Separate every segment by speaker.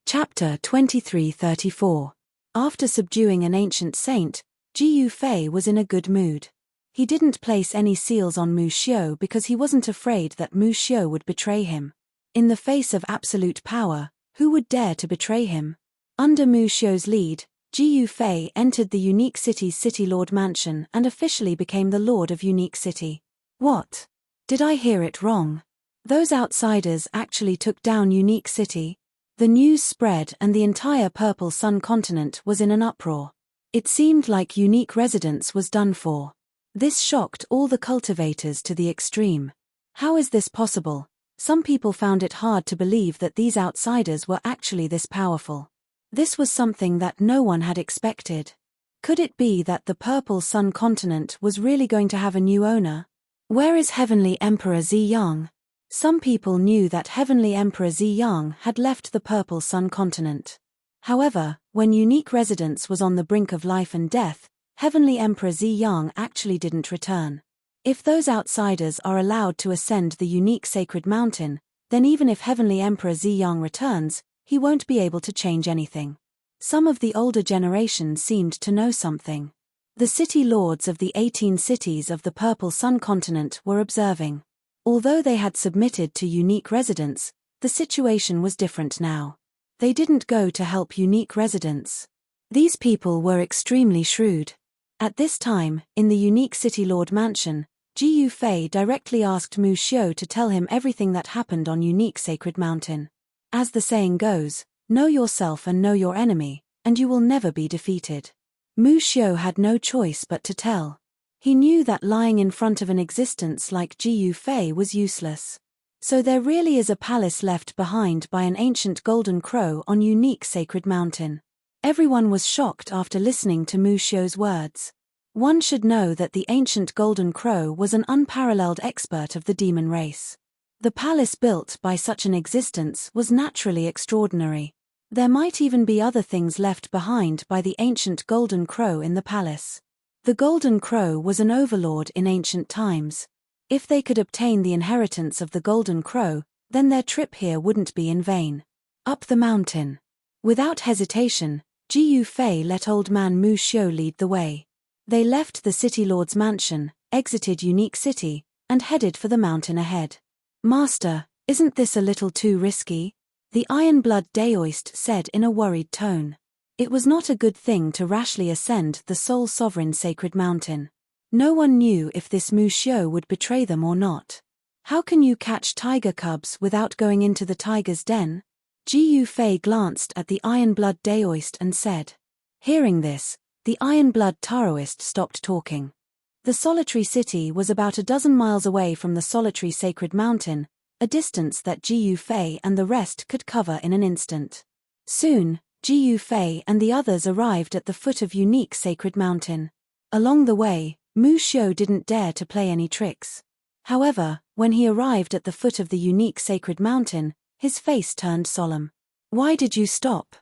Speaker 1: Chapter 23-34. After subduing an ancient saint, Jiu Fei was in a good mood. He didn't place any seals on Mu Xiu because he wasn't afraid that Mu Xiu would betray him. In the face of absolute power, who would dare to betray him? Under Mu Xiu's lead, Jiu Fei entered the Unique City's City Lord Mansion and officially became the Lord of Unique City. What? Did I hear it wrong? Those outsiders actually took down Unique City? The news spread and the entire Purple Sun continent was in an uproar. It seemed like Unique Residence was done for. This shocked all the cultivators to the extreme. How is this possible? Some people found it hard to believe that these outsiders were actually this powerful. This was something that no one had expected. Could it be that the Purple Sun continent was really going to have a new owner? Where is Heavenly Emperor Ziyang? Some people knew that Heavenly Emperor Ziyang had left the Purple Sun continent. However, when Unique Residence was on the brink of life and death, Heavenly Emperor Ziyang actually didn't return. If those outsiders are allowed to ascend the unique sacred mountain, then even if Heavenly Emperor Ziyang returns, he won't be able to change anything. Some of the older generation seemed to know something. The city lords of the 18 cities of the Purple Sun continent were observing. Although they had submitted to Unique Residence, the situation was different now. They didn't go to help Unique Residence. These people were extremely shrewd. At this time, in the Unique City Lord Mansion, Jiu Fei directly asked Mu Xiu to tell him everything that happened on Unique Sacred Mountain. As the saying goes, know yourself and know your enemy, and you will never be defeated. Mu Xiu had no choice but to tell. He knew that lying in front of an existence like Jiu Fei was useless. So there really is a palace left behind by an ancient golden crow on Unique Sacred Mountain. Everyone was shocked after listening to Mu Xiu's words. One should know that the ancient golden crow was an unparalleled expert of the demon race. The palace built by such an existence was naturally extraordinary. There might even be other things left behind by the ancient golden crow in the palace. The Golden Crow was an overlord in ancient times. If they could obtain the inheritance of the Golden Crow, then their trip here wouldn't be in vain. Up the mountain. Without hesitation, Jiu Fei let old man Mu Xiu lead the way. They left the City Lord's mansion, exited Unique City, and headed for the mountain ahead. Master, isn't this a little too risky? The Iron Blood Daoist said in a worried tone. It was not a good thing to rashly ascend the sole sovereign sacred mountain. No one knew if this Mu Xiu would betray them or not. How can you catch tiger cubs without going into the tiger's den? Jiu Fei glanced at the Iron Blood Daoist and said. Hearing this, the Iron Blood Taoist stopped talking. The solitary city was about a dozen miles away from the solitary sacred mountain, a distance that Jiu Fei and the rest could cover in an instant. Soon, Jiu Fei and the others arrived at the foot of Unique Sacred Mountain. Along the way, Mu Xiu didn't dare to play any tricks. However, when he arrived at the foot of the Unique Sacred Mountain, his face turned solemn. Why did you stop?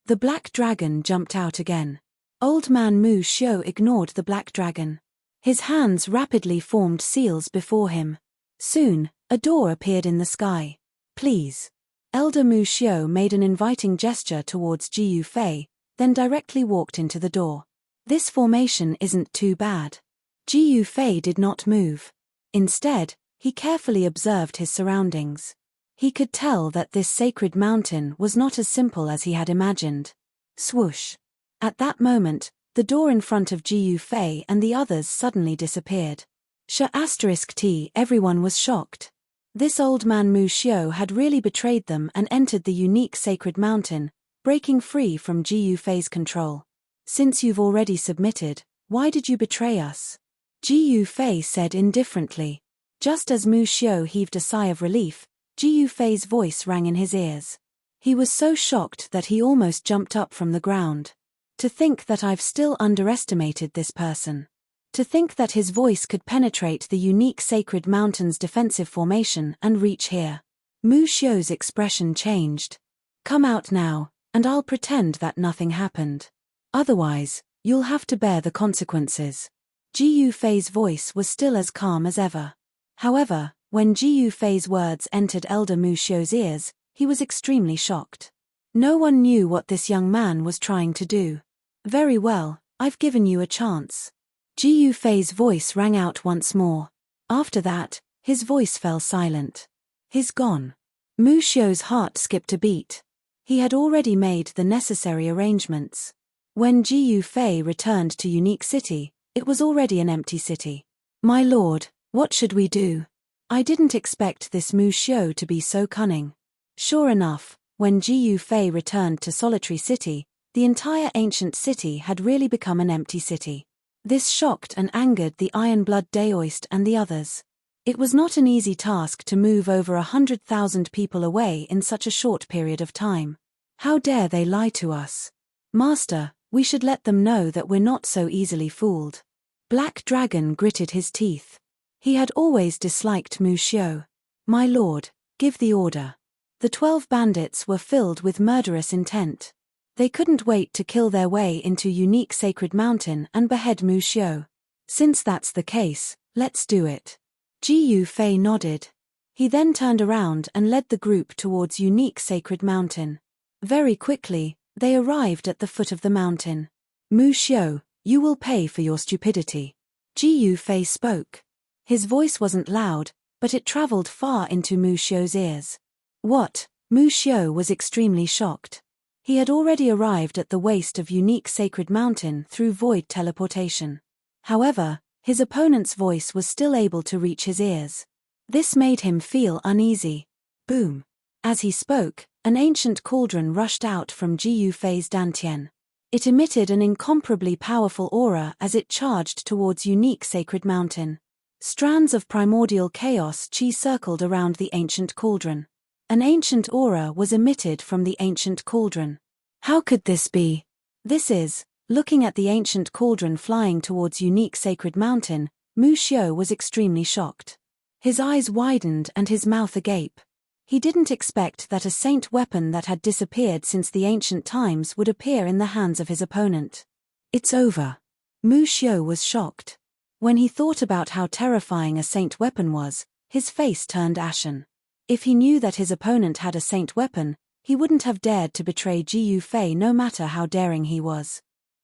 Speaker 1: The black dragon jumped out again. Old man Mu Xiu ignored the black dragon. His hands rapidly formed seals before him. Soon, a door appeared in the sky. Please. Elder Mu Xiu made an inviting gesture towards Jiu Fei, then directly walked into the door. This formation isn't too bad. Jiu Fei did not move. Instead, he carefully observed his surroundings. He could tell that this sacred mountain was not as simple as he had imagined. Swoosh. At that moment, the door in front of Jiu Fei and the others suddenly disappeared. *T, everyone was shocked. This old man Mu Xiu had really betrayed them and entered the unique sacred mountain, breaking free from Jiu Fei's control. Since you've already submitted, why did you betray us? Jiu Fei said indifferently. Just as Mu Xiu heaved a sigh of relief, Jiu Fei's voice rang in his ears. He was so shocked that he almost jumped up from the ground. To think that I've still underestimated this person. To think that his voice could penetrate the unique sacred mountain's defensive formation and reach here. Mu Xiu's expression changed. Come out now, and I'll pretend that nothing happened. Otherwise, you'll have to bear the consequences. Jiu Fei's voice was still as calm as ever. However, when Jiu Fei's words entered Elder Mu Xiu's ears, he was extremely shocked. No one knew what this young man was trying to do. Very well, I've given you a chance. Ji Yufei's voice rang out once more. After that, his voice fell silent. He's gone. Mu Xiu's heart skipped a beat. He had already made the necessary arrangements. When Ji Yufei returned to Unique City, it was already an empty city. My lord, what should we do? I didn't expect this Mu Xiu to be so cunning. Sure enough, when Ji Yufei returned to Solitary City, the entire ancient city had really become an empty city. This shocked and angered the Iron-Blood Daoist and the others. It was not an easy task to move over 100,000 people away in such a short period of time. How dare they lie to us? Master, we should let them know that we're not so easily fooled. Black Dragon gritted his teeth. He had always disliked Mu Xiu. My lord, give the order. The 12 bandits were filled with murderous intent. They couldn't wait to kill their way into Unique Sacred Mountain and behead Mu Xiu. Since that's the case, let's do it. Ji Yufei nodded. He then turned around and led the group towards Unique Sacred Mountain. Very quickly, they arrived at the foot of the mountain. Mu Xiu, you will pay for your stupidity. Ji Yufei spoke. His voice wasn't loud, but it traveled far into Mu Xiu's ears. What? Mu Xiu was extremely shocked. He had already arrived at the waist of Unique Sacred Mountain through void teleportation. However, his opponent's voice was still able to reach his ears. This made him feel uneasy. Boom. As he spoke, an ancient cauldron rushed out from Ji Yufei's dantian. It emitted an incomparably powerful aura as it charged towards Unique Sacred Mountain. Strands of primordial chaos chi circled around the ancient cauldron. An ancient aura was emitted from the ancient cauldron. How could this be? This is, looking at the ancient cauldron flying towards Unique Sacred Mountain, Mu Xiu was extremely shocked. His eyes widened and his mouth agape. He didn't expect that a saint weapon that had disappeared since the ancient times would appear in the hands of his opponent. It's over. Mu Xiu was shocked. When he thought about how terrifying a saint weapon was, his face turned ashen. If he knew that his opponent had a saint weapon, he wouldn't have dared to betray Ji Yufei no matter how daring he was.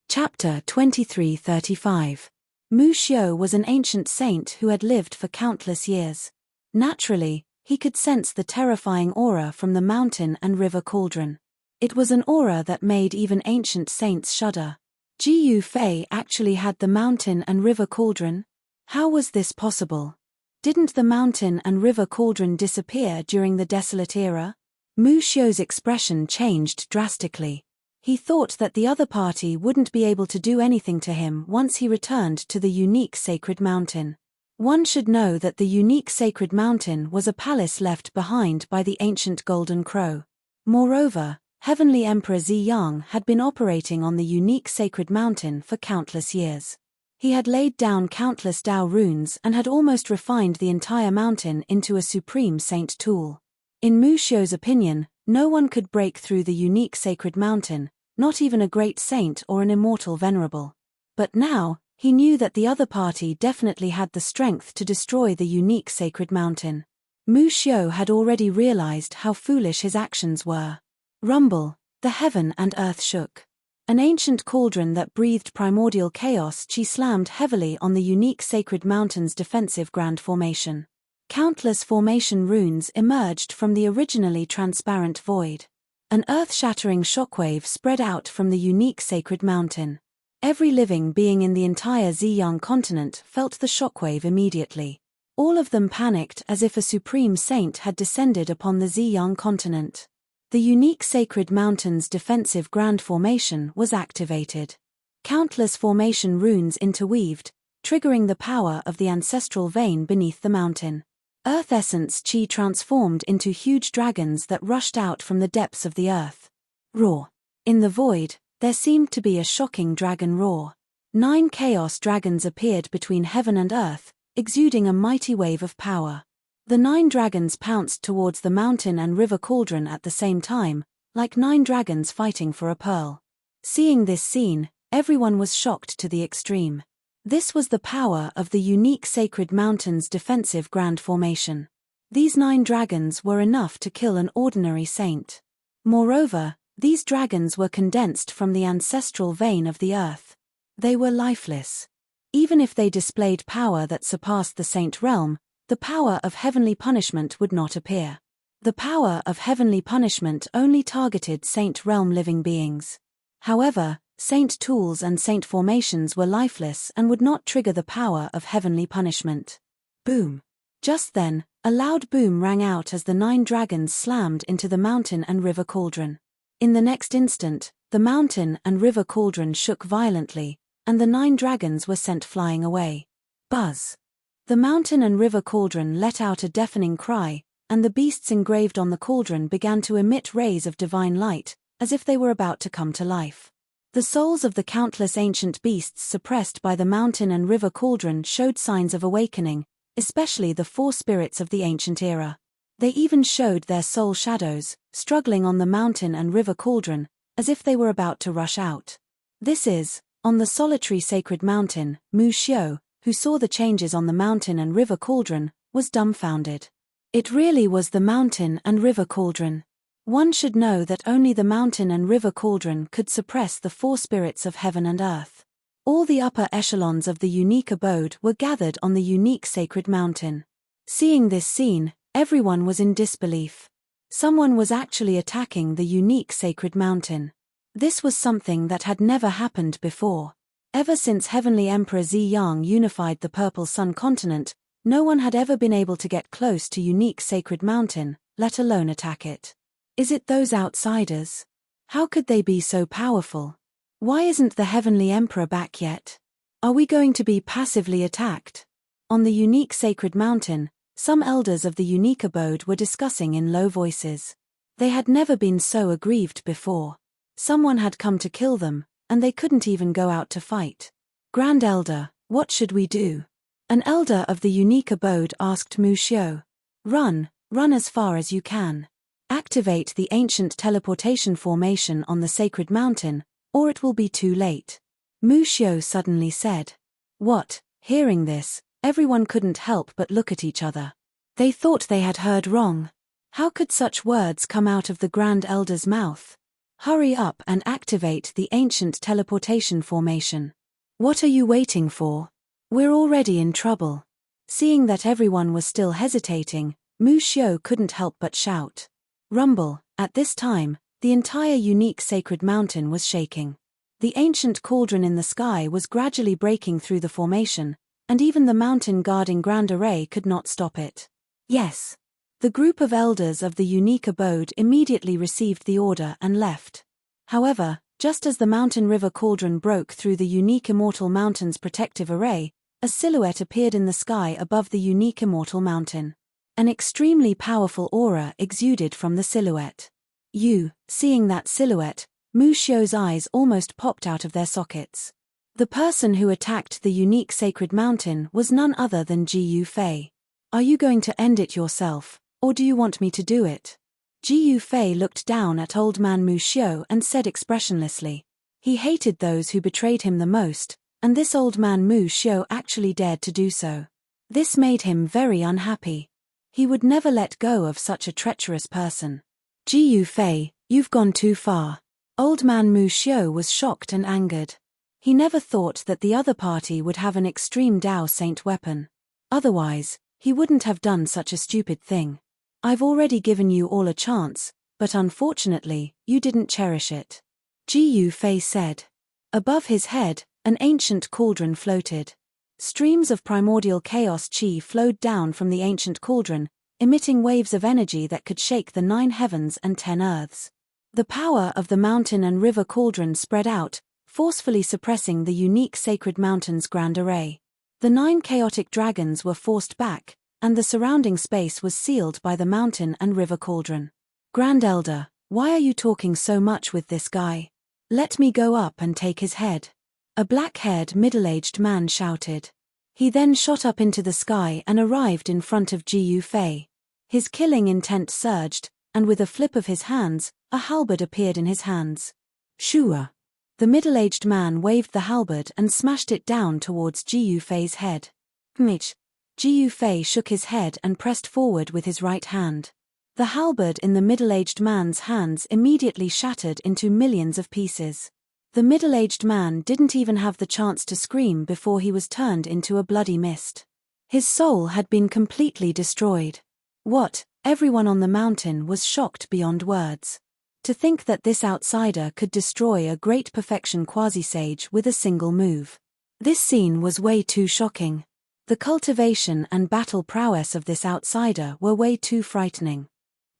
Speaker 1: Chapter 2335. Mu Xiu was an ancient saint who had lived for countless years. Naturally, he could sense the terrifying aura from the mountain and river cauldron. It was an aura that made even ancient saints shudder. Ji Yufei actually had the mountain and river cauldron? How was this possible? Didn't the mountain and river cauldron disappear during the Desolate Era? Mu Xiu's expression changed drastically. He thought that the other party wouldn't be able to do anything to him once he returned to the Unique Sacred Mountain. One should know that the Unique Sacred Mountain was a palace left behind by the ancient Golden Crow. Moreover, Heavenly Emperor Ziyang had been operating on the Unique Sacred Mountain for countless years. He had laid down countless Dao runes and had almost refined the entire mountain into a supreme saint tool. In Mu Xiu's opinion, no one could break through the Unique Sacred Mountain, not even a great saint or an immortal venerable. But now, he knew that the other party definitely had the strength to destroy the Unique Sacred Mountain. Mu Xiu had already realized how foolish his actions were. Rumble, the heaven and earth shook. An ancient cauldron that breathed primordial chaos chi slammed heavily on the Unique Sacred Mountain's defensive grand formation. Countless formation runes emerged from the originally transparent void. An earth-shattering shockwave spread out from the Unique Sacred Mountain. Every living being in the entire Ziyang continent felt the shockwave immediately. All of them panicked as if a supreme saint had descended upon the Ziyang continent. The Unique Sacred Mountain's defensive grand formation was activated. Countless formation runes interweaved, triggering the power of the ancestral vein beneath the mountain. Earth essence chi transformed into huge dragons that rushed out from the depths of the earth. Roar. In the void, there seemed to be a shocking dragon roar. 9 chaos dragons appeared between heaven and earth, exuding a mighty wave of power. The 9 dragons pounced towards the mountain and river cauldron at the same time, like 9 dragons fighting for a pearl. Seeing this scene, everyone was shocked to the extreme. This was the power of the Unique Sacred Mountain's defensive grand formation. These 9 dragons were enough to kill an ordinary saint. Moreover, These dragons were condensed from the ancestral vein of the earth. They were lifeless. Even if they displayed power that surpassed the saint realm, the power of heavenly punishment would not appear. The power of heavenly punishment only targeted saint realm living beings. However, saint tools and saint formations were lifeless and would not trigger the power of heavenly punishment. Boom! Just then, a loud boom rang out as the 9 dragons slammed into the mountain and river cauldron. In the next instant, the mountain and river cauldron shook violently, and the 9 dragons were sent flying away. Buzz! The mountain and river cauldron let out a deafening cry, and the beasts engraved on the cauldron began to emit rays of divine light, as if they were about to come to life. The souls of the countless ancient beasts suppressed by the mountain and river cauldron showed signs of awakening, especially the 4 spirits of the ancient era. They even showed their soul shadows, struggling on the mountain and river cauldron, as if they were about to rush out. This is, on the solitary sacred mountain, Mu Xiu, who saw the changes on the mountain and river cauldron, was dumbfounded. It really was the mountain and river cauldron. One should know that only the mountain and river cauldron could suppress the 4 spirits of heaven and earth. All the upper echelons of the unique abode were gathered on the unique sacred mountain. Seeing this scene, everyone was in disbelief. Someone was actually attacking the unique sacred mountain. This was something that had never happened before. Ever since Heavenly Emperor Ziyang unified the Purple Sun continent, no one had ever been able to get close to unique sacred mountain, let alone attack it. Is it those outsiders? How could they be so powerful? Why isn't the Heavenly Emperor back yet? Are we going to be passively attacked? On the unique sacred mountain, some elders of the unique abode were discussing in low voices. They had never been so aggrieved before. Someone had come to kill them, and they couldn't even go out to fight. Grand Elder, what should we do? An elder of the unique abode asked Mu Xiu. Run as far as you can. Activate the ancient teleportation formation on the sacred mountain, or it will be too late. Mu Xiu suddenly said. What? Hearing this, everyone couldn't help but look at each other. They thought they had heard wrong. How could such words come out of the Grand Elder's mouth? Hurry up and activate the ancient teleportation formation. What are you waiting for? We're already in trouble. Seeing that everyone was still hesitating, Mu Xiu couldn't help but shout. Rumble! At this time, the entire unique sacred mountain was shaking. The ancient cauldron in the sky was gradually breaking through the formation, and even the mountain guarding Grand Array could not stop it. Yes! The group of elders of the unique abode immediately received the order and left. However, just as the mountain river cauldron broke through the unique immortal mountain's protective array, a silhouette appeared in the sky above the unique immortal mountain. An extremely powerful aura exuded from the silhouette. Seeing that silhouette, Mu Xiu's eyes almost popped out of their sockets. The person who attacked the unique sacred mountain was none other than Ji Fei. Are you going to end it yourself? Or do you want me to do it? Ji Fei looked down at old man Mu Xiu and said expressionlessly. He hated those who betrayed him the most, and this old man Mu Xiu actually dared to do so. This made him very unhappy. He would never let go of such a treacherous person. Ji Fei, you've gone too far. Old man Mu Xiu was shocked and angered. He never thought that the other party would have an extreme Dao Saint weapon. Otherwise, he wouldn't have done such a stupid thing. I've already given you all a chance, but unfortunately, you didn't cherish it. Ji Fei said. Above his head, an ancient cauldron floated. Streams of primordial chaos chi flowed down from the ancient cauldron, emitting waves of energy that could shake the 9 heavens and 10 earths. The power of the mountain and river cauldron spread out, forcefully suppressing the unique sacred mountain's grand array. The 9 chaotic dragons were forced back, and the surrounding space was sealed by the mountain and river cauldron. Grand Elder, why are you talking so much with this guy? Let me go up and take his head. A black-haired middle-aged man shouted. He then shot up into the sky and arrived in front of Ji Fei. His killing intent surged, and with a flip of his hands, a halberd appeared in his hands. Shua! The middle-aged man waved the halberd and smashed it down towards Ji Fei's head. Mich! Ji Fei shook his head and pressed forward with his right hand. The halberd in the middle-aged man's hands immediately shattered into millions of pieces. The middle-aged man didn't even have the chance to scream before he was turned into a bloody mist. His soul had been completely destroyed. What? Everyone on the mountain was shocked beyond words. To think that this outsider could destroy a great perfection quasi-sage with a single move. This scene was way too shocking. The cultivation and battle prowess of this outsider were way too frightening.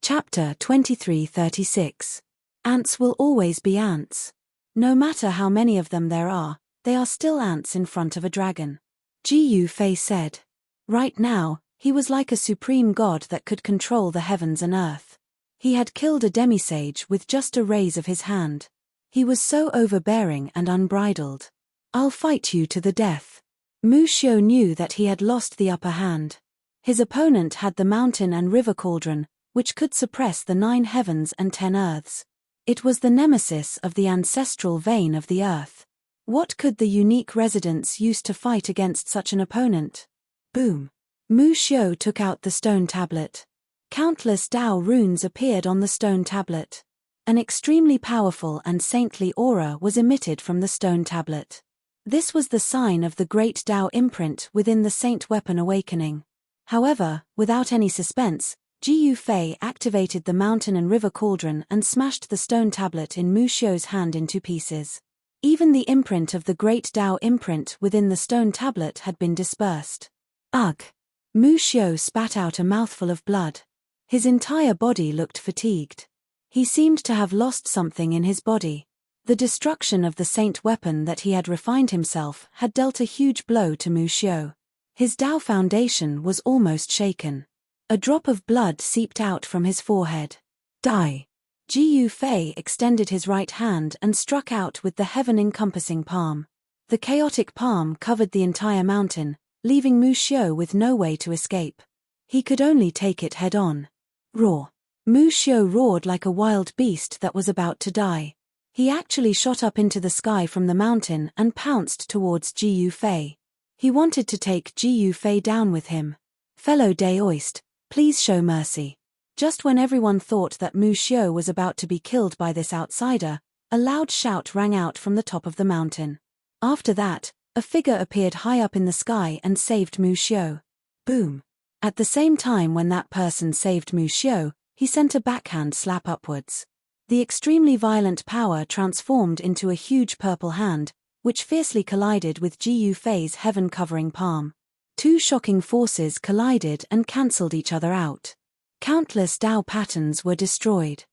Speaker 1: Chapter 2336. Ants will always be ants. No matter how many of them there are, they are still ants in front of a dragon. Gu Fei said. Right now, he was like a supreme god that could control the heavens and earth. He had killed a demisage with just a raise of his hand. He was so overbearing and unbridled. I'll fight you to the death. Mu Xiu knew that he had lost the upper hand. His opponent had the mountain and river cauldron, which could suppress the 9 heavens and 10 earths. It was the nemesis of the ancestral vein of the earth. What could the unique residents use to fight against such an opponent? Boom. Mu Xiu took out the stone tablet. Countless Dao runes appeared on the stone tablet. An extremely powerful and saintly aura was emitted from the stone tablet. This was the sign of the great Dao imprint within the Saint Weapon awakening. However, without any suspense, Gu Fei activated the mountain and river cauldron and smashed the stone tablet in Mu Xiu's hand into pieces. Even the imprint of the great Dao imprint within the stone tablet had been dispersed. Ugh! Mu Xiu spat out a mouthful of blood. His entire body looked fatigued. He seemed to have lost something in his body. The destruction of the Saint Weapon that he had refined himself had dealt a huge blow to Mu Xiu. His Dao foundation was almost shaken. A drop of blood seeped out from his forehead. Die! Gu Fei extended his right hand and struck out with the heaven-encompassing palm. The chaotic palm covered the entire mountain, leaving Mu Xiu with no way to escape. He could only take it head-on. Roar! Mu Xiu roared like a wild beast that was about to die. He actually shot up into the sky from the mountain and pounced towards Gu Fei. He wanted to take Gu Fei down with him. Fellow Daoist, please show mercy. Just when everyone thought that Mu Xiu was about to be killed by this outsider, a loud shout rang out from the top of the mountain. After that, a figure appeared high up in the sky and saved Mu Xiu. Boom! At the same time when that person saved Mu Xiu, he sent a backhand slap upwards. The extremely violent power transformed into a huge purple hand, which fiercely collided with Gu Fei's heaven-covering palm. 2 shocking forces collided and cancelled each other out. Countless Dao patterns were destroyed.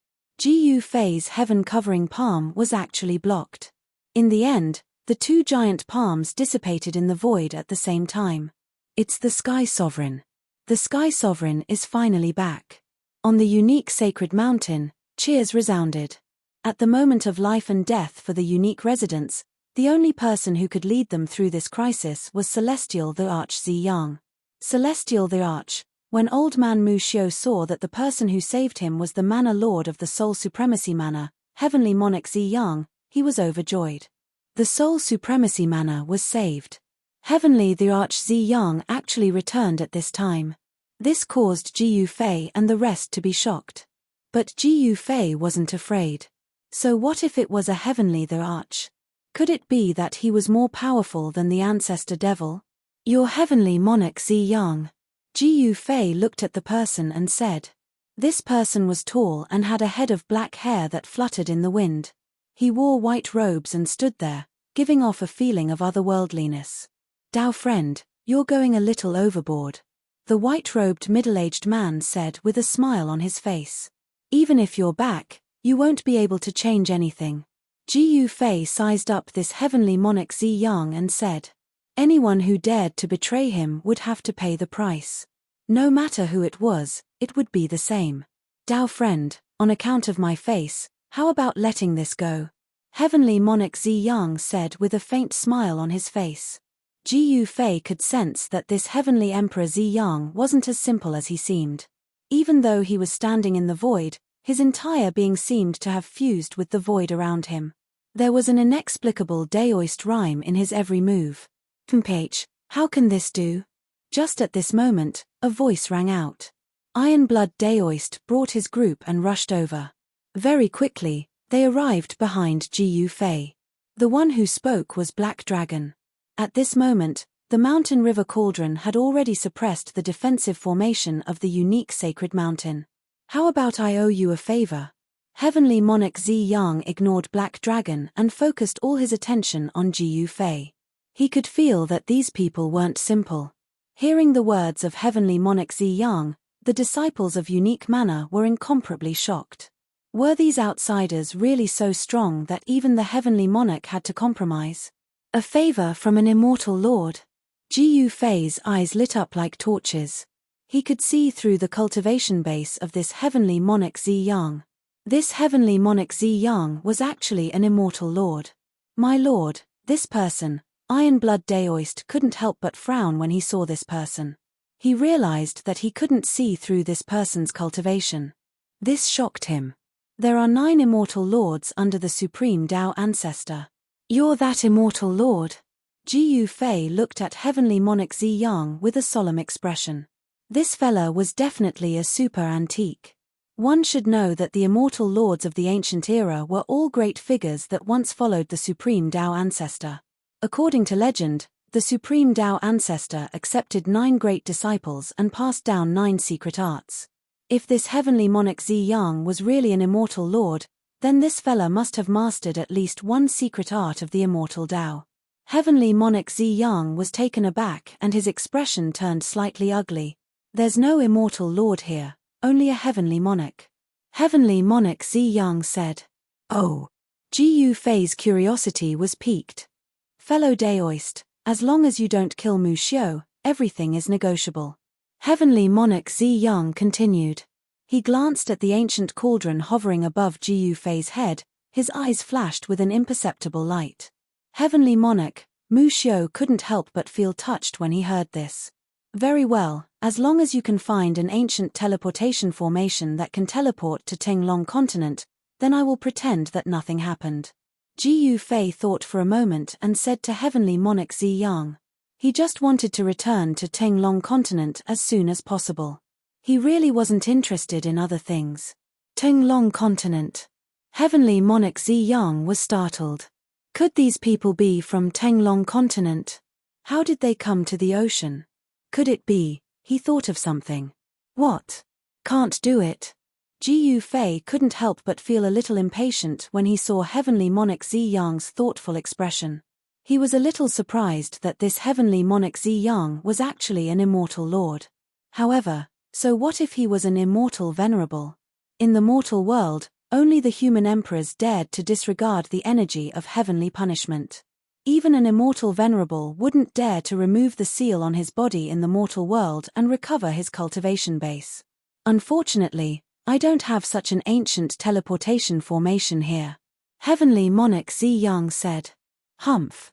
Speaker 1: Gu Fei's heaven-covering palm was actually blocked. In the end, the 2 giant palms dissipated in the void at the same time. It's the Sky Sovereign. The Sky Sovereign is finally back. On the unique sacred mountain, cheers resounded. At the moment of life and death for the unique residents, the only person who could lead them through this crisis was Celestial the Arch Ziyang. Celestial the Arch, when old man Mu Xiu saw that the person who saved him was the Manor Lord of the Soul Supremacy Manor, Heavenly Monarch Ziyang, he was overjoyed. The Soul Supremacy Manor was saved. Heavenly the Arch Ziyang actually returned at this time. This caused Gu Fei and the rest to be shocked. But Gu Fei wasn't afraid. So what if it was a Heavenly the Arch? Could it be that he was more powerful than the ancestor devil? Your Heavenly Monarch Ziyang. Gu Fei looked at the person and said. This person was tall and had a head of black hair that fluttered in the wind. He wore white robes and stood there, giving off a feeling of otherworldliness. Dao friend, you're going a little overboard. The white-robed middle-aged man said with a smile on his face. Even if you're back, you won't be able to change anything. Gu Fei sized up this Heavenly Monarch Ziyang and said. Anyone who dared to betray him would have to pay the price. No matter who it was, it would be the same. Dao friend, on account of my face, how about letting this go? Heavenly Monarch Ziyang said with a faint smile on his face. Gu Fei could sense that this Heavenly Emperor Ziyang wasn't as simple as he seemed. Even though he was standing in the void, his entire being seemed to have fused with the void around him. There was an inexplicable Daoist rhyme in his every move. Mph, how can this do? Just at this moment, a voice rang out. Ironblood Daoist brought his group and rushed over. Very quickly, they arrived behind Gu Fei. The one who spoke was Black Dragon. At this moment, the mountain river cauldron had already suppressed the defensive formation of the unique sacred mountain. How about I owe you a favor? Heavenly Monarch Zi Yang ignored Black Dragon and focused all his attention on Gu Fei. He could feel that these people weren't simple. Hearing the words of Heavenly Monarch Zi Yang, the disciples of Unique Manna were incomparably shocked. Were these outsiders really so strong that even the Heavenly Monarch had to compromise? A favor from an immortal lord? Gu Fei's eyes lit up like torches. He could see through the cultivation base of this Heavenly Monarch Zi Yang. This Heavenly Monarch Zi Yang was actually an immortal lord. My lord, this person, Ironblood Daoist couldn't help but frown when he saw this person. He realized that he couldn't see through this person's cultivation. This shocked him. There are 9 immortal lords under the Supreme Tao Ancestor. You're that immortal lord? Gu Fei looked at Heavenly Monarch Zi Yang with a solemn expression. This fella was definitely a super antique. One should know that the immortal lords of the ancient era were all great figures that once followed the Supreme Tao Ancestor. According to legend, the Supreme Tao Ancestor accepted 9 great disciples and passed down 9 secret arts. If this Heavenly Monarch Zi Yang was really an immortal lord, then this fella must have mastered at least one secret art of the immortal Tao. Heavenly Monarch Zi Yang was taken aback and his expression turned slightly ugly. There's no immortal lord here, only a heavenly monarch. Heavenly Monarch Zi Yang said. Oh. Gu Fei's curiosity was piqued. Fellow Daoist, as long as you don't kill Mu Xiu, everything is negotiable. Heavenly Monarch Zi Yang continued. He glanced at the ancient cauldron hovering above Gu Fei's head, his eyes flashed with an imperceptible light. Heavenly Monarch, Mu Xiu couldn't help but feel touched when he heard this. Very well, as long as you can find an ancient teleportation formation that can teleport to Tinglong continent, then I will pretend that nothing happened. Gu Fei thought for a moment and said to Heavenly Monarch Zi Yang. He just wanted to return to Tinglong continent as soon as possible. He really wasn't interested in other things. Tinglong continent. Heavenly Monarch Zi Yang was startled. Could these people be from Tinglong continent? How did they come to the ocean? Could it be, he thought of something. What? Can't do it. Gu Fei couldn't help but feel a little impatient when he saw Heavenly Monarch Zi Yang's thoughtful expression. He was a little surprised that this Heavenly Monarch Zi Yang was actually an immortal lord. However, so what if he was an immortal venerable? In the mortal world, only the human emperors dared to disregard the energy of heavenly punishment. Even an immortal venerable wouldn't dare to remove the seal on his body in the mortal world and recover his cultivation base. Unfortunately, I don't have such an ancient teleportation formation here. Heavenly Monarch Zi Yang said. Humph.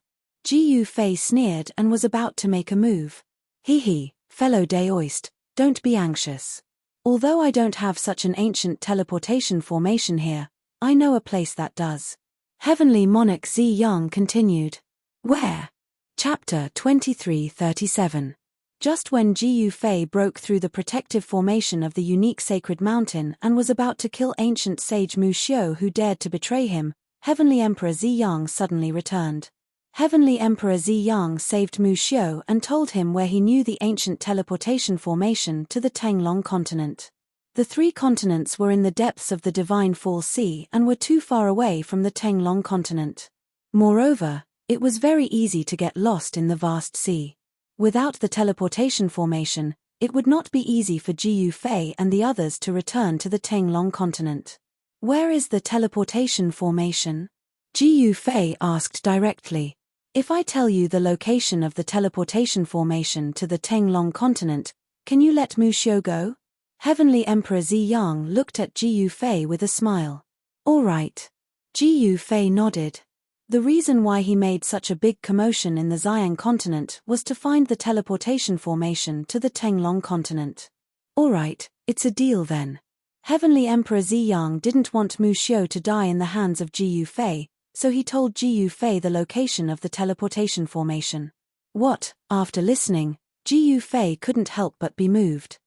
Speaker 1: Gu Fei sneered and was about to make a move. Hee, fellow Daoist, don't be anxious. Although I don't have such an ancient teleportation formation here, I know a place that does. Heavenly Monarch Zi Yang continued. Where? Chapter 2337. Just when Gu Fei broke through the protective formation of the unique sacred mountain and was about to kill ancient sage Mu Xiu who dared to betray him, Heavenly Emperor Zi Yang suddenly returned. Heavenly Emperor Zi Yang saved Mu Xiu and told him where he knew the ancient teleportation formation to the Tinglong continent. The 3 continents were in the depths of the Divine Fall Sea and were too far away from the Tinglong continent. Moreover, it was very easy to get lost in the vast sea. Without the teleportation formation, it would not be easy for Gu Fei and the others to return to the Tinglong continent. Where is the teleportation formation? Gu Fei asked directly. If I tell you the location of the teleportation formation to the Tinglong continent, can you let Mu Xiu go? Heavenly Emperor Zi Yang looked at Gu Fei with a smile. All right. Gu Fei nodded. The reason why he made such a big commotion in the Xiang continent was to find the teleportation formation to the Tinglong continent. All right, it's a deal then. Heavenly Emperor Zi Yang didn't want Mu Xiu to die in the hands of Gu Fei, so he told Gu Fei the location of the teleportation formation. What, after listening, Gu Fei couldn't help but be moved.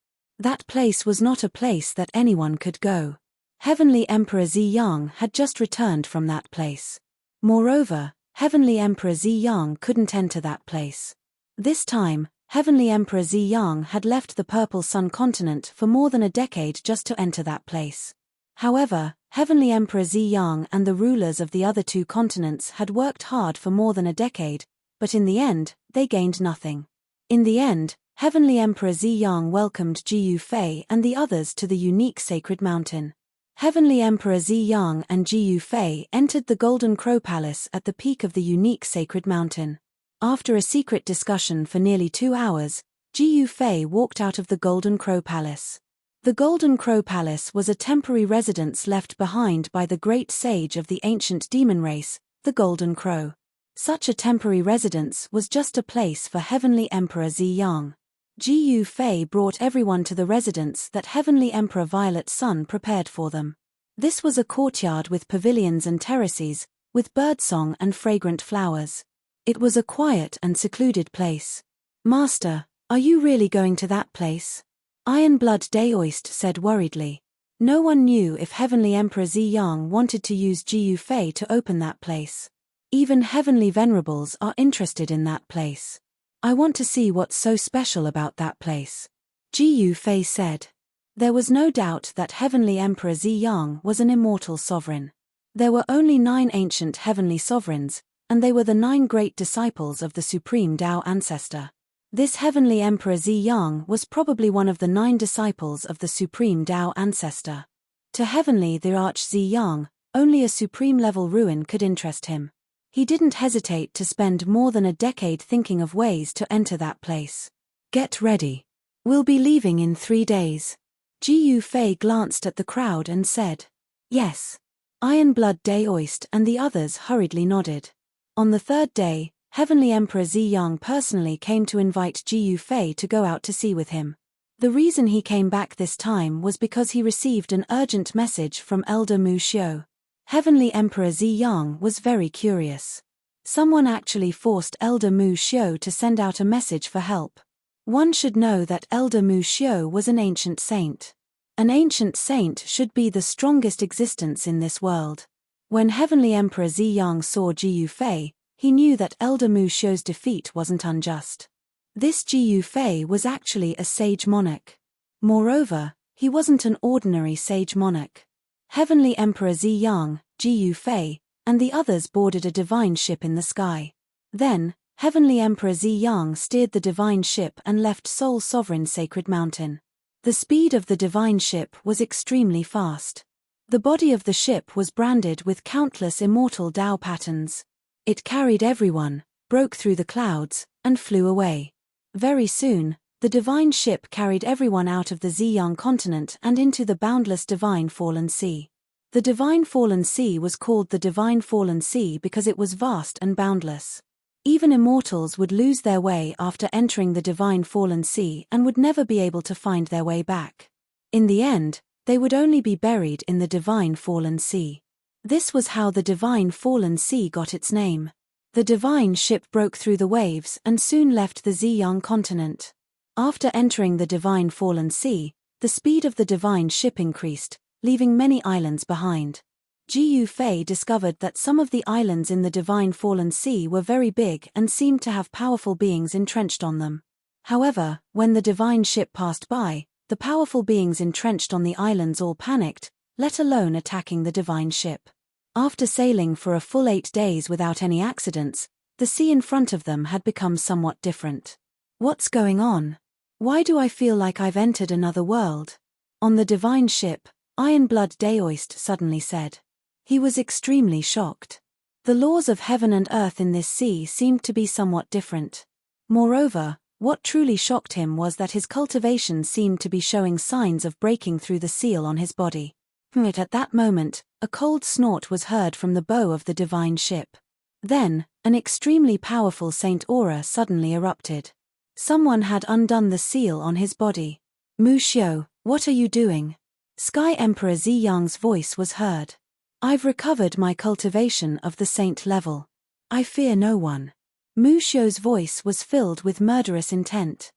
Speaker 1: That place was not a place that anyone could go. Heavenly Emperor Ziyang had just returned from that place. Moreover, Heavenly Emperor Ziyang couldn't enter that place. This time, Heavenly Emperor Ziyang had left the Purple Sun continent for more than a decade just to enter that place. However, Heavenly Emperor Ziyang and the rulers of the other two continents had worked hard for more than a decade, but in the end, they gained nothing. In the end, Heavenly Emperor Ziyang welcomed Jiyu Fei and the others to the unique sacred mountain. Heavenly Emperor Ziyang and Jiyu Fei entered the Golden Crow Palace at the peak of the unique sacred mountain. After a secret discussion for nearly 2 hours, Jiyu Fei walked out of the Golden Crow Palace. The Golden Crow Palace was a temporary residence left behind by the great sage of the ancient demon race, the Golden Crow. Such a temporary residence was just a place for Heavenly Emperor Ziyang. Jiyu Fei brought everyone to the residence that Heavenly Emperor Violet Sun prepared for them. This was a courtyard with pavilions and terraces, with birdsong and fragrant flowers. It was a quiet and secluded place. "Master, are you really going to that place?" Ironblood Daoist said worriedly. No one knew if Heavenly Emperor Ziyang wanted to use Jiyu Fei to open that place. Even Heavenly Venerables are interested in that place. "I want to see what's so special about that place," Jiyu Fei said. There was no doubt that Heavenly Emperor Ziyang was an immortal sovereign. There were only 9 ancient heavenly sovereigns, and they were the 9 great disciples of the Supreme Tao Ancestor. This Heavenly Emperor Ziyang was probably one of the 9 disciples of the Supreme Tao Ancestor. To Heavenly the Arch Ziyang, only a supreme-level ruin could interest him. He didn't hesitate to spend more than a decade thinking of ways to enter that place. "Get ready. We'll be leaving in 3 days." Jiyu Fei glanced at the crowd and said, "Yes." Ironblood Daoist and the others hurriedly nodded. On the 3rd day, Heavenly Emperor Ziyang personally came to invite Jiyu Fei to go out to sea with him. The reason he came back this time was because he received an urgent message from Elder Mu Xiu. Heavenly Emperor Ziyang was very curious. Someone actually forced Elder Mu Xiu to send out a message for help. One should know that Elder Mu Xiu was an ancient saint. An ancient saint should be the strongest existence in this world. When Heavenly Emperor Ziyang saw Jiyu Fei, he knew that Elder Mu Xiu's defeat wasn't unjust. This Jiyu Fei was actually a sage monarch. Moreover, he wasn't an ordinary sage monarch. Heavenly Emperor Ziyang, Jiyu Fei, and the others boarded a divine ship in the sky. Then, Heavenly Emperor Ziyang steered the divine ship and left Soul Sovereign Sacred Mountain. The speed of the divine ship was extremely fast. The body of the ship was branded with countless immortal Tao patterns. It carried everyone, broke through the clouds, and flew away. Very soon, the divine ship carried everyone out of the Ziyang continent and into the boundless divine fallen sea. The divine fallen sea was called the divine fallen sea because it was vast and boundless. Even immortals would lose their way after entering the divine fallen sea and would never be able to find their way back. In the end, they would only be buried in the divine fallen sea. This was how the divine fallen sea got its name. The divine ship broke through the waves and soon left the Ziyang continent. After entering the divine fallen sea, the speed of the divine ship increased, leaving many islands behind. Jiyu Fei discovered that some of the islands in the divine fallen sea were very big and seemed to have powerful beings entrenched on them. However, when the divine ship passed by, the powerful beings entrenched on the islands all panicked, let alone attacking the divine ship. After sailing for a full 8 days without any accidents, the sea in front of them had become somewhat different. "What's going on? Why do I feel like I've entered another world?" On the divine ship, Ironblood Daoist suddenly said. He was extremely shocked. The laws of heaven and earth in this sea seemed to be somewhat different. Moreover, what truly shocked him was that his cultivation seemed to be showing signs of breaking through the seal on his body. At that moment, a cold snort was heard from the bow of the divine ship. Then, an extremely powerful saint aura suddenly erupted. Someone had undone the seal on his body. "Mu Xiu, what are you doing?" Sky Emperor Ziyang's voice was heard. "I've recovered my cultivation of the saint level. I fear no one." Mu Xiu's voice was filled with murderous intent.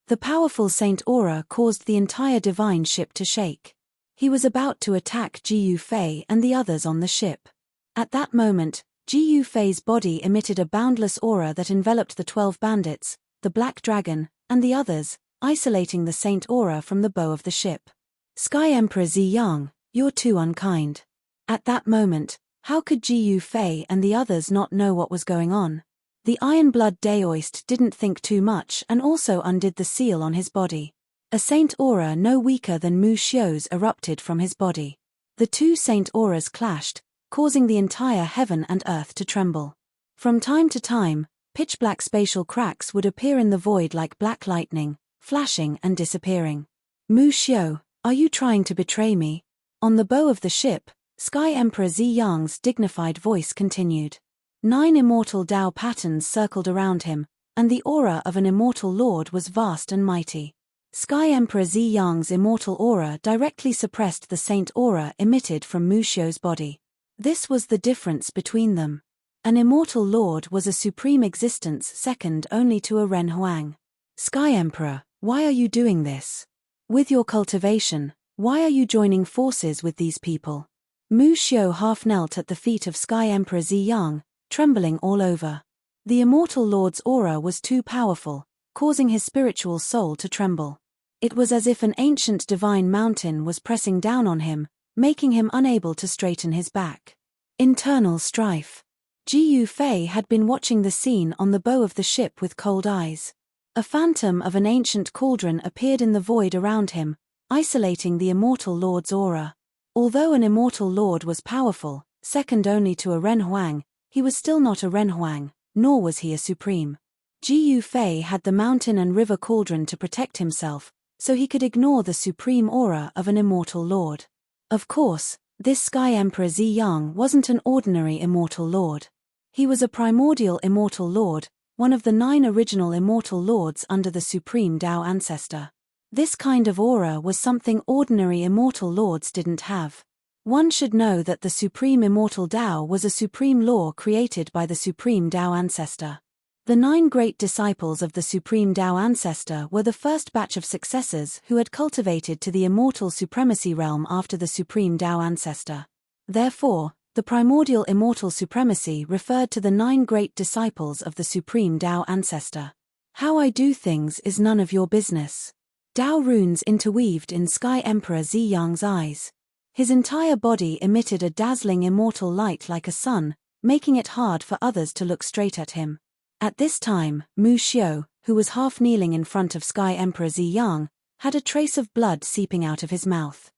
Speaker 1: The powerful Saint aura caused the entire divine ship to shake. He was about to attack Jiu Fei and the others on the ship. At that moment, Jiu Fei's body emitted a boundless aura that enveloped the 12 bandits, the Black Dragon, and the others, isolating the Saint aura from the bow of the ship. Sky Emperor Ziyang, you're too unkind. At that moment, how could Jiu Fei and the others not know what was going on? The Iron Blood Daoist didn't think too much and also undid the seal on his body. A Saint aura no weaker than Mu Xiu's erupted from his body. The two Saint auras clashed, causing the entire heaven and earth to tremble. From time to time, pitch-black spatial cracks would appear in the void like black lightning, flashing and disappearing. Mu Xiu, are you trying to betray me? On the bow of the ship, Sky Emperor Ziyang's dignified voice continued. 9 immortal Tao patterns circled around him, and the aura of an immortal lord was vast and mighty. Sky Emperor Ziyang's immortal aura directly suppressed the Saint aura emitted from Mu Xiu's body. This was the difference between them. An immortal lord was a supreme existence second only to a Ren Huang. Sky Emperor, why are you doing this? With your cultivation, why are you joining forces with these people? Mu Xiu half knelt at the feet of Sky Emperor Ziyang, trembling all over. The immortal lord's aura was too powerful, causing his spiritual soul to tremble. It was as if an ancient divine mountain was pressing down on him, making him unable to straighten his back. Internal strife. Jiu Fei had been watching the scene on the bow of the ship with cold eyes. A phantom of an ancient cauldron appeared in the void around him, isolating the immortal lord's aura. Although an immortal lord was powerful, second only to a Ren Huang, he was still not a Ren Huang, nor was he a supreme. Jiu Fei had the mountain and river cauldron to protect himself, so he could ignore the supreme aura of an immortal lord. Of course, this Sky Emperor Ziyang wasn't an ordinary immortal lord. He was a primordial immortal lord, one of the 9 original immortal lords under the supreme Tao ancestor. This kind of aura was something ordinary immortal lords didn't have. One should know that the supreme immortal Tao was a supreme law created by the supreme Tao ancestor. The 9 great disciples of the supreme Tao ancestor were the first batch of successors who had cultivated to the immortal supremacy realm after the supreme Tao ancestor. Therefore, the primordial immortal supremacy referred to the 9 great disciples of the supreme Tao ancestor. How I do things is none of your business. Tao runes interweaved in Sky Emperor Ziyang's eyes. His entire body emitted a dazzling immortal light like a sun, making it hard for others to look straight at him. At this time, Mu Xiu, who was half kneeling in front of Sky Emperor Ziyang, had a trace of blood seeping out of his mouth.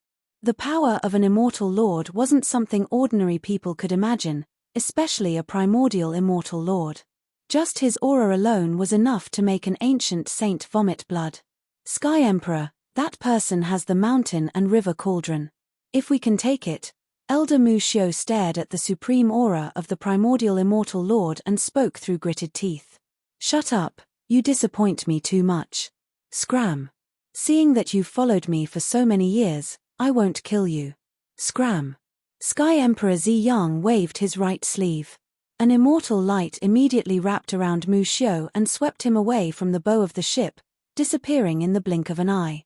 Speaker 1: The power of an immortal lord wasn't something ordinary people could imagine, especially a primordial immortal lord. Just his aura alone was enough to make an ancient saint vomit blood. Sky Emperor, that person has the mountain and river cauldron. If we can take it. Elder Mu Xiu stared at the supreme aura of the primordial immortal lord and spoke through gritted teeth. Shut up, you disappoint me too much. Scram. Seeing that you've followed me for so many years, I won't kill you. Scram. Sky Emperor Ziyang waved his right sleeve. An immortal light immediately wrapped around Mu Xiu and swept him away from the bow of the ship, disappearing in the blink of an eye.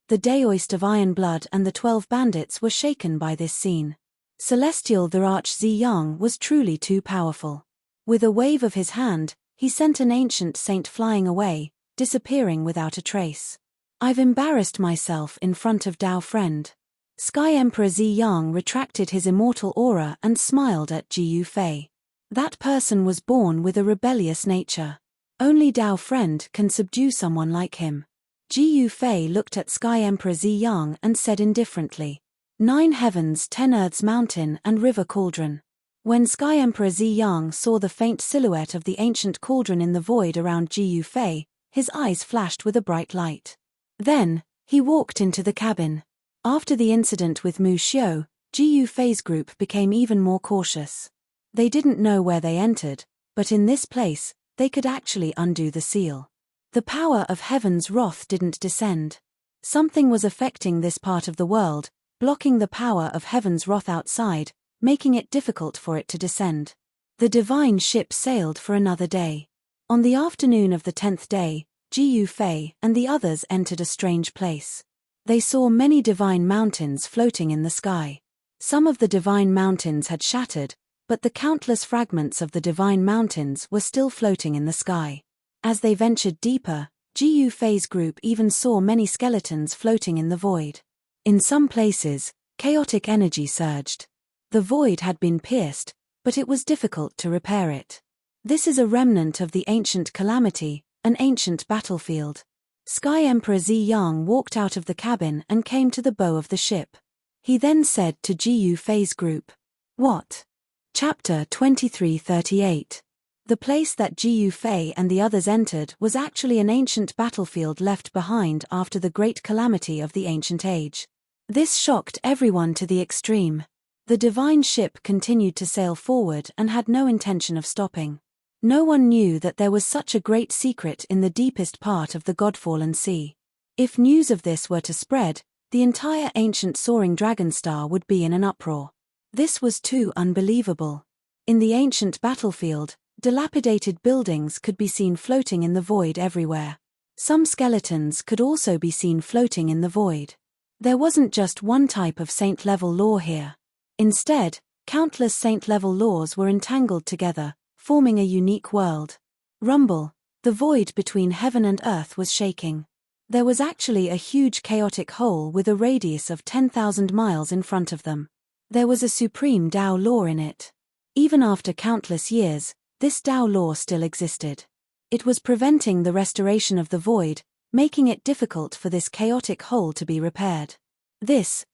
Speaker 1: The Daoist of Iron Blood and the 12 bandits were shaken by this scene. Celestial the Arch Ziyang was truly too powerful. With a wave of his hand, he sent an ancient saint flying away, disappearing without a trace. I've embarrassed myself in front of Tao friend. Sky Emperor Ziyang retracted his immortal aura and smiled at Jiu Fei. That person was born with a rebellious nature. Only Tao friend can subdue someone like him. Jiu Fei looked at Sky Emperor Ziyang and said indifferently, 9 heavens 10 earths mountain and river cauldron. When Sky Emperor Ziyang saw the faint silhouette of the ancient cauldron in the void around Jiu Fei, his eyes flashed with a bright light. Then, he walked into the cabin. After the incident with Mu Xiu, Jiu Fei's group became even more cautious. They didn't know where they entered, but in this place, they could actually undo the seal. The power of heaven's wrath didn't descend. Something was affecting this part of the world, blocking the power of heaven's wrath outside, making it difficult for it to descend. The divine ship sailed for another day. On the afternoon of the 10th day, Jiyu Fei and the others entered a strange place. They saw many divine mountains floating in the sky. Some of the divine mountains had shattered, but the countless fragments of the divine mountains were still floating in the sky. As they ventured deeper, Jiyu Fei's group even saw many skeletons floating in the void. In some places, chaotic energy surged. The void had been pierced, but it was difficult to repair it. This is a remnant of the ancient calamity, an ancient battlefield. Sky Emperor Ziyang walked out of the cabin and came to the bow of the ship. He then said to Jiyu Fei's group, "What?" Chapter 2338. The place that Jiyu Fei and the others entered was actually an ancient battlefield left behind after the great calamity of the ancient age. This shocked everyone to the extreme. The divine ship continued to sail forward and had no intention of stopping. No one knew that there was such a great secret in the deepest part of the Godfallen Sea. If news of this were to spread, the entire ancient soaring dragon star would be in an uproar. This was too unbelievable. In the ancient battlefield, dilapidated buildings could be seen floating in the void everywhere. Some skeletons could also be seen floating in the void. There wasn't just one type of saint-level law here. Instead, countless saint-level laws were entangled together, forming a unique world. Rumble, the void between heaven and earth was shaking. There was actually a huge chaotic hole with a radius of 10,000 miles in front of them. There was a supreme Tao law in it. Even after countless years, this Tao law still existed. It was preventing the restoration of the void, making it difficult for this chaotic hole to be repaired.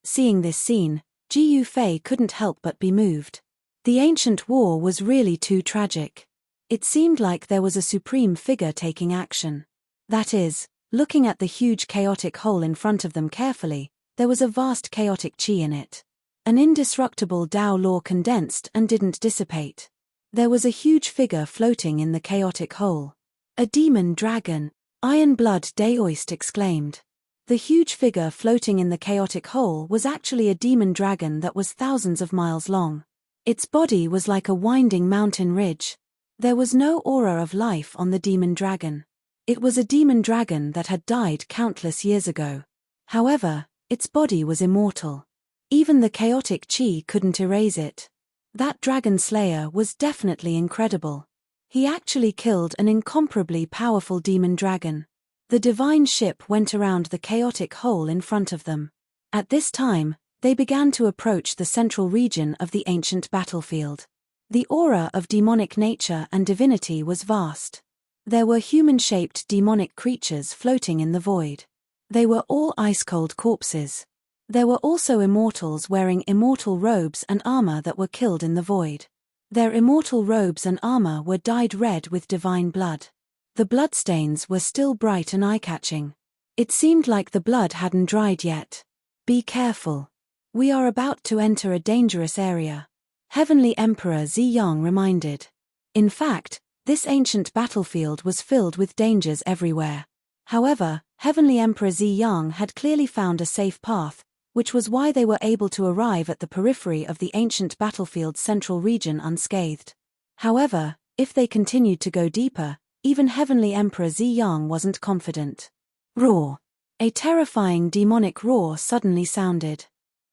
Speaker 1: Seeing this scene, Jiyu Fei couldn't help but be moved. The ancient war was really too tragic. It seemed like there was a supreme figure taking action. That is, looking at the huge chaotic hole in front of them carefully, there was a vast chaotic chi in it. An indestructible Tao law condensed and didn't dissipate. There was a huge figure floating in the chaotic hole. A demon dragon, Iron Blood Daoist exclaimed. The huge figure floating in the chaotic hole was actually a demon dragon that was thousands of miles long. Its body was like a winding mountain ridge. There was no aura of life on the demon dragon. It was a demon dragon that had died countless years ago. However, its body was immortal. Even the chaotic chi couldn't erase it. That dragon slayer was definitely incredible. He actually killed an incomparably powerful demon dragon. The divine ship went around the chaotic hole in front of them. At this time, they began to approach the central region of the ancient battlefield. The aura of demonic nature and divinity was vast. There were human-shaped demonic creatures floating in the void. They were all ice-cold corpses. There were also immortals wearing immortal robes and armor that were killed in the void. Their immortal robes and armor were dyed red with divine blood. The bloodstains were still bright and eye-catching. It seemed like the blood hadn't dried yet. "Be careful. We are about to enter a dangerous area," Heavenly Emperor Ziyang reminded. In fact, this ancient battlefield was filled with dangers everywhere. However, Heavenly Emperor Ziyang had clearly found a safe path, which was why they were able to arrive at the periphery of the ancient battlefield's central region unscathed. However, if they continued to go deeper, even Heavenly Emperor Ziyang wasn't confident. Roar! A terrifying demonic roar suddenly sounded.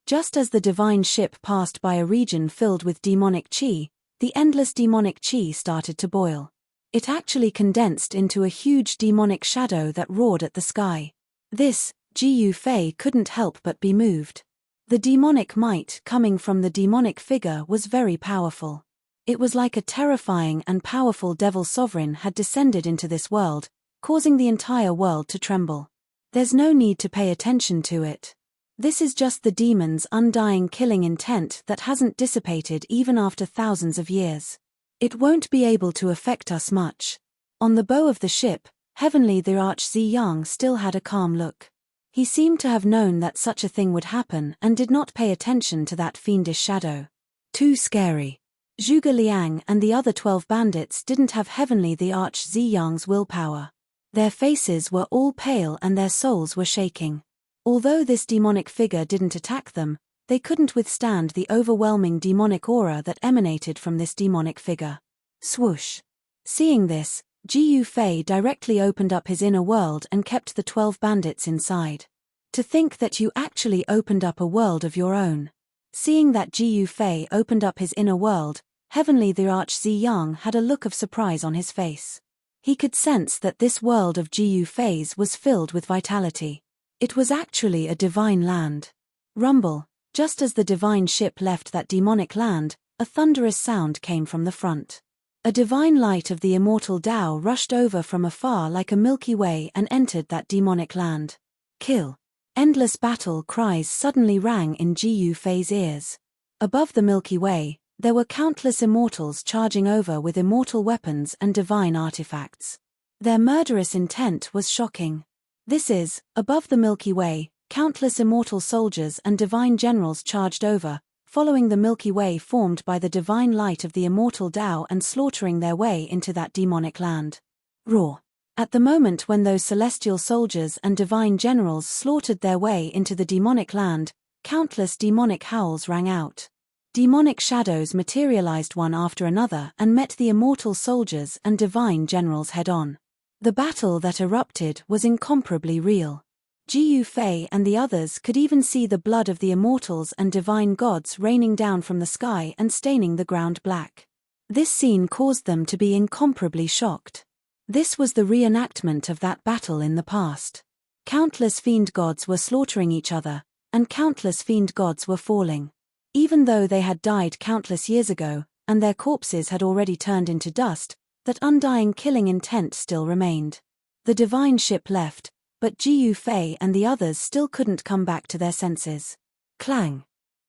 Speaker 1: Just as the divine ship passed by a region filled with demonic chi, the endless demonic chi started to boil. It actually condensed into a huge demonic shadow that roared at the sky. Jiyu Fei couldn't help but be moved. The demonic might coming from the demonic figure was very powerful. It was like a terrifying and powerful devil sovereign had descended into this world, causing the entire world to tremble. There's no need to pay attention to it. This is just the demon's undying killing intent that hasn't dissipated even after thousands of years. It won't be able to affect us much. On the bow of the ship, Heavenly the Arch Ziyang still had a calm look. He seemed to have known that such a thing would happen and did not pay attention to that fiendish shadow. Too scary. Zhuge Liang and the other 12 bandits didn't have Heavenly the Arch Ziyang's willpower. Their faces were all pale and their souls were shaking. Although this demonic figure didn't attack them, they couldn't withstand the overwhelming demonic aura that emanated from this demonic figure. Swoosh! Seeing this, Jiu Fei directly opened up his inner world and kept the 12 bandits inside. To think that you actually opened up a world of your own. Seeing that Jiu Fei opened up his inner world, Heavenly the Arch-Ziyang had a look of surprise on his face. He could sense that this world of Jiu Fei's was filled with vitality. It was actually a divine land. Rumble. Just as the divine ship left that demonic land, a thunderous sound came from the front. A divine light of the immortal Tao rushed over from afar like a Milky Way and entered that demonic land. Kill. Endless battle cries suddenly rang in Jiu Fei's ears. Above the Milky Way, there were countless immortals charging over with immortal weapons and divine artifacts. Their murderous intent was shocking. This is, above the Milky Way, countless immortal soldiers and divine generals charged over, following the Milky Way formed by the divine light of the immortal Tao and slaughtering their way into that demonic land. Roar. At the moment when those celestial soldiers and divine generals slaughtered their way into the demonic land, countless demonic howls rang out. Demonic shadows materialized one after another and met the immortal soldiers and divine generals head-on. The battle that erupted was incomparably real. Jiu Fei and the others could even see the blood of the immortals and divine gods raining down from the sky and staining the ground black. This scene caused them to be incomparably shocked. This was the reenactment of that battle in the past. Countless fiend gods were slaughtering each other, and countless fiend gods were falling. Even though they had died countless years ago, and their corpses had already turned into dust, that undying killing intent still remained. The divine ship left, but Jiu Fei and the others still couldn't come back to their senses. Clang.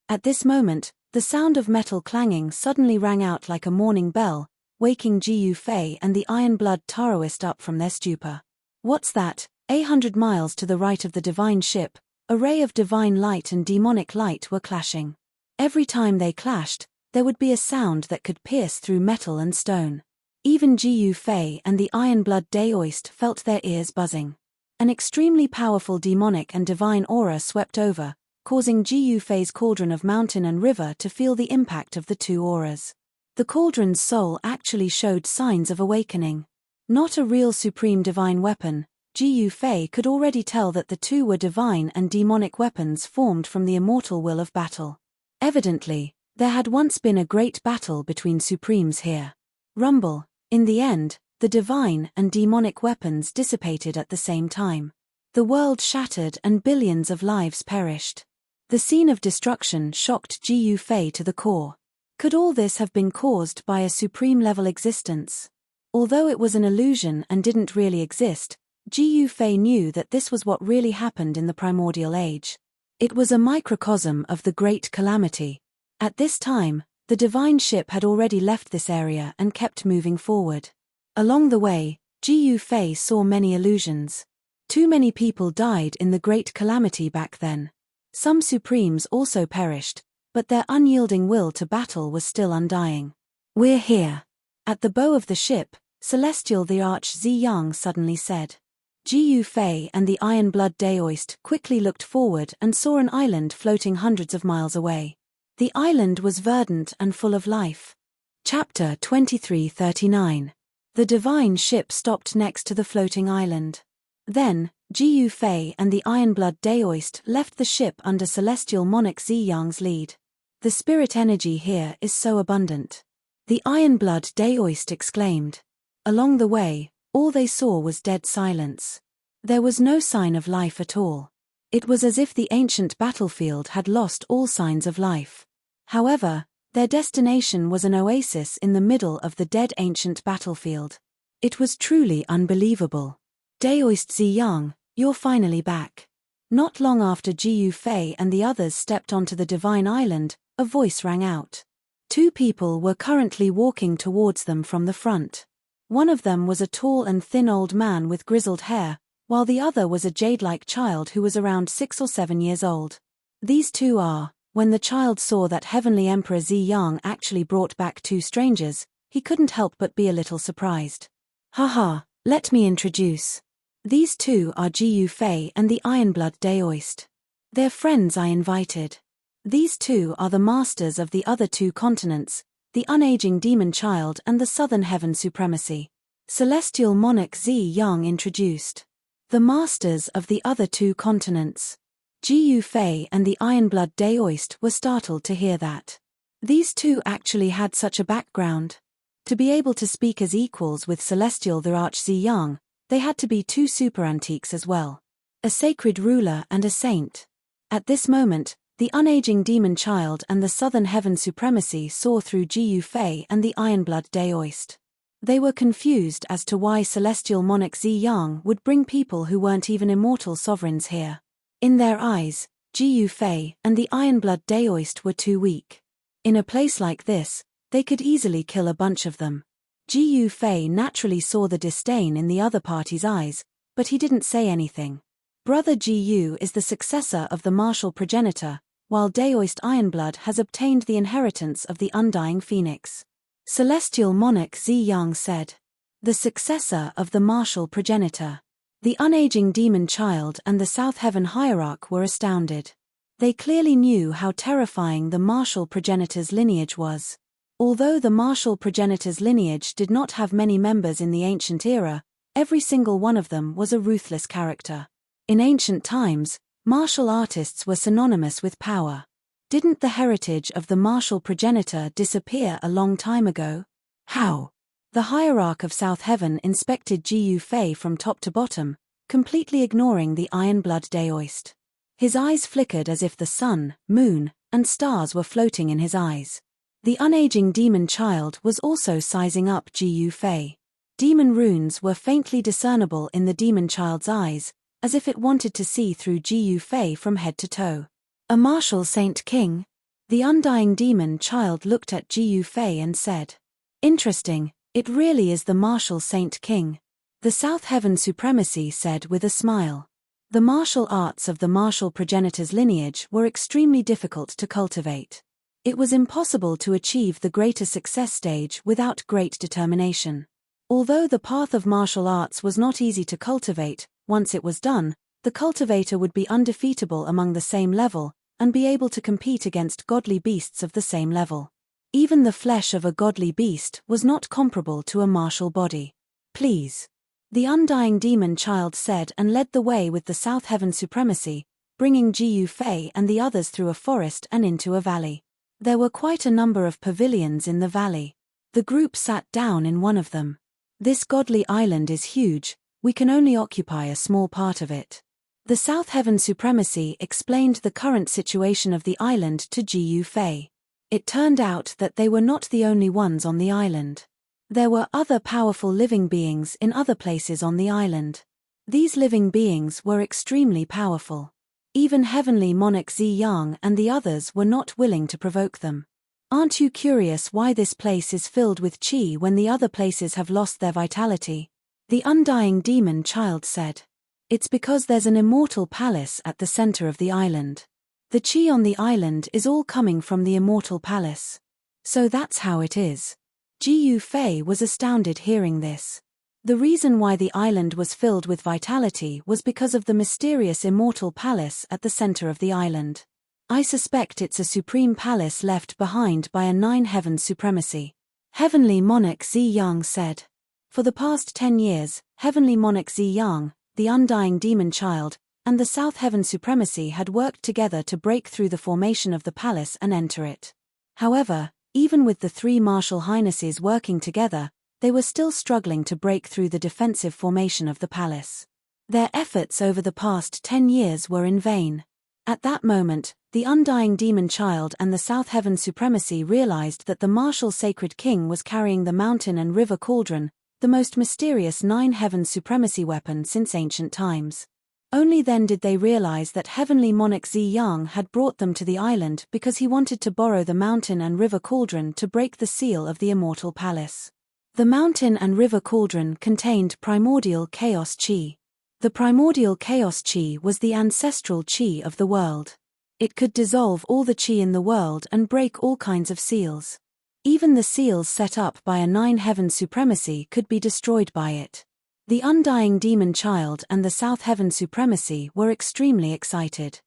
Speaker 1: At this moment, the sound of metal clanging suddenly rang out like a morning bell, waking Jiu Fei and the Iron-Blood Taoist up from their stupor. What's that? 100 miles to the right of the divine ship, a ray of divine light and demonic light were clashing. Every time they clashed, there would be a sound that could pierce through metal and stone. Even Jiu Fei and the Iron-Blood Taoist felt their ears buzzing. An extremely powerful demonic and divine aura swept over, causing Jiu Fei's cauldron of mountain and river to feel the impact of the two auras. The cauldron's soul actually showed signs of awakening. Not a real supreme divine weapon, Jiu Fei could already tell that the two were divine and demonic weapons formed from the immortal will of battle. Evidently, there had once been a great battle between supremes here. Rumble. In the end, the divine and demonic weapons dissipated at the same time. The world shattered and billions of lives perished. The scene of destruction shocked Jiu Fei to the core. Could all this have been caused by a supreme-level existence? Although it was an illusion and didn't really exist, Jiu Fei knew that this was what really happened in the primordial age. It was a microcosm of the great calamity. At this time, the divine ship had already left this area and kept moving forward. Along the way, Jiu Fei saw many illusions. Too many people died in the great calamity back then. Some supremes also perished, but their unyielding will to battle was still undying. We're here. At the bow of the ship, Celestial the Arch-Ziyang suddenly said. Jiu Fei and the Iron-Blood Taoist quickly looked forward and saw an island floating hundreds of miles away. The island was verdant and full of life. Chapter 2339. The divine ship stopped next to the floating island. Then, Jiu Fei and the Iron-Blood Taoist left the ship under Celestial Monarch Ziyang's lead. The spirit energy here is so abundant. The Iron-Blood Taoist exclaimed. Along the way, all they saw was dead silence. There was no sign of life at all. It was as if the ancient battlefield had lost all signs of life. However, their destination was an oasis in the middle of the dead ancient battlefield. It was truly unbelievable. Taoist Ziyang, you're finally back. Not long after Jiu Fei and the others stepped onto the divine island, a voice rang out. Two people were currently walking towards them from the front. One of them was a tall and thin old man with grizzled hair, while the other was a jade-like child who was around 6 or 7 years old. These two are, when the child saw that Heavenly Emperor Ziyang actually brought back two strangers, he couldn't help but be a little surprised. Haha, let me introduce. These two are Jiu Fei and the Iron-Blood Taoist. They're friends I invited. These two are the masters of the other two continents, the unaging demon child and the southern heaven supremacy. Celestial monarch Zi Yang introduced. The masters of the other two continents. Jiyu Fei and the Ironblood Daoist were startled to hear that. These two actually had such a background. To be able to speak as equals with Celestial the Arch Zi Yang, they had to be two super antiques as well. A sacred ruler and a saint. At this moment, the unaging demon child and the southern heaven supremacy saw through Jiyu Fei and the Ironblood Daoist. They were confused as to why Celestial Monarch Zi Yang would bring people who weren't even immortal sovereigns here. In their eyes, Jiyu Fei and the Ironblood Daoist were too weak. In a place like this, they could easily kill a bunch of them. Jiyu Fei naturally saw the disdain in the other party's eyes, but he didn't say anything. Brother Jiyu is the successor of the martial progenitor, while Daoist Ironblood has obtained the inheritance of the undying phoenix. Celestial Monarch Zi Yang said. The successor of the martial progenitor. The unaging demon child and the South Heaven hierarch were astounded. They clearly knew how terrifying the martial progenitor's lineage was. Although the martial progenitor's lineage did not have many members in the ancient era, every single one of them was a ruthless character. In ancient times, martial artists were synonymous with power. Didn't the heritage of the martial progenitor disappear a long time ago? How? The hierarch of South Heaven inspected Jiyu Fei from top to bottom, completely ignoring the Ironblood Daoist. His eyes flickered as if the sun, moon, and stars were floating in his eyes. The unaging demon child was also sizing up Jiyu Fei. Demon runes were faintly discernible in the demon child's eyes, as if it wanted to see through Jiyu Fei from head to toe. A martial saint king? The undying demon child looked at Jiyu Fei and said. Interesting, it really is the martial saint king. The South Heaven supremacy said with a smile. The martial arts of the martial progenitor's lineage were extremely difficult to cultivate. It was impossible to achieve the greater success stage without great determination. Although the path of martial arts was not easy to cultivate, once it was done, the cultivator would be undefeatable among the same level, and be able to compete against godly beasts of the same level. Even the flesh of a godly beast was not comparable to a martial body. Please. The undying demon child said and led the way with the South Heaven supremacy, bringing Jiyu Fei and the others through a forest and into a valley. There were quite a number of pavilions in the valley. The group sat down in one of them. This godly island is huge, we can only occupy a small part of it. The South Heaven supremacy explained the current situation of the island to Jiyu Fei. It turned out that they were not the only ones on the island. There were other powerful living beings in other places on the island. These living beings were extremely powerful. Even Heavenly Monarch Zi Yang and the others were not willing to provoke them. Aren't you curious why this place is filled with chi when the other places have lost their vitality? The undying demon child said. It's because there's an immortal palace at the center of the island. The chi on the island is all coming from the immortal palace. So that's how it is. Jiyu Fei was astounded hearing this. The reason why the island was filled with vitality was because of the mysterious immortal palace at the center of the island. I suspect it's a supreme palace left behind by a nine-heaven supremacy. Heavenly Monarch Zi Yang said. For the past 10 years, Heavenly Monarch Zi Yang, the undying demon child, and the South Heaven supremacy had worked together to break through the formation of the palace and enter it. However, even with the three martial highnesses working together, they were still struggling to break through the defensive formation of the palace. Their efforts over the past 10 years were in vain. At that moment, the undying demon child and the South Heaven supremacy realized that the martial sacred king was carrying the mountain and river cauldron, the most mysterious nine-heaven supremacy weapon since ancient times. Only then did they realize that Heavenly Monarch Zi Yang had brought them to the island because he wanted to borrow the mountain and river cauldron to break the seal of the immortal palace. The mountain and river cauldron contained primordial chaos chi. The primordial chaos chi was the ancestral chi of the world. It could dissolve all the chi in the world and break all kinds of seals. Even the seals set up by a nine-heaven supremacy could be destroyed by it. The undying demon child and the South Heaven supremacy were extremely excited.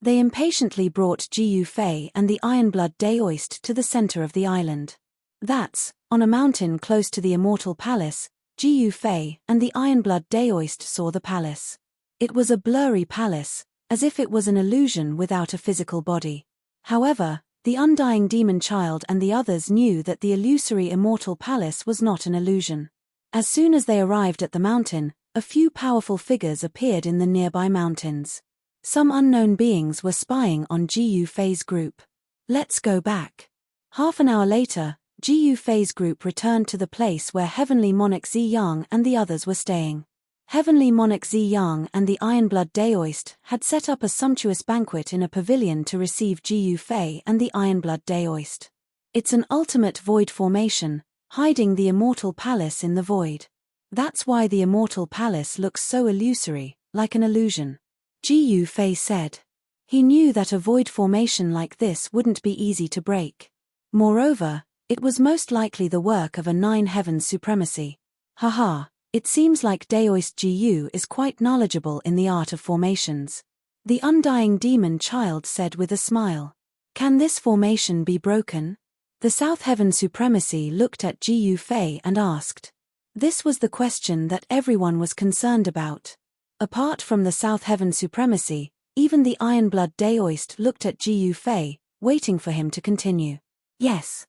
Speaker 1: They impatiently brought Jiyu Fei and the Ironblood Daoist to the center of the island. That's, on a mountain close to the immortal palace, Jiu Fei and the Ironblood Daoist saw the palace. It was a blurry palace, as if it was an illusion without a physical body. However, the undying demon child and the others knew that the illusory immortal palace was not an illusion. As soon as they arrived at the mountain, a few powerful figures appeared in the nearby mountains. Some unknown beings were spying on Jiu Fei's group. Let's go back. Half an hour later, Jiu Fei's group returned to the place where Heavenly Monarch Ziyang and the others were staying. Heavenly Monarch Ziyang and the Ironblood Daoist had set up a sumptuous banquet in a pavilion to receive Jiu Fei and the Ironblood Daoist. It's an ultimate void formation, hiding the immortal palace in the void. That's why the immortal palace looks so illusory, like an illusion. Jiu Fei said. He knew that a void formation like this wouldn't be easy to break. Moreover, it was most likely the work of a Nine Heavens supremacy. Haha, it seems like Daoist Jiu is quite knowledgeable in the art of formations. The undying demon child said with a smile. Can this formation be broken? The South Heaven supremacy looked at Jiu Fei and asked. This was the question that everyone was concerned about. Apart from the South Heaven supremacy, even the Ironblood Daoist looked at Jiu Fei, waiting for him to continue. Yes.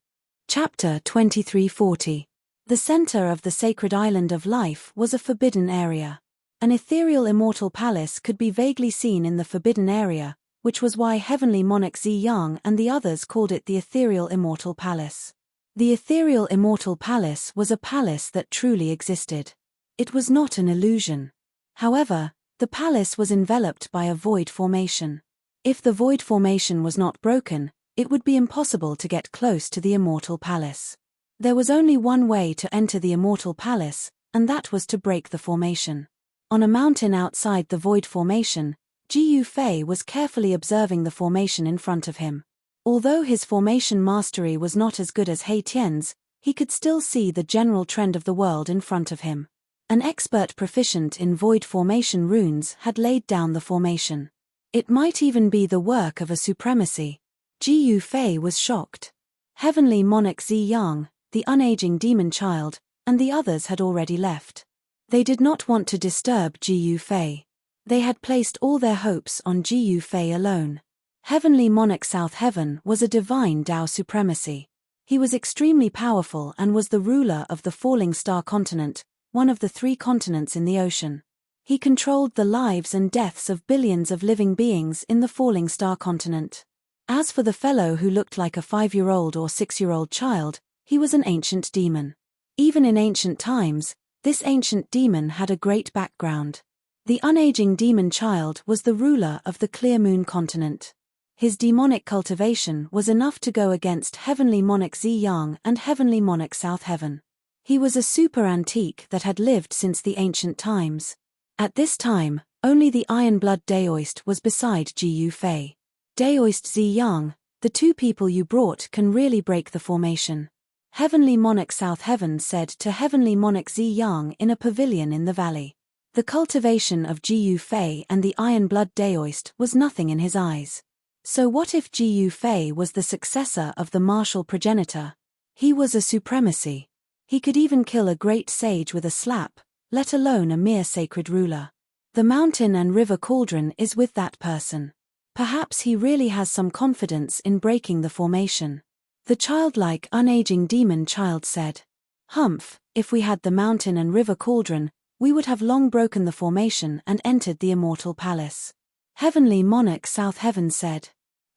Speaker 1: Chapter 2340. The center of the sacred island of life was a forbidden area. An ethereal immortal palace could be vaguely seen in the forbidden area, which was why Heavenly Monarch Ziyang and the others called it the ethereal immortal palace. The ethereal immortal palace was a palace that truly existed. It was not an illusion. However, the palace was enveloped by a void formation. If the void formation was not broken, it would be impossible to get close to the immortal palace. There was only one way to enter the immortal palace, and that was to break the formation. On a mountain outside the void formation, Jiu Fei was carefully observing the formation in front of him. Although his formation mastery was not as good as He Tian's, he could still see the general trend of the world in front of him. An expert proficient in void formation runes had laid down the formation. It might even be the work of a supremacy. Jiu Fei was shocked. Heavenly Monarch Ziyang, the unaging demon child, and the others had already left. They did not want to disturb Jiu Fei. They had placed all their hopes on Jiu Fei alone. Heavenly Monarch South Heaven was a divine Tao supremacy. He was extremely powerful and was the ruler of the Falling Star continent, one of the 3 continents in the ocean. He controlled the lives and deaths of billions of living beings in the Falling Star continent. As for the fellow who looked like a 5-year-old or 6-year-old child, he was an ancient demon. Even in ancient times, this ancient demon had a great background. The unaging demon child was the ruler of the Clear Moon continent. His demonic cultivation was enough to go against Heavenly Monarch Ziyang and Heavenly Monarch South Heaven. He was a super antique that had lived since the ancient times. At this time, only the Ironblood Daoist was beside Jiu Fei. Daoist Ziyang, the 2 people you brought can really break the formation. Heavenly Monarch South Heaven said to Heavenly Monarch Ziyang in a pavilion in the valley. The cultivation of Jiu Fei and the Ironblood Daoist was nothing in his eyes. So what if Jiu Fei was the successor of the martial progenitor? He was a supremacy. He could even kill a great sage with a slap, let alone a mere sacred ruler. The mountain and river cauldron is with that person. Perhaps he really has some confidence in breaking the formation. The childlike, unaging demon child said. Humph, if we had the mountain and river cauldron, we would have long broken the formation and entered the immortal palace. Heavenly Monarch South Heaven said.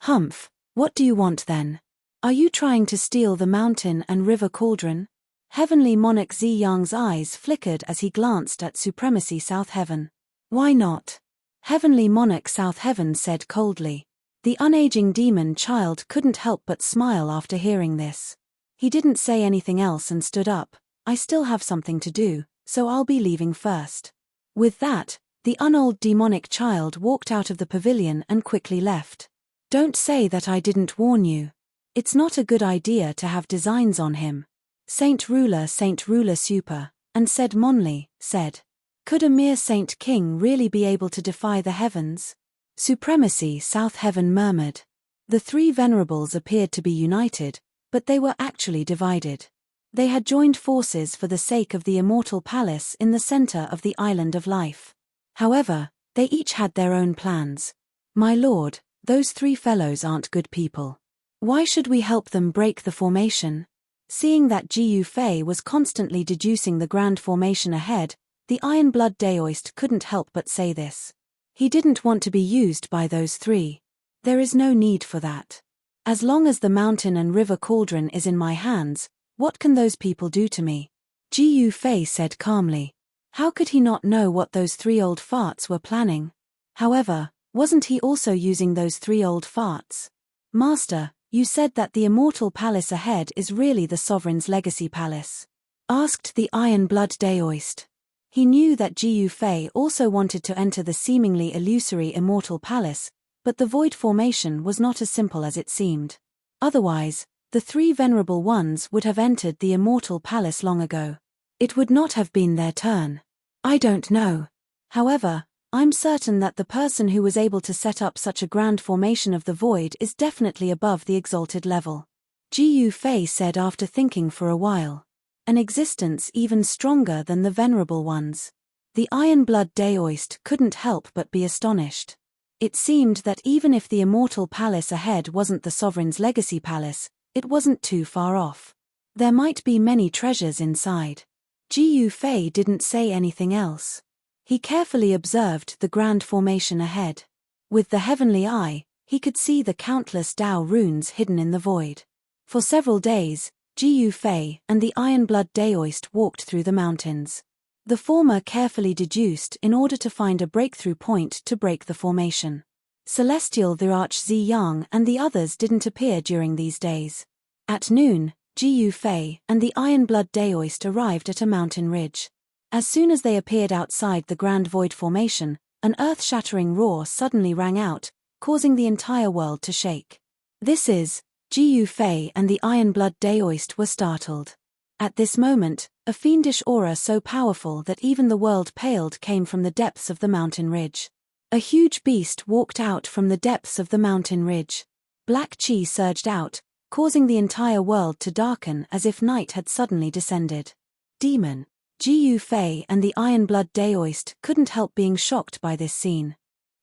Speaker 1: Humph, what do you want then? Are you trying to steal the mountain and river cauldron? Heavenly Monarch Ziyang's eyes flickered as he glanced at Supremacy South Heaven. Why not? Heavenly Monarch South Heaven said coldly. The unaging demon child couldn't help but smile after hearing this. He didn't say anything else and stood up. I still have something to do, so I'll be leaving first. With that, the unold demonic child walked out of the pavilion and quickly left. Don't say that I didn't warn you. It's not a good idea to have designs on him. Saint Ruler Super, and said Monley, said. Could a mere Saint King really be able to defy the heavens? Supremacy South Heaven murmured. The 3 venerables appeared to be united, but they were actually divided. They had joined forces for the sake of the immortal palace in the center of the island of life. However, they each had their own plans. My lord, those three fellows aren't good people. Why should we help them break the formation? Seeing that Jiu Fei was constantly deducing the grand formation ahead, the Iron Blood Daoist couldn't help but say this. He didn't want to be used by those three. There is no need for that. As long as the mountain and river cauldron is in my hands, what can those people do to me? Jiu Fei said calmly. How could he not know what those three old farts were planning? However, wasn't he also using those three old farts? Master, you said that the immortal palace ahead is really the sovereign's legacy palace. Asked the Iron Blood Daoist. He knew that Jiu Fei also wanted to enter the seemingly illusory immortal palace, but the void formation was not as simple as it seemed. Otherwise, the three venerable ones would have entered the immortal palace long ago. It would not have been their turn. I don't know. However, I'm certain that the person who was able to set up such a grand formation of the void is definitely above the exalted level. Jiu Fei said after thinking for a while. An existence even stronger than the venerable ones. The Iron Blood Daoist couldn't help but be astonished. It seemed that even if the immortal palace ahead wasn't the sovereign's legacy palace, it wasn't too far off. There might be many treasures inside. Jiu Fei didn't say anything else. He carefully observed the grand formation ahead. With the heavenly eye, he could see the countless Dao runes hidden in the void. For several days, Jiu Fei and the Iron Blood Daoist walked through the mountains. The former carefully deduced in order to find a breakthrough point to break the formation. Celestial Virach Ziyang and the others didn't appear during these days. At noon, Jiu Fei and the Iron Blood Daoist arrived at a mountain ridge. As soon as they appeared outside the Grand Void Formation, an earth-shattering roar suddenly rang out, causing the entire world to shake. This is, Jiu Fei and the Iron Blood Daoist were startled. At this moment, a fiendish aura so powerful that even the world paled came from the depths of the mountain ridge. A huge beast walked out from the depths of the mountain ridge. Black chi surged out, causing the entire world to darken as if night had suddenly descended. Demon. Jiu Fei and the Iron Blood Daoist couldn't help being shocked by this scene.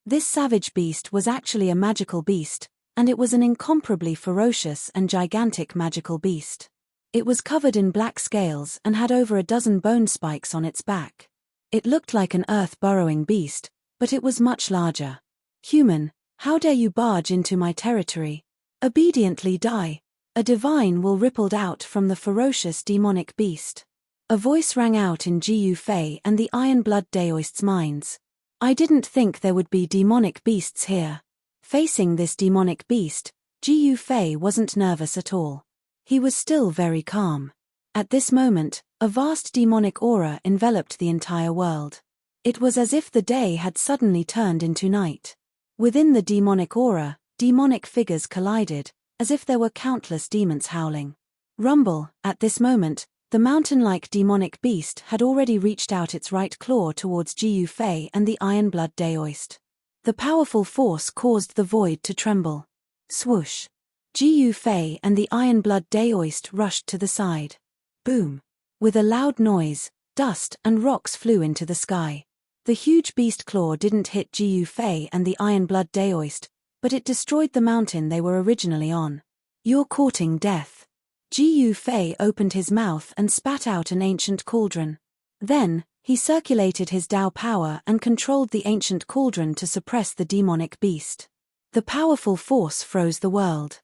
Speaker 1: This savage beast was actually a magical beast, and it was an incomparably ferocious and gigantic magical beast. It was covered in black scales and had over a dozen bone spikes on its back. It looked like an earth-burrowing beast, but it was much larger. Human, how dare you barge into my territory? Obediently die. A divine will rippled out from the ferocious demonic beast. A voice rang out in Jiu Fei and the Iron Blood Daoist's minds. I didn't think there would be demonic beasts here. Facing this demonic beast, Jiu Fei wasn't nervous at all. He was still very calm. At this moment, a vast demonic aura enveloped the entire world. It was as if the day had suddenly turned into night. Within the demonic aura, demonic figures collided, as if there were countless demons howling. Rumble, at this moment, the mountain-like demonic beast had already reached out its right claw towards Jiu Fei and the Iron Blood Daoist. The powerful force caused the void to tremble. Swoosh. Jiu Fei and the Iron Blood Daoist rushed to the side. Boom. With a loud noise, dust and rocks flew into the sky. The huge beast claw didn't hit Jiu Fei and the Iron Blood Daoist, but it destroyed the mountain they were originally on. You're courting death. Jiu Fei opened his mouth and spat out an ancient cauldron. Then, he circulated his Dao power and controlled the ancient cauldron to suppress the demonic beast. The powerful force froze the world.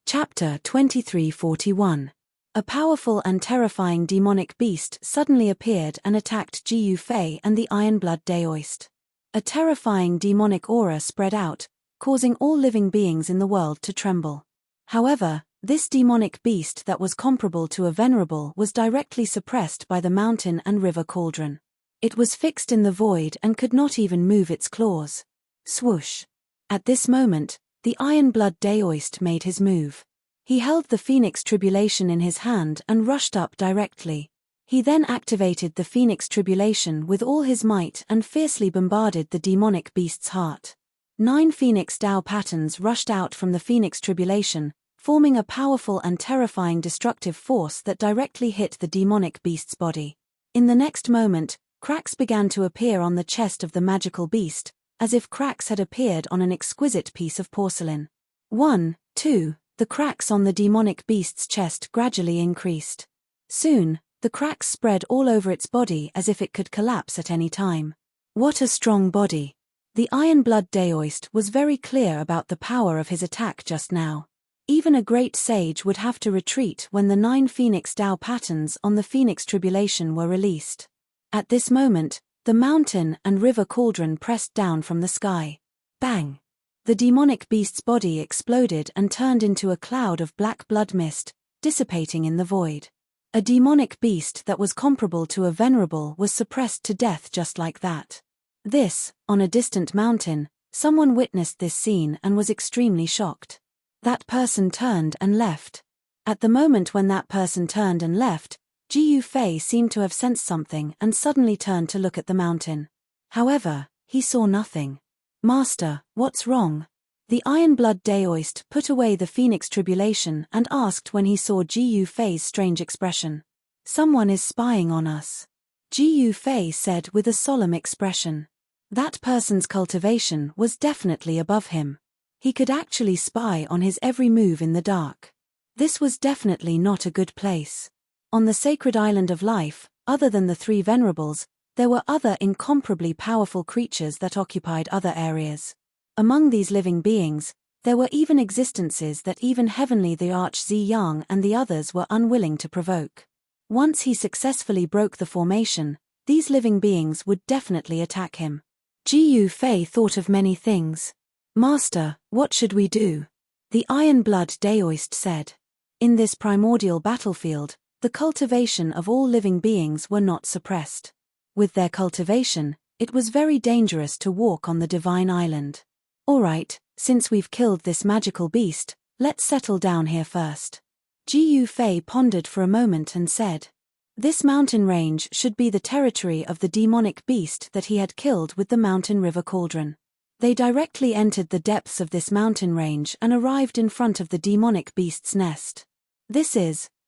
Speaker 1: Chapter 2341. A powerful and terrifying demonic beast suddenly appeared and attacked Jiu Fei and the Iron Blood Daoist. A terrifying demonic aura spread out, causing all living beings in the world to tremble. However, this demonic beast that was comparable to a venerable was directly suppressed by the mountain and river cauldron. It was fixed in the void and could not even move its claws. Swoosh. At this moment, the Iron Blood Daoist made his move. He held the Phoenix Tribulation in his hand and rushed up directly. He then activated the Phoenix Tribulation with all his might and fiercely bombarded the demonic beast's heart. 9 Phoenix Dao patterns rushed out from the Phoenix Tribulation, forming a powerful and terrifying destructive force that directly hit the demonic beast's body. In the next moment, cracks began to appear on the chest of the magical beast, as if cracks had appeared on an exquisite piece of porcelain. 1, 2, the cracks on the demonic beast's chest gradually increased. Soon, the cracks spread all over its body as if it could collapse at any time. What a strong body! The Iron-Blood Daoist was very clear about the power of his attack just now. Even a great sage would have to retreat when the 9 Phoenix Dao patterns on the Phoenix Tribulation were released. At this moment, the mountain and river cauldron pressed down from the sky. Bang! The demonic beast's body exploded and turned into a cloud of black blood mist, dissipating in the void. A demonic beast that was comparable to a venerable was suppressed to death just like that. This, on a distant mountain, someone witnessed this scene and was extremely shocked. That person turned and left. At the moment when that person turned and left, Jiyu Fei seemed to have sensed something and suddenly turned to look at the mountain. However, he saw nothing. "Master, what's wrong?" The Iron-Blood Daoist put away the Phoenix Tribulation and asked when he saw Jiyu Fei's strange expression. "Someone is spying on us," Jiyu Fei said with a solemn expression. That person's cultivation was definitely above him. He could actually spy on his every move in the dark. This was definitely not a good place. On the sacred island of life, other than the 3 venerables, there were other incomparably powerful creatures that occupied other areas. Among these living beings, there were even existences that even Heavenly the Arch-Ziyang and the others were unwilling to provoke. Once he successfully broke the formation, these living beings would definitely attack him. Jiyu Fei thought of many things. "Master, what should we do?" The Iron-Blood Daoist said. In this primordial battlefield, the cultivation of all living beings were not suppressed. With their cultivation, it was very dangerous to walk on the Divine Island. "Alright, since we've killed this magical beast, let's settle down here first." Jiyu Fei pondered for a moment and said, "This mountain range should be the territory of the demonic beast that he had killed with the mountain river cauldron." They directly entered the depths of this mountain range and arrived in front of the demonic beast's nest.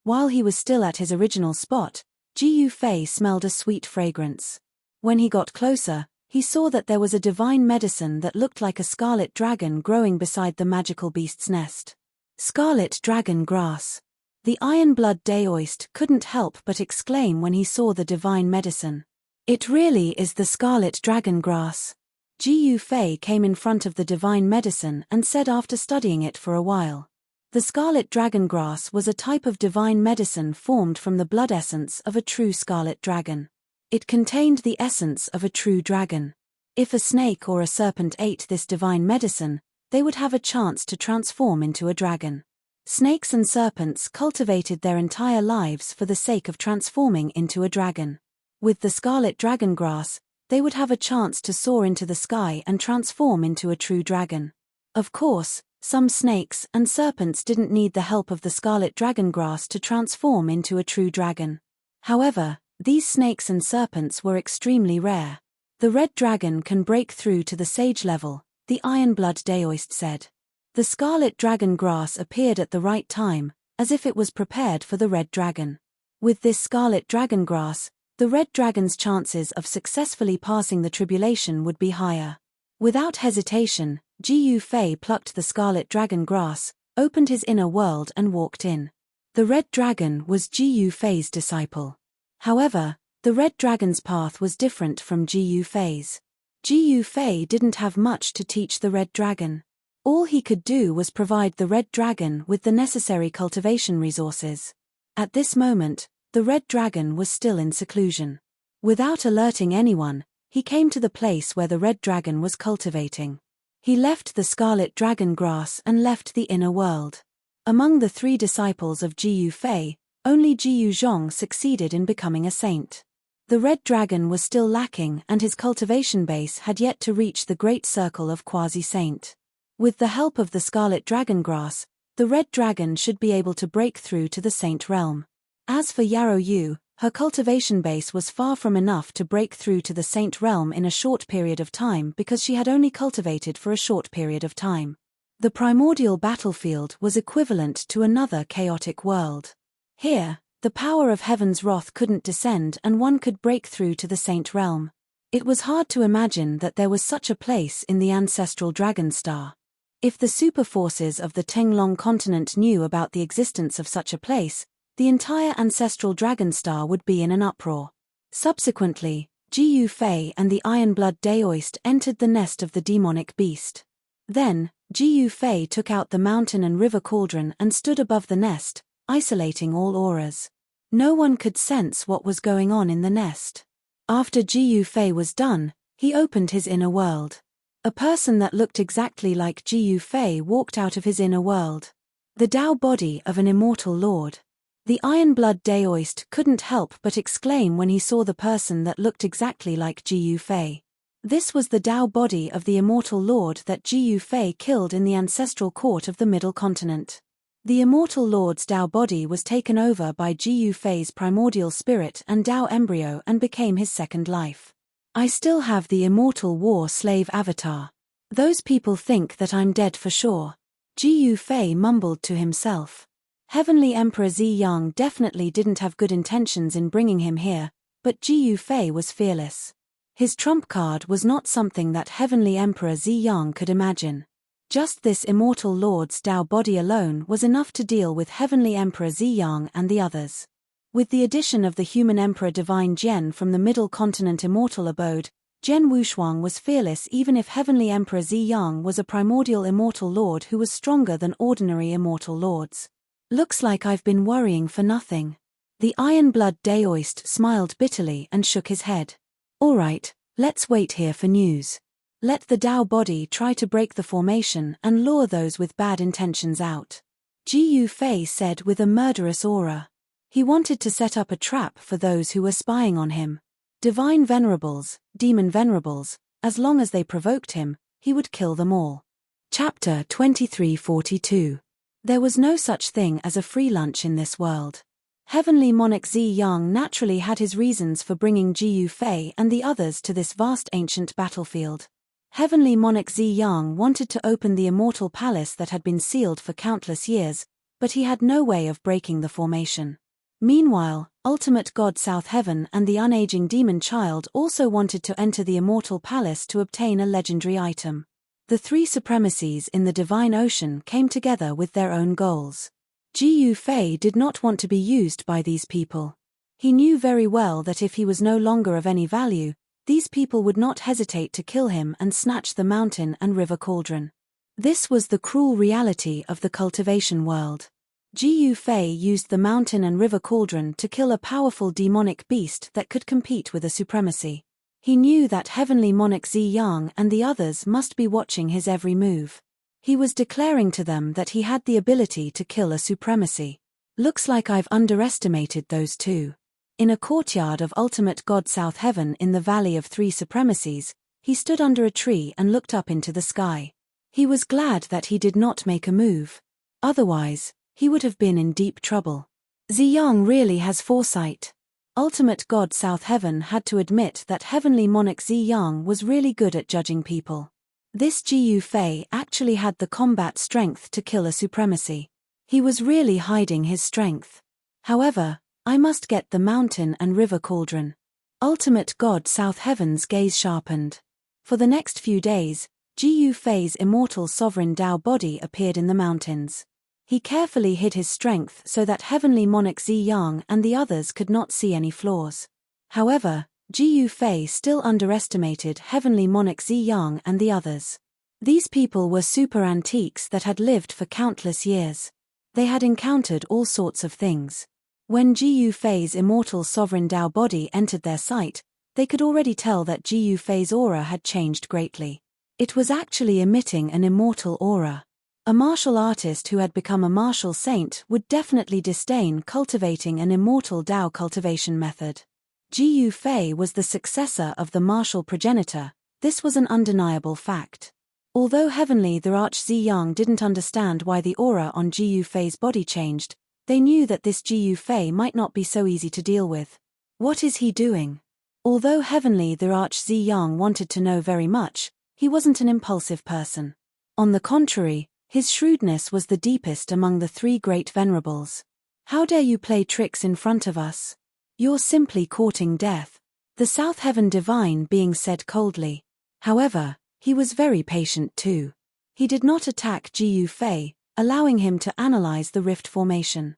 Speaker 1: While he was still at his original spot, Jiyu Fei smelled a sweet fragrance. When he got closer, he saw that there was a divine medicine that looked like a scarlet dragon growing beside the magical beast's nest. Scarlet dragon grass. The Iron-Blood Daoist couldn't help but exclaim when he saw the divine medicine. "It really is the scarlet dragon grass." Jiyu Fei came in front of the divine medicine and said after studying it for a while. The scarlet dragon grass was a type of divine medicine formed from the blood essence of a true scarlet dragon. It contained the essence of a true dragon. If a snake or a serpent ate this divine medicine, they would have a chance to transform into a dragon. Snakes and serpents cultivated their entire lives for the sake of transforming into a dragon. With the scarlet dragon grass, they would have a chance to soar into the sky and transform into a true dragon. Of course, some snakes and serpents didn't need the help of the scarlet dragon grass to transform into a true dragon. However, these snakes and serpents were extremely rare. "The red dragon can break through to the sage level," the Iron-Blood Daoist said. The scarlet dragon grass appeared at the right time, as if it was prepared for the red dragon. With this scarlet dragon grass, the red dragon's chances of successfully passing the tribulation would be higher. Without hesitation, Jiyu Fei plucked the scarlet dragon grass, opened his inner world and walked in. The red dragon was Jiyu Fei's disciple. However, the red dragon's path was different from Jiyu Fei's. Jiyu Fei didn't have much to teach the red dragon. All he could do was provide the red dragon with the necessary cultivation resources. At this moment, the red dragon was still in seclusion. Without alerting anyone, he came to the place where the red dragon was cultivating. He left the scarlet dragon grass and left the inner world. Among the 3 disciples of Jiyu Fei, only Jiyu Zhong succeeded in becoming a saint. The red dragon was still lacking and his cultivation base had yet to reach the great circle of quasi-saint. With the help of the scarlet dragon grass, the red dragon should be able to break through to the saint realm. As for Yarrow Yu, her cultivation base was far from enough to break through to the saint realm in a short period of time because she had only cultivated for a short period of time. The primordial battlefield was equivalent to another chaotic world. Here, the power of heaven's wrath couldn't descend and one could break through to the saint realm. It was hard to imagine that there was such a place in the ancestral dragon star. If the super forces of the Tenglong continent knew about the existence of such a place, the entire ancestral dragon star would be in an uproar. Subsequently, Jiyu Fei and the Iron-Blood Daoist entered the nest of the demonic beast. Then, Jiyu Fei took out the mountain and river cauldron and stood above the nest, isolating all auras. No one could sense what was going on in the nest. After Jiyu Fei was done, he opened his inner world. A person that looked exactly like Jiyu Fei walked out of his inner world. The Dao body of an immortal lord. The Iron-Blood Daoist couldn't help but exclaim when he saw the person that looked exactly like Jiyu Fei. This was the Dao body of the immortal lord that Jiyu Fei killed in the ancestral court of the Middle Continent. The immortal lord's Dao body was taken over by Jiyu Fei's primordial spirit and Dao embryo and became his second life. I still have the immortal war slave avatar. Those people think that I'm dead for sure. Jiyu Fei mumbled to himself. Heavenly Emperor Zi Yang definitely didn't have good intentions in bringing him here, but Jiyu Fei was fearless. His trump card was not something that Heavenly Emperor Zi Yang could imagine. Just this immortal lord's Dao body alone was enough to deal with Heavenly Emperor Zi Yang and the others. With the addition of the human Emperor Divine Jian from the Middle Continent immortal abode, Jian Wushuang was fearless even if Heavenly Emperor Zi Yang was a primordial immortal lord who was stronger than ordinary immortal lords. Looks like I've been worrying for nothing. The Iron-Blood Daoist smiled bitterly and shook his head. Alright, let's wait here for news. Let the Dao body try to break the formation and lure those with bad intentions out. Jiyu Fei said with a murderous aura. He wanted to set up a trap for those who were spying on him. Divine venerables, demon venerables, as long as they provoked him, he would kill them all. Chapter 2342. There was no such thing as a free lunch in this world. Heavenly Monarch Zi Yang naturally had his reasons for bringing Jiyu Fei and the others to this vast ancient battlefield. Heavenly Monarch Zi Yang wanted to open the immortal palace that had been sealed for countless years, but he had no way of breaking the formation. Meanwhile, Ultimate God South Heaven and the unaging demon child also wanted to enter the immortal palace to obtain a legendary item. The three supremacies in the divine ocean came together with their own goals. Jiyu Fei did not want to be used by these people. He knew very well that if he was no longer of any value, these people would not hesitate to kill him and snatch the mountain and river cauldron. This was the cruel reality of the cultivation world. Jiyu Fei used the mountain and river cauldron to kill a powerful demonic beast that could compete with a supremacy. He knew that Heavenly Monarch Zi Yang and the others must be watching his every move. He was declaring to them that he had the ability to kill a supremacy. Looks like I've underestimated those two. In a courtyard of Ultimate God South Heaven in the Valley of Three Supremacies, he stood under a tree and looked up into the sky. He was glad that he did not make a move. Otherwise, he would have been in deep trouble. Zi Yang really has foresight. Ultimate God South Heaven had to admit that Heavenly Monarch Zi Yang was really good at judging people. This Jiyu Fei actually had the combat strength to kill a supremacy. He was really hiding his strength. However, I must get the mountain and river cauldron. Ultimate God South Heaven's gaze sharpened. For the next few days, Jiyu Fei's immortal sovereign Dao body appeared in the mountains. He carefully hid his strength so that Heavenly Monarch Zi Yang and the others could not see any flaws. However, Jiyu Fei still underestimated Heavenly Monarch Zi Yang and the others. These people were super antiques that had lived for countless years. They had encountered all sorts of things. When Jiyu Fei's immortal sovereign Dao body entered their sight, they could already tell that Jiyu Fei's aura had changed greatly. It was actually emitting an immortal aura. A martial artist who had become a martial saint would definitely disdain cultivating an immortal Dao cultivation method. Jiyu Fei was the successor of the martial progenitor. This was an undeniable fact. Although Heavenly the Arch Zi Yang didn't understand why the aura on Jiyu Fei's body changed, they knew that this Jiyu Fei might not be so easy to deal with. What is he doing? Although Heavenly the Arch Zi Yang wanted to know very much, he wasn't an impulsive person. On the contrary, His shrewdness was the deepest among the three great venerables. "How dare you play tricks in front of us? You're simply courting death," the South Heaven divine being said coldly. However, he was very patient too. He did not attack Jiu Fei, allowing him to analyze the rift formation.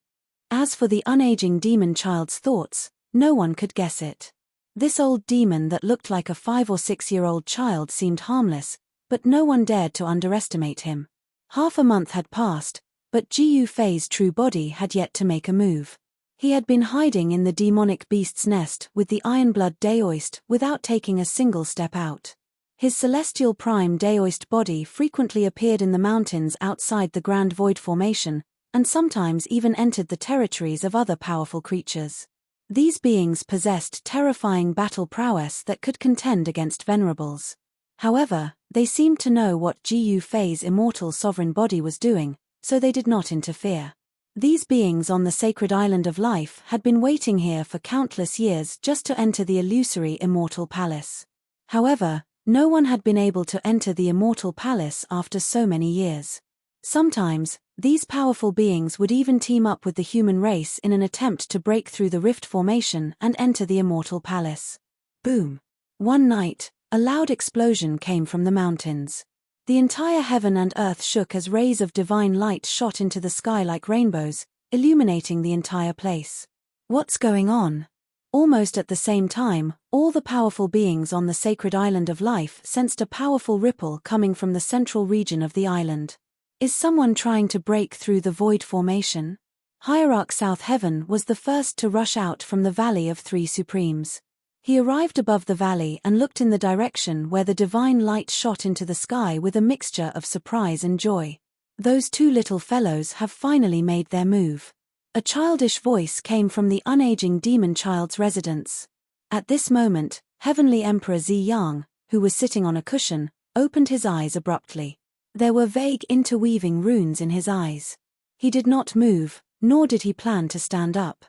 Speaker 1: As for the unaging demon child's thoughts, no one could guess it. This old demon that looked like a 5 or 6-year-old child seemed harmless, but no one dared to underestimate him. Half a month had passed, but Jiu Fei's true body had yet to make a move. He had been hiding in the demonic beast's nest with the Ironblood Daoist without taking a single step out. His celestial prime Daoist body frequently appeared in the mountains outside the Grand Void Formation, and sometimes even entered the territories of other powerful creatures. These beings possessed terrifying battle prowess that could contend against venerables. However, they seemed to know what Jiu Fei's immortal sovereign body was doing, so they did not interfere. These beings on the sacred island of life had been waiting here for countless years just to enter the illusory immortal palace. However, no one had been able to enter the immortal palace after so many years. Sometimes, these powerful beings would even team up with the human race in an attempt to break through the rift formation and enter the immortal palace. Boom! One night, a loud explosion came from the mountains. The entire heaven and earth shook as rays of divine light shot into the sky like rainbows, illuminating the entire place. What's going on? Almost at the same time, all the powerful beings on the sacred island of life sensed a powerful ripple coming from the central region of the island. Is someone trying to break through the void formation? Hierarch South Heaven was the first to rush out from the Valley of Three Supremes. He arrived above the valley and looked in the direction where the divine light shot into the sky with a mixture of surprise and joy. "Those two little fellows have finally made their move." A childish voice came from the unaging demon child's residence. At this moment, Heavenly Emperor Zi Yang, who was sitting on a cushion, opened his eyes abruptly. There were vague interweaving runes in his eyes. He did not move, nor did he plan to stand up.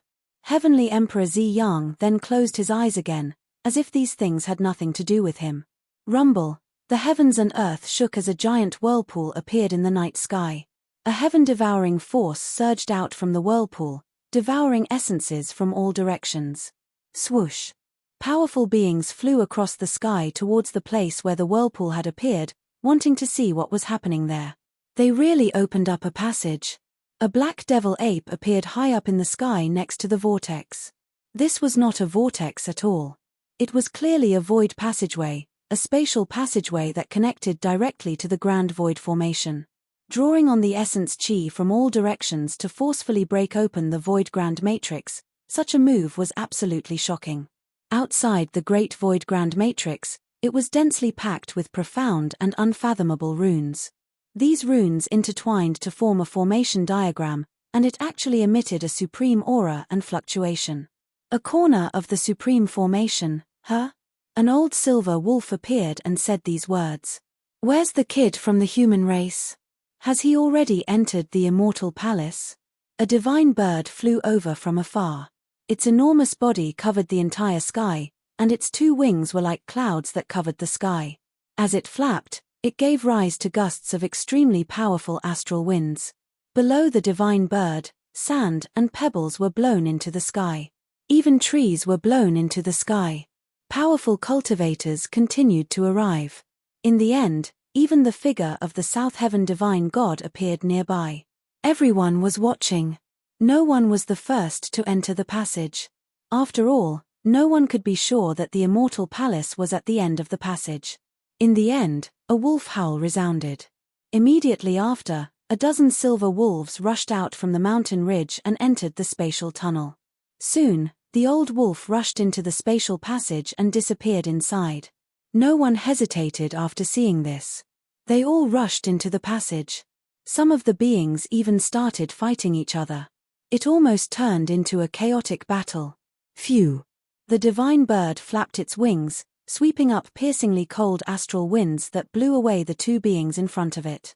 Speaker 1: Heavenly Emperor Zi Yang then closed his eyes again, as if these things had nothing to do with him. Rumble! The heavens and earth shook as a giant whirlpool appeared in the night sky. A heaven-devouring force surged out from the whirlpool, devouring essences from all directions. Swoosh! Powerful beings flew across the sky towards the place where the whirlpool had appeared, wanting to see what was happening there. They really opened up a passage. A black devil ape appeared high up in the sky next to the vortex. This was not a vortex at all. It was clearly a void passageway, a spatial passageway that connected directly to the Grand Void Formation. Drawing on the essence chi from all directions to forcefully break open the Void Grand Matrix, such a move was absolutely shocking. Outside the Great Void Grand Matrix, it was densely packed with profound and unfathomable runes. These runes intertwined to form a formation diagram, and it actually emitted a supreme aura and fluctuation. A corner of the supreme formation, huh? An old silver wolf appeared and said these words. "Where's the kid from the human race? Has he already entered the immortal palace?" A divine bird flew over from afar. Its enormous body covered the entire sky, and its two wings were like clouds that covered the sky. As it flapped, it gave rise to gusts of extremely powerful astral winds. Below the divine bird, sand and pebbles were blown into the sky. Even trees were blown into the sky. Powerful cultivators continued to arrive. In the end, even the figure of the South Heaven divine god appeared nearby. Everyone was watching. No one was the first to enter the passage. After all, no one could be sure that the immortal palace was at the end of the passage. In the end, a wolf howl resounded. Immediately after, a dozen silver wolves rushed out from the mountain ridge and entered the spatial tunnel. Soon, the old wolf rushed into the spatial passage and disappeared inside. No one hesitated after seeing this. They all rushed into the passage. Some of the beings even started fighting each other. It almost turned into a chaotic battle. Phew! The divine bird flapped its wings, sweeping up piercingly cold astral winds that blew away the two beings in front of it.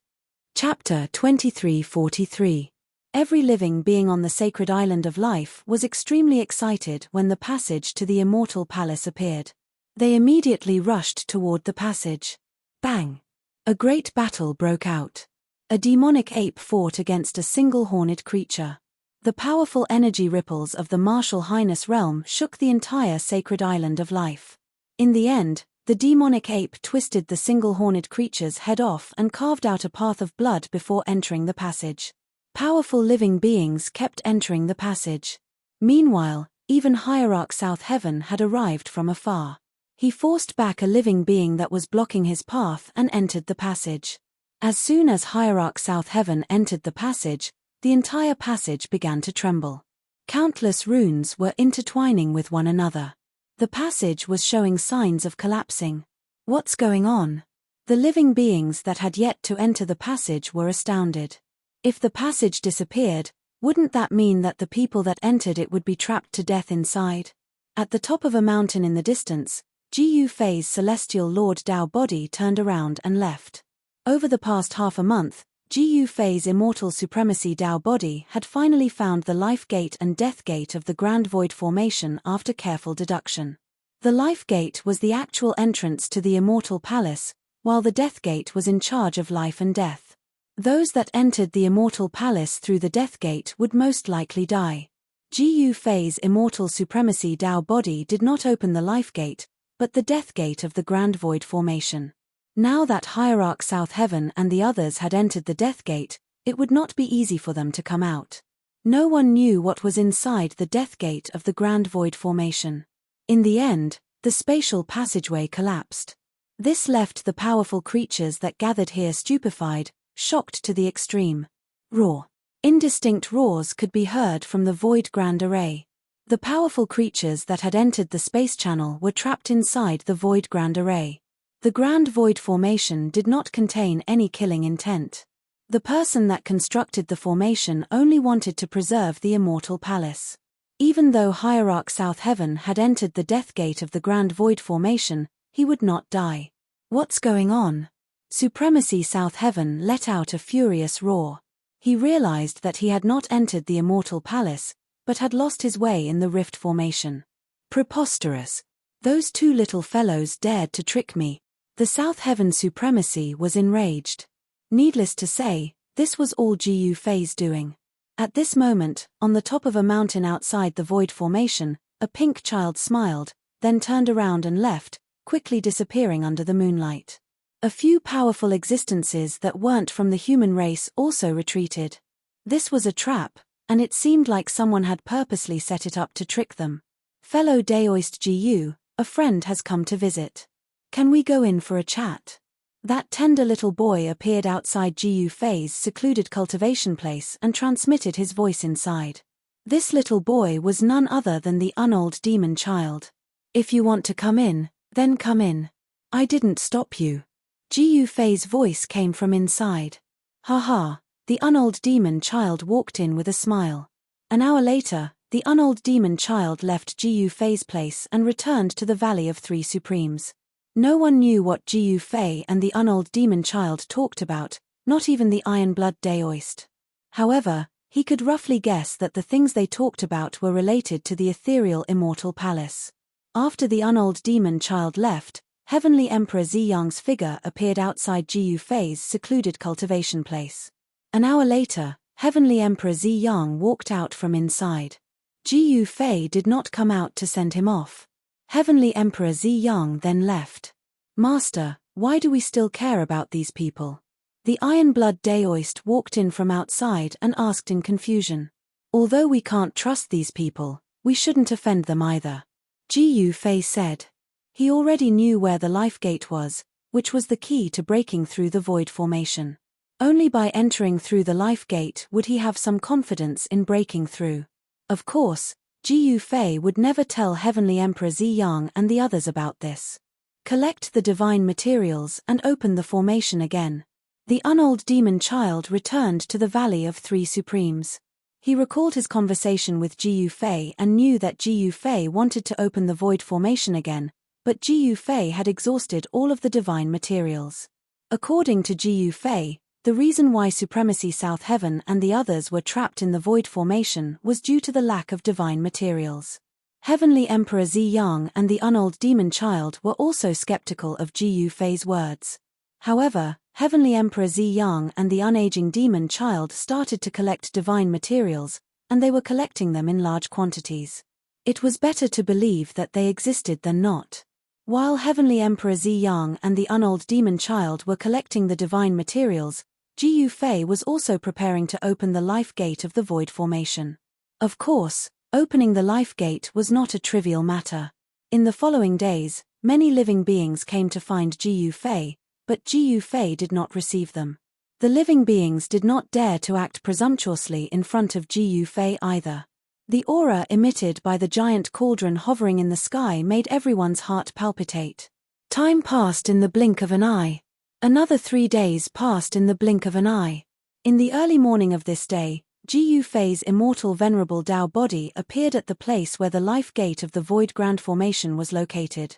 Speaker 1: Chapter 2343. Every living being on the sacred island of life was extremely excited when the passage to the immortal palace appeared. They immediately rushed toward the passage. Bang! A great battle broke out. A demonic ape fought against a single horned creature. The powerful energy ripples of the martial highness realm shook the entire sacred island of life. In the end, the demonic ape twisted the single horned creature's head off and carved out a path of blood before entering the passage. Powerful living beings kept entering the passage. Meanwhile, even Hierarch South Heaven had arrived from afar. He forced back a living being that was blocking his path and entered the passage. As soon as Hierarch South Heaven entered the passage, the entire passage began to tremble. Countless runes were intertwining with one another. The passage was showing signs of collapsing. What's going on? The living beings that had yet to enter the passage were astounded. If the passage disappeared, wouldn't that mean that the people that entered it would be trapped to death inside? At the top of a mountain in the distance, Gu Fei's celestial Lord Dao body turned around and left. Over the past half a month, Gu Fei's immortal supremacy Dao body had finally found the life gate and death gate of the Grand Void Formation after careful deduction. The life gate was the actual entrance to the immortal palace, while the death gate was in charge of life and death. Those that entered the immortal palace through the death gate would most likely die. Gu Fei's immortal supremacy Dao body did not open the life gate, but the death gate of the Grand Void Formation. Now that Hierarch South Heaven and the others had entered the Death Gate, it would not be easy for them to come out. No one knew what was inside the Death Gate of the Grand Void Formation. In the end, the spatial passageway collapsed. This left the powerful creatures that gathered here stupefied, shocked to the extreme. Roar. Indistinct roars could be heard from the Void Grand Array. The powerful creatures that had entered the space channel were trapped inside the Void Grand Array. The Grand Void Formation did not contain any killing intent. The person that constructed the formation only wanted to preserve the immortal palace. Even though Hierarch South Heaven had entered the Death Gate of the Grand Void Formation, he would not die. What's going on? Supremacy South Heaven let out a furious roar. He realized that he had not entered the immortal palace, but had lost his way in the Rift Formation. Preposterous. Those two little fellows dared to trick me. The South Heaven Supremacy was enraged. Needless to say, this was all Gu Fei's doing. At this moment, on the top of a mountain outside the Void Formation, a pink child smiled, then turned around and left, quickly disappearing under the moonlight. A few powerful existences that weren't from the human race also retreated. This was a trap, and it seemed like someone had purposely set it up to trick them. Fellow Daoist Gu, a friend has come to visit. Can we go in for a chat? That tender little boy appeared outside Gu Fei's secluded cultivation place and transmitted his voice inside. This little boy was none other than the unold demon child. If you want to come in, then come in. I didn't stop you. Gu Fei's voice came from inside. Ha, the unold demon child walked in with a smile. An hour later, the unold demon child left Gu Fei's place and returned to the Valley of Three Supremes. No one knew what Gu Fei and the unold demon child talked about, not even the Iron-Blood Daoist. However, he could roughly guess that the things they talked about were related to the ethereal immortal palace. After the unold demon child left, Heavenly Emperor Ziyang's figure appeared outside Gu Fei's secluded cultivation place. An hour later, Heavenly Emperor Ziyang walked out from inside. Gu Fei did not come out to send him off. Heavenly Emperor Ziyang then left. Master, why do we still care about these people? The Iron-Blood Daoist walked in from outside and asked in confusion. Although we can't trust these people, we shouldn't offend them either. Gu Fei said. He already knew where the life gate was, which was the key to breaking through the Void Formation. Only by entering through the life gate would he have some confidence in breaking through. Of course, Gu Fei would never tell Heavenly Emperor Ziyang and the others about this. Collect the divine materials and open the formation again. The unold demon child returned to the Valley of Three Supremes. He recalled his conversation with Gu Fei and knew that Gu Fei wanted to open the Void Formation again, but Gu Fei had exhausted all of the divine materials. According to Gu Fei, the reason why Supremacy South Heaven and the others were trapped in the Void Formation was due to the lack of divine materials. Heavenly Emperor Ziyang and the unold demon child were also skeptical of Gu Fei's words. However, Heavenly Emperor Zi Yang and the unaging demon child started to collect divine materials, and they were collecting them in large quantities. It was better to believe that they existed than not. While Heavenly Emperor Zi Yang and the unold demon child were collecting the divine materials, Jiyu Fei was also preparing to open the life gate of the void formation. Of course, opening the life gate was not a trivial matter. In the following days, many living beings came to find Jiyu Fei, but Jiyu Fei did not receive them. The living beings did not dare to act presumptuously in front of Jiyu Fei either. The aura emitted by the giant cauldron hovering in the sky made everyone's heart palpitate. Time passed in the blink of an eye. Another 3 days passed in the blink of an eye. In the early morning of this day, Jiyu Fei's immortal venerable Tao body appeared at the place where the life gate of the void grand formation was located.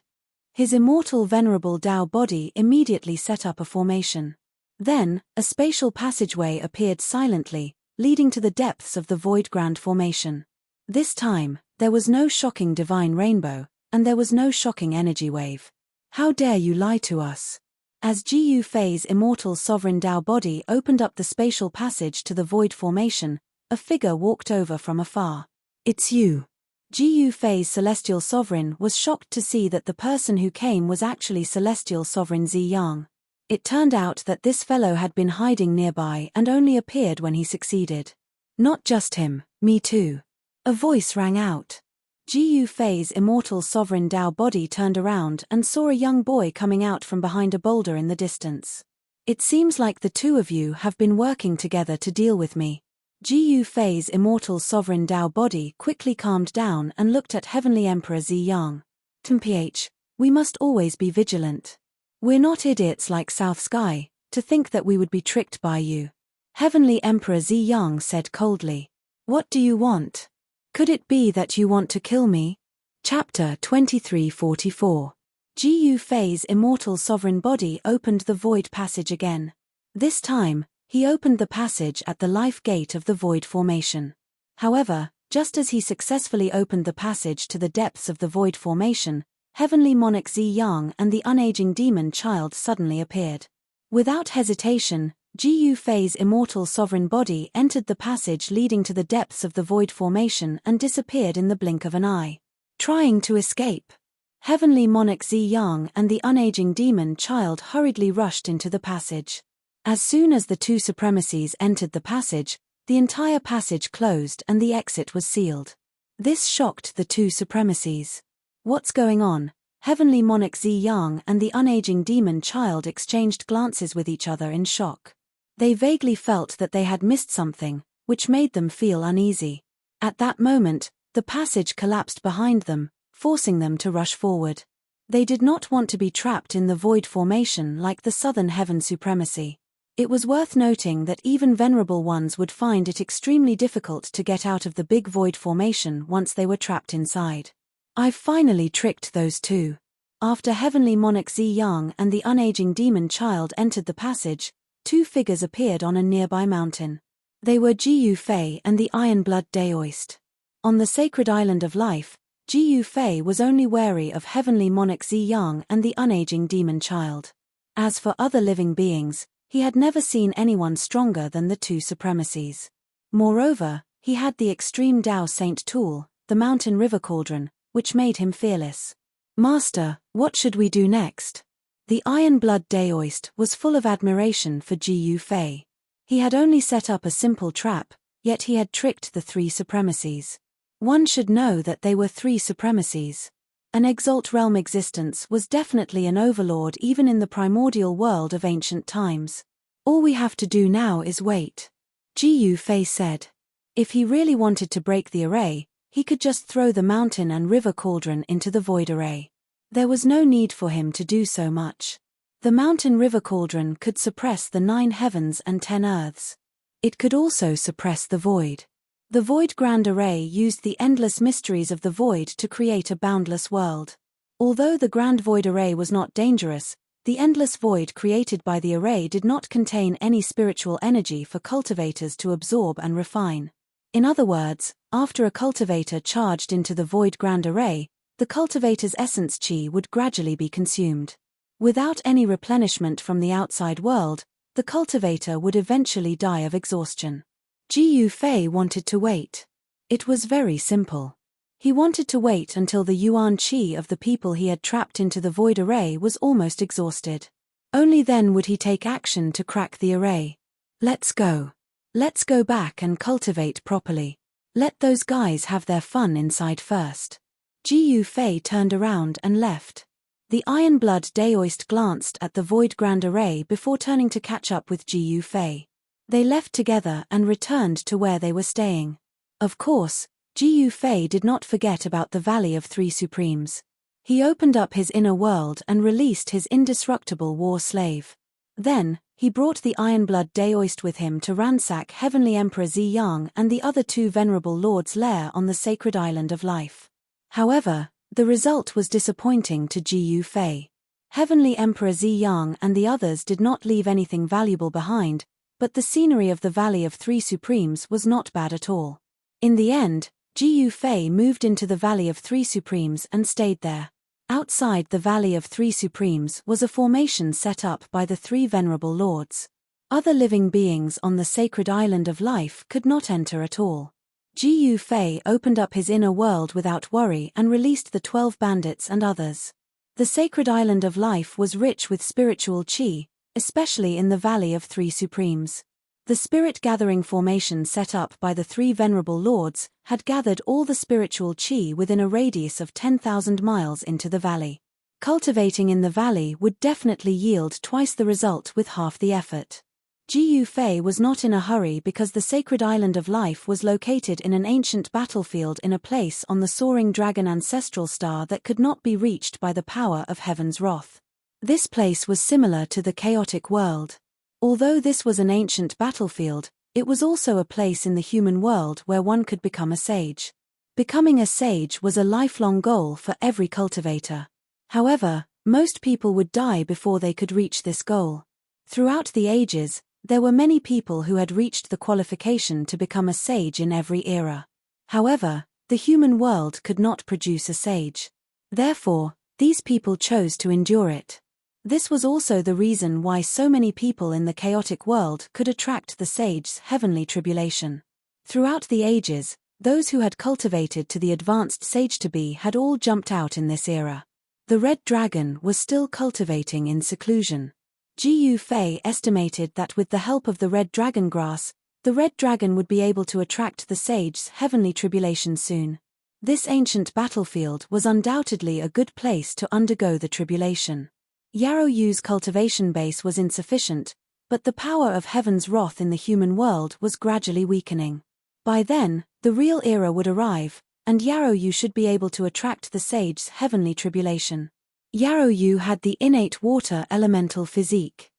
Speaker 1: His immortal venerable Tao body immediately set up a formation. Then, a spatial passageway appeared silently, leading to the depths of the void grand formation. This time, there was no shocking divine rainbow, and there was no shocking energy wave. How dare you lie to us? As Jiyu Fei's immortal sovereign Tao body opened up the spatial passage to the void formation, a figure walked over from afar. It's you. Jiyu Fei's celestial sovereign was shocked to see that the person who came was actually celestial sovereign Zi Yang. It turned out that this fellow had been hiding nearby and only appeared when he succeeded. Not just him, me too. A voice rang out. Jiyu Fei's immortal sovereign Tao body turned around and saw a young boy coming out from behind a boulder in the distance. It seems like the two of you have been working together to deal with me. Jiyu Fei's immortal sovereign Tao body quickly calmed down and looked at Heavenly Emperor Zi Yang. "Mph, we must always be vigilant. We're not idiots like South Sky, to think that we would be tricked by you." Heavenly Emperor Zi Yang said coldly. "What do you want? Could it be that you want to kill me?" Chapter 2344. Jiyu Fei's immortal sovereign body opened the void passage again. This time, he opened the passage at the life gate of the void formation. However, just as he successfully opened the passage to the depths of the void formation, Heavenly Monarch Zi Yang and the unaging demon child suddenly appeared. Without hesitation, Jiyu Fei's immortal sovereign body entered the passage leading to the depths of the void formation and disappeared in the blink of an eye. Trying to escape. Heavenly Monarch Zi Yang and the unaging demon child hurriedly rushed into the passage. As soon as the two supremacies entered the passage, the entire passage closed and the exit was sealed. This shocked the two supremacies. What's going on? Heavenly Monarch Zi Yang and the unaging demon child exchanged glances with each other in shock. They vaguely felt that they had missed something, which made them feel uneasy. At that moment, the passage collapsed behind them, forcing them to rush forward. They did not want to be trapped in the void formation like the Southern Heaven Supremacy. It was worth noting that even venerable ones would find it extremely difficult to get out of the big void formation once they were trapped inside. "I've finally tricked those two." After Heavenly Monarch Zi Yang and the unaging demon child entered the passage, two figures appeared on a nearby mountain. They were Jiyu Fei and the Iron Blood Daoist. On the sacred island of life, Jiyu Fei was only wary of Heavenly Monarch Zi Yang and the unaging demon child. As for other living beings, he had never seen anyone stronger than the two supremacies. Moreover, he had the extreme Tao Saint tool, the mountain river cauldron, which made him fearless. "Master, what should we do next?" The Iron Blood Daoist was full of admiration for Jiyu Fei. He had only set up a simple trap, yet he had tricked the three supremacies. One should know that they were three supremacies. An exalt realm existence was definitely an overlord even in the primordial world of ancient times. "All we have to do now is wait," Jiyu Fei said. If he really wanted to break the array, he could just throw the mountain and river cauldron into the void array. There was no need for him to do so much. The mountain river cauldron could suppress the 9 heavens and 10 earths. It could also suppress the void. The void grand array used the endless mysteries of the void to create a boundless world. Although the grand void array was not dangerous, the endless void created by the array did not contain any spiritual energy for cultivators to absorb and refine. In other words, after a cultivator charged into the void grand array, the cultivator's essence chi would gradually be consumed. Without any replenishment from the outside world, the cultivator would eventually die of exhaustion. Ji Fei wanted to wait. It was very simple. He wanted to wait until the yuan qi of the people he had trapped into the void array was almost exhausted. Only then would he take action to crack the array. Let's go. Let's go back and cultivate properly. Let those guys have their fun inside first. Ji Fei turned around and left. The Iron-Blood Daoist glanced at the Void Grand Array before turning to catch up with Ji Fei. They left together and returned to where they were staying. Of course, Ji Fei did not forget about the Valley of Three Supremes. He opened up his inner world and released his indestructible war slave. Then, he brought the Iron-Blood Daoist with him to ransack Heavenly Emperor Ziyang and the other two Venerable Lords' lair on the Sacred Island of Life. However, the result was disappointing to Ji Fei. Heavenly Emperor Ziyang and the others did not leave anything valuable behind, but the scenery of the Valley of Three Supremes was not bad at all. In the end, Ji Fei moved into the Valley of Three Supremes and stayed there. Outside the Valley of Three Supremes was a formation set up by the three Venerable Lords. Other living beings on the Sacred Island of Life could not enter at all. Ji Fei opened up his inner world without worry and released the 12 bandits and others. The Sacred Island of Life was rich with spiritual qi, especially in the Valley of Three Supremes. The spirit-gathering formation set up by the three Venerable Lords had gathered all the spiritual qi within a radius of 10,000 miles into the valley. Cultivating in the valley would definitely yield twice the result with half the effort. Ji Fei was not in a hurry because the Sacred Island of Life was located in an ancient battlefield in a place on the soaring dragon ancestral star that could not be reached by the power of heaven's wrath. This place was similar to the chaotic world. Although this was an ancient battlefield, it was also a place in the human world where one could become a sage. Becoming a sage was a lifelong goal for every cultivator. However, most people would die before they could reach this goal. Throughout the ages, there were many people who had reached the qualification to become a sage in every era. However, the human world could not produce a sage. Therefore, these people chose to endure it. This was also the reason why so many people in the chaotic world could attract the sage's heavenly tribulation. Throughout the ages, those who had cultivated to the advanced sage-to-be had all jumped out in this era. The red dragon was still cultivating in seclusion. Ji Fei estimated that with the help of the red dragon grass, the red dragon would be able to attract the sage's heavenly tribulation soon. This ancient battlefield was undoubtedly a good place to undergo the tribulation. Yarrow Yu's cultivation base was insufficient, but the power of heaven's wrath in the human world was gradually weakening. By then, the real era would arrive, and Yarrow Yu should be able to attract the sage's heavenly tribulation. Yarrow Yu had the innate water elemental physique.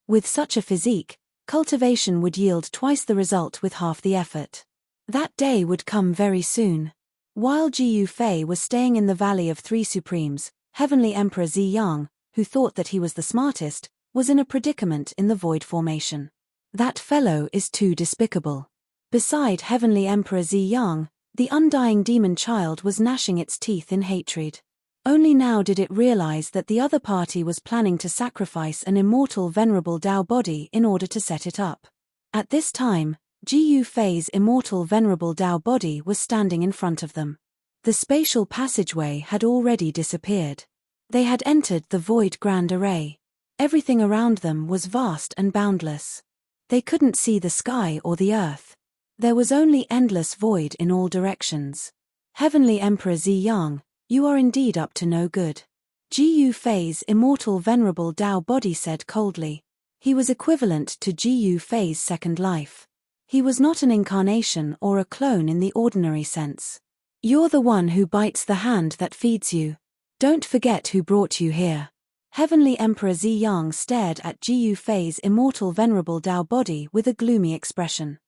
Speaker 1: With such a physique, cultivation would yield twice the result with half the effort. That day would come very soon. While Ji Fei was staying in the Valley of Three Supremes, Heavenly Emperor Ziyang, who thought that he was the smartest, was in a predicament in the void formation. That fellow is too despicable. Beside Heavenly Emperor Ziyang, the undying demon child was gnashing its teeth in hatred. Only now did it realize that the other party was planning to sacrifice an immortal venerable Tao body in order to set it up. At this time, Ji Fei's immortal venerable Tao body was standing in front of them. The spatial passageway had already disappeared. They had entered the void grand array. Everything around them was vast and boundless. They couldn't see the sky or the earth. There was only endless void in all directions. Heavenly Emperor Ziyang, you are indeed up to no good. Ji Fei's immortal venerable Tao body said coldly. He was equivalent to Ji Fei's second life. He was not an incarnation or a clone in the ordinary sense. You're the one who bites the hand that feeds you. Don't forget who brought you here. Heavenly Emperor Ziyang stared at Ji Fei's immortal venerable Tao body with a gloomy expression.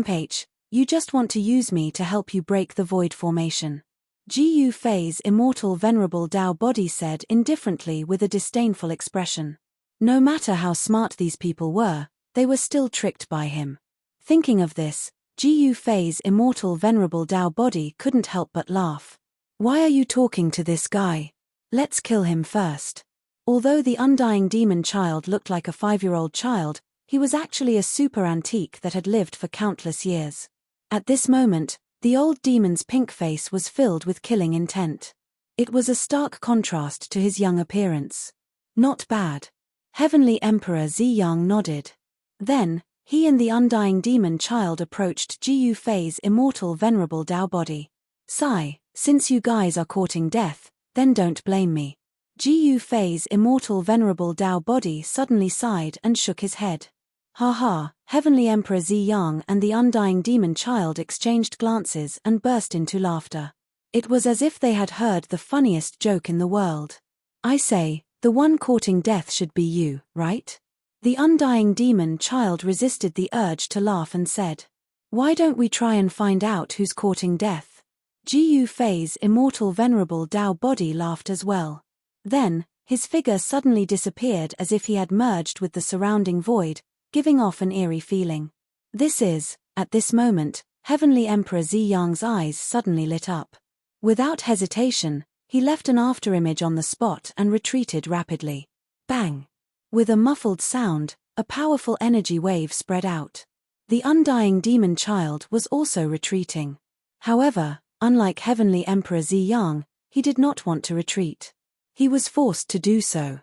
Speaker 1: H, you just want to use me to help you break the void formation. Ji Fei's immortal venerable Tao body said indifferently with a disdainful expression. No matter how smart these people were, they were still tricked by him. Thinking of this, Ji Fei's immortal venerable Tao body couldn't help but laugh. Why are you talking to this guy? Let's kill him first. Although the undying demon child looked like a 5-year-old child, he was actually a super antique that had lived for countless years. At this moment, the old demon's pink face was filled with killing intent. It was a stark contrast to his young appearance. Not bad. Heavenly Emperor Ziyang nodded. Then, he and the undying demon child approached Jiyu Fei's immortal venerable Tao body. Sigh, since you guys are courting death, then don't blame me. Jiyu Fei's immortal venerable Tao body suddenly sighed and shook his head. Ha, Heavenly Emperor Ziyang and the undying demon child exchanged glances and burst into laughter. It was as if they had heard the funniest joke in the world. I say, the one courting death should be you, right? The undying demon child resisted the urge to laugh and said, why don't we try and find out who's courting death? Jiyu Fei's immortal venerable Tao body laughed as well. Then, his figure suddenly disappeared as if he had merged with the surrounding void, giving off an eerie feeling. At this moment, Heavenly Emperor Ziyang's eyes suddenly lit up. Without hesitation, he left an afterimage on the spot and retreated rapidly. Bang! With a muffled sound, a powerful energy wave spread out. The undying demon child was also retreating. However, unlike Heavenly Emperor Ziyang, he did not want to retreat. He was forced to do so.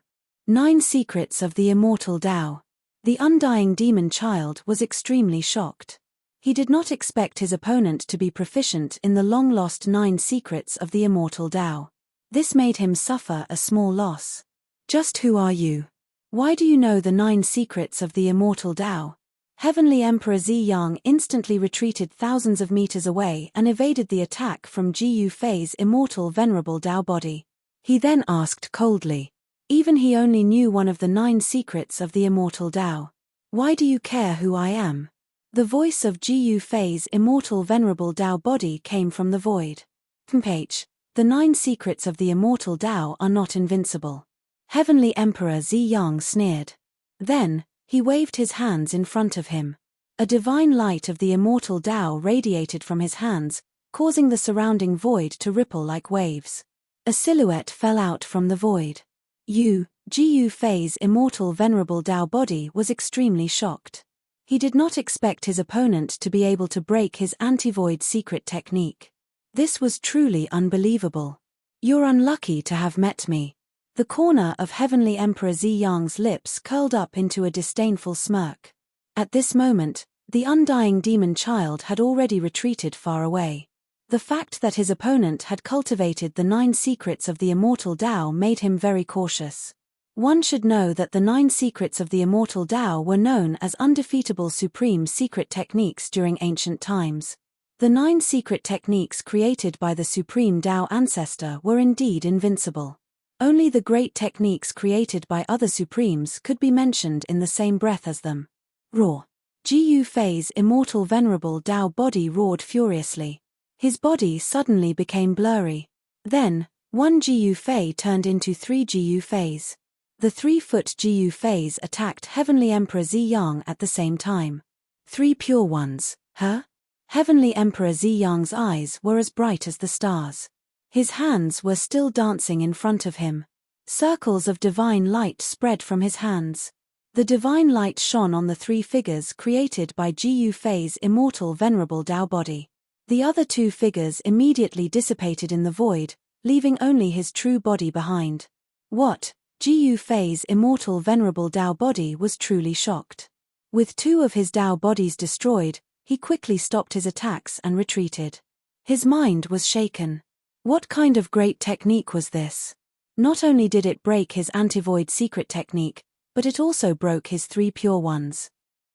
Speaker 1: 9 Secrets of the Immortal Tao. The undying demon child was extremely shocked. He did not expect his opponent to be proficient in the long-lost 9 Secrets of the Immortal Tao. This made him suffer a small loss. Just who are you? Why do you know the 9 Secrets of the Immortal Tao? Heavenly Emperor Ziyang instantly retreated thousands of meters away and evaded the attack from Jiyu Fei's immortal venerable Tao body. He then asked coldly. Even he only knew one of the 9 Secrets of the Immortal Tao. Why do you care who I am? The voice of Jiyu Fei's immortal venerable Tao body came from the void. The 9 Secrets of the Immortal Tao are not invincible. Heavenly Emperor Ziyang sneered. Then, he waved his hands in front of him. A divine light of the Immortal Tao radiated from his hands, causing the surrounding void to ripple like waves. A silhouette fell out from the void. Jiyu Fei's immortal venerable Tao body was extremely shocked. He did not expect his opponent to be able to break his anti-void secret technique. This was truly unbelievable. You're unlucky to have met me. The corner of Heavenly Emperor Ziyang's lips curled up into a disdainful smirk. At this moment, the undying demon child had already retreated far away. The fact that his opponent had cultivated the 9 Secrets of the Immortal Tao made him very cautious. One should know that the 9 Secrets of the Immortal Tao were known as undefeatable supreme secret techniques during ancient times. The 9 secret techniques created by the supreme Tao ancestor were indeed invincible. Only the great techniques created by other supremes could be mentioned in the same breath as them. Roar! Jiyu Fei's immortal venerable Tao body roared furiously. His body suddenly became blurry. Then, one Jiyu Fei turned into 3 Jiyu Feis. The 3-foot Jiyu Feis attacked Heavenly Emperor Ziyang at the same time. 3 pure ones, huh? Heavenly Emperor Ziyang's eyes were as bright as the stars. His hands were still dancing in front of him. Circles of divine light spread from his hands. The divine light shone on the 3 figures created by Jiyu Fei's immortal venerable Tao body. The other 2 figures immediately dissipated in the void, leaving only his true body behind. What? Jiyu Fei's immortal venerable Tao body was truly shocked. With 2 of his Tao bodies destroyed, he quickly stopped his attacks and retreated. His mind was shaken. What kind of great technique was this? Not only did it break his anti-void secret technique, but it also broke his 3 pure ones.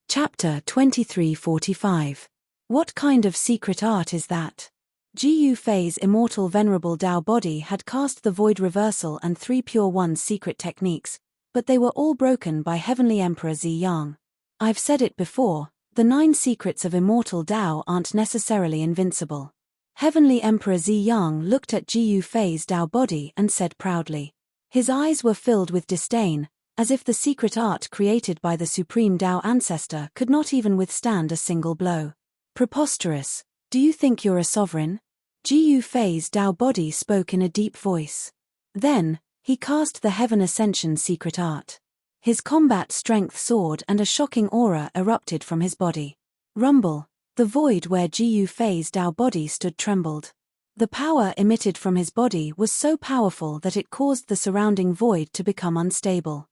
Speaker 1: Chapter 2345. What kind of secret art is that? Jiyu Fei's immortal venerable Tao body had cast the void reversal and 3 pure ones secret techniques, but they were all broken by Heavenly Emperor Ziyang. I've said it before, the 9 secrets of immortal Tao aren't necessarily invincible. Heavenly Emperor Ziyang looked at Jiyu Fei's Tao body and said proudly. His eyes were filled with disdain, as if the secret art created by the supreme Tao ancestor could not even withstand a single blow. Preposterous. Do you think you're a sovereign? Jiyu Fei's Tao body spoke in a deep voice. Then, He cast the Heaven Ascension secret art. His combat strength soared and a shocking aura erupted from his body. Rumble. The void where Jiyu Fei's Dao body stood trembled. The power emitted from his body was so powerful that it caused the surrounding void to become unstable.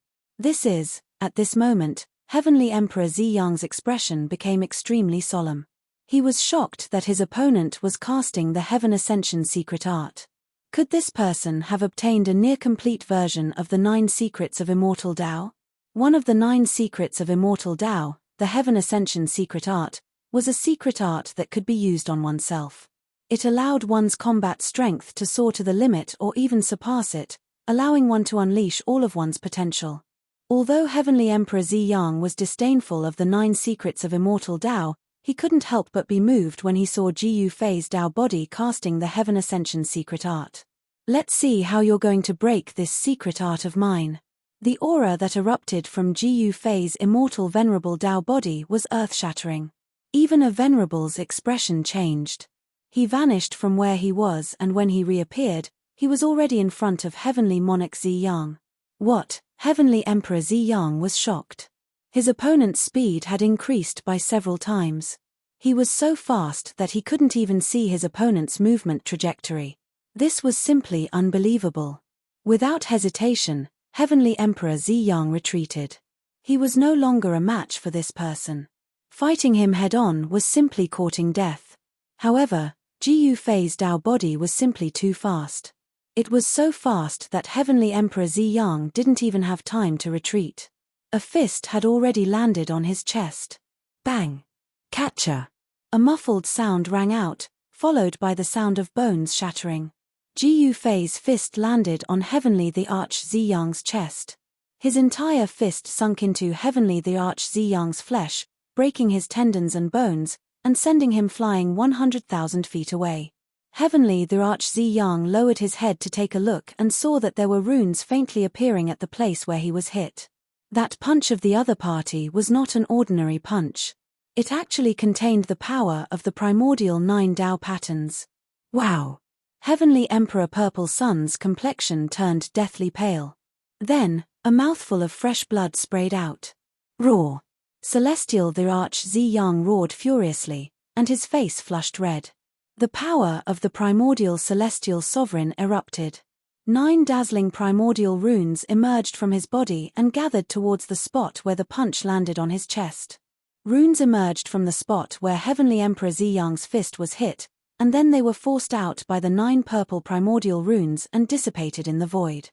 Speaker 1: At this moment, Heavenly Emperor Ziyang's expression became extremely solemn. He was shocked that his opponent was casting the Heaven Ascension secret art. Could this person have obtained a near-complete version of the 9 secrets of immortal Dao? One of the 9 secrets of immortal Dao, the Heaven Ascension secret art, was a secret art that could be used on oneself. It allowed one's combat strength to soar to the limit or even surpass it, allowing one to unleash all of one's potential. Although Heavenly Emperor Ziyang was disdainful of the 9 secrets of immortal Dao, he couldn't help but be moved when he saw Jiyu Fei's Dao body casting the Heaven Ascension secret art. Let's see how you're going to break this secret art of mine. The aura that erupted from Jiyu Fei's immortal venerable Dao body was earth-shattering. Even a venerable's expression changed. He vanished from where he was, and when he reappeared, he was already in front of Heavenly Monarch Ziyang. What? Heavenly Emperor Ziyang was shocked. His opponent's speed had increased by several times. He was so fast that he couldn't even see his opponent's movement trajectory. This was simply unbelievable. Without hesitation, Heavenly Emperor Ziyang retreated. He was no longer a match for this person. Fighting him head-on was simply courting death. However, Jiyu Fei's Dao body was simply too fast. It was so fast that Heavenly Emperor Ziyang didn't even have time to retreat. A fist had already landed on his chest. Bang! Catcher! A muffled sound rang out, followed by the sound of bones shattering. Jiyu Fei's fist landed on Heavenly the Arch Ziyang's chest. His entire fist sunk into Heavenly the Arch Ziyang's flesh, breaking his tendons and bones, and sending him flying 100,000 feet away. Heavenly the Arch Ziyang lowered his head to take a look and saw that there were runes faintly appearing at the place where he was hit. That punch of the other party was not an ordinary punch. It actually contained the power of the primordial 9 Dao patterns. Wow! Heavenly Emperor Purple Sun's complexion turned deathly pale. Then, a mouthful of fresh blood sprayed out. Roar! Celestial the Arch Ziyang roared furiously, and his face flushed red. The power of the primordial celestial sovereign erupted. 9 dazzling primordial runes emerged from his body and gathered towards the spot where the punch landed on his chest. Runes emerged from the spot where Heavenly Emperor Ziyang's fist was hit, and then they were forced out by the 9 purple primordial runes and dissipated in the void.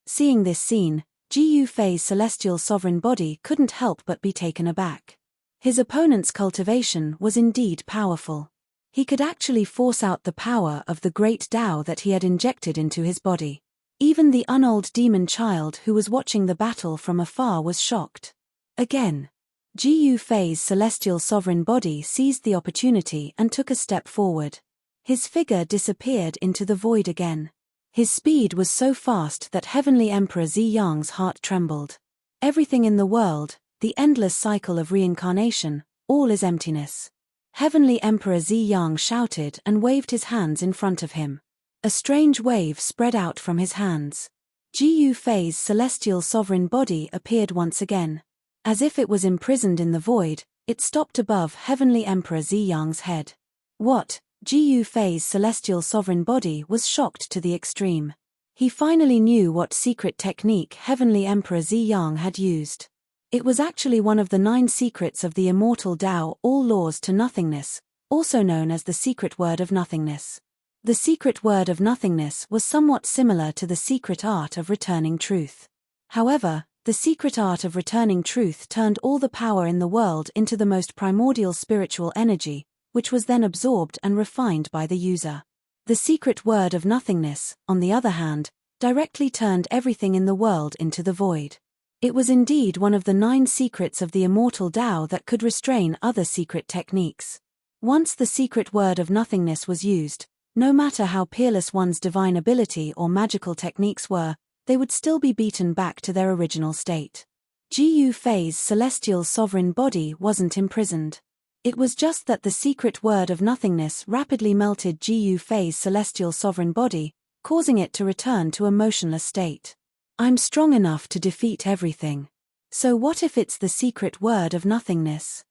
Speaker 1: Seeing this scene, Jiyu Fei's celestial sovereign body couldn't help but be taken aback. His opponent's cultivation was indeed powerful. He could actually force out the power of the great Dao that he had injected into his body. Even the unold demon child who was watching the battle from afar was shocked. Again, Jiyu Fei's celestial sovereign body seized the opportunity and took a step forward. His figure disappeared into the void again. His speed was so fast that Heavenly Emperor Ziyang's heart trembled. Everything in the world, the endless cycle of reincarnation, all is emptiness. Heavenly Emperor Ziyang shouted and waved his hands in front of him. A strange wave spread out from his hands. Jiyu Fei's celestial sovereign body appeared once again. As if it was imprisoned in the void, it stopped above Heavenly Emperor Ziyang's head. What? Jiyu Fei's celestial sovereign body was shocked to the extreme. He finally knew what secret technique Heavenly Emperor Ziyang had used. It was actually one of the 9 secrets of the immortal Dao, all laws to nothingness, also known as the secret word of nothingness. The secret word of nothingness was somewhat similar to the secret art of returning truth. However, the secret art of returning truth turned all the power in the world into the most primordial spiritual energy, which was then absorbed and refined by the user. The secret word of nothingness, on the other hand, directly turned everything in the world into the void. It was indeed one of the 9 secrets of the immortal Dao that could restrain other secret techniques. Once the secret word of nothingness was used, no matter how peerless one's divine ability or magical techniques were, they would still be beaten back to their original state. Jiyu Fei's celestial sovereign body wasn't imprisoned. It was just that the secret word of nothingness rapidly melted Jiyu Fei's celestial sovereign body, causing it to return to a motionless state. I'm strong enough to defeat everything. So what if it's the secret word of nothingness?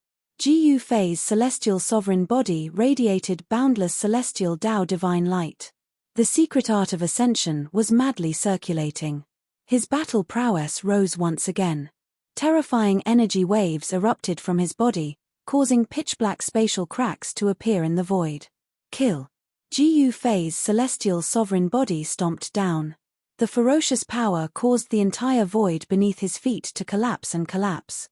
Speaker 1: Gu Fei's celestial sovereign body radiated boundless celestial Tao divine light. The secret art of ascension was madly circulating. His battle prowess rose once again. Terrifying energy waves erupted from his body, causing pitch-black spatial cracks to appear in the void. Kill. Gu Fei's celestial sovereign body stomped down. The ferocious power caused the entire void beneath his feet to collapse and collapse.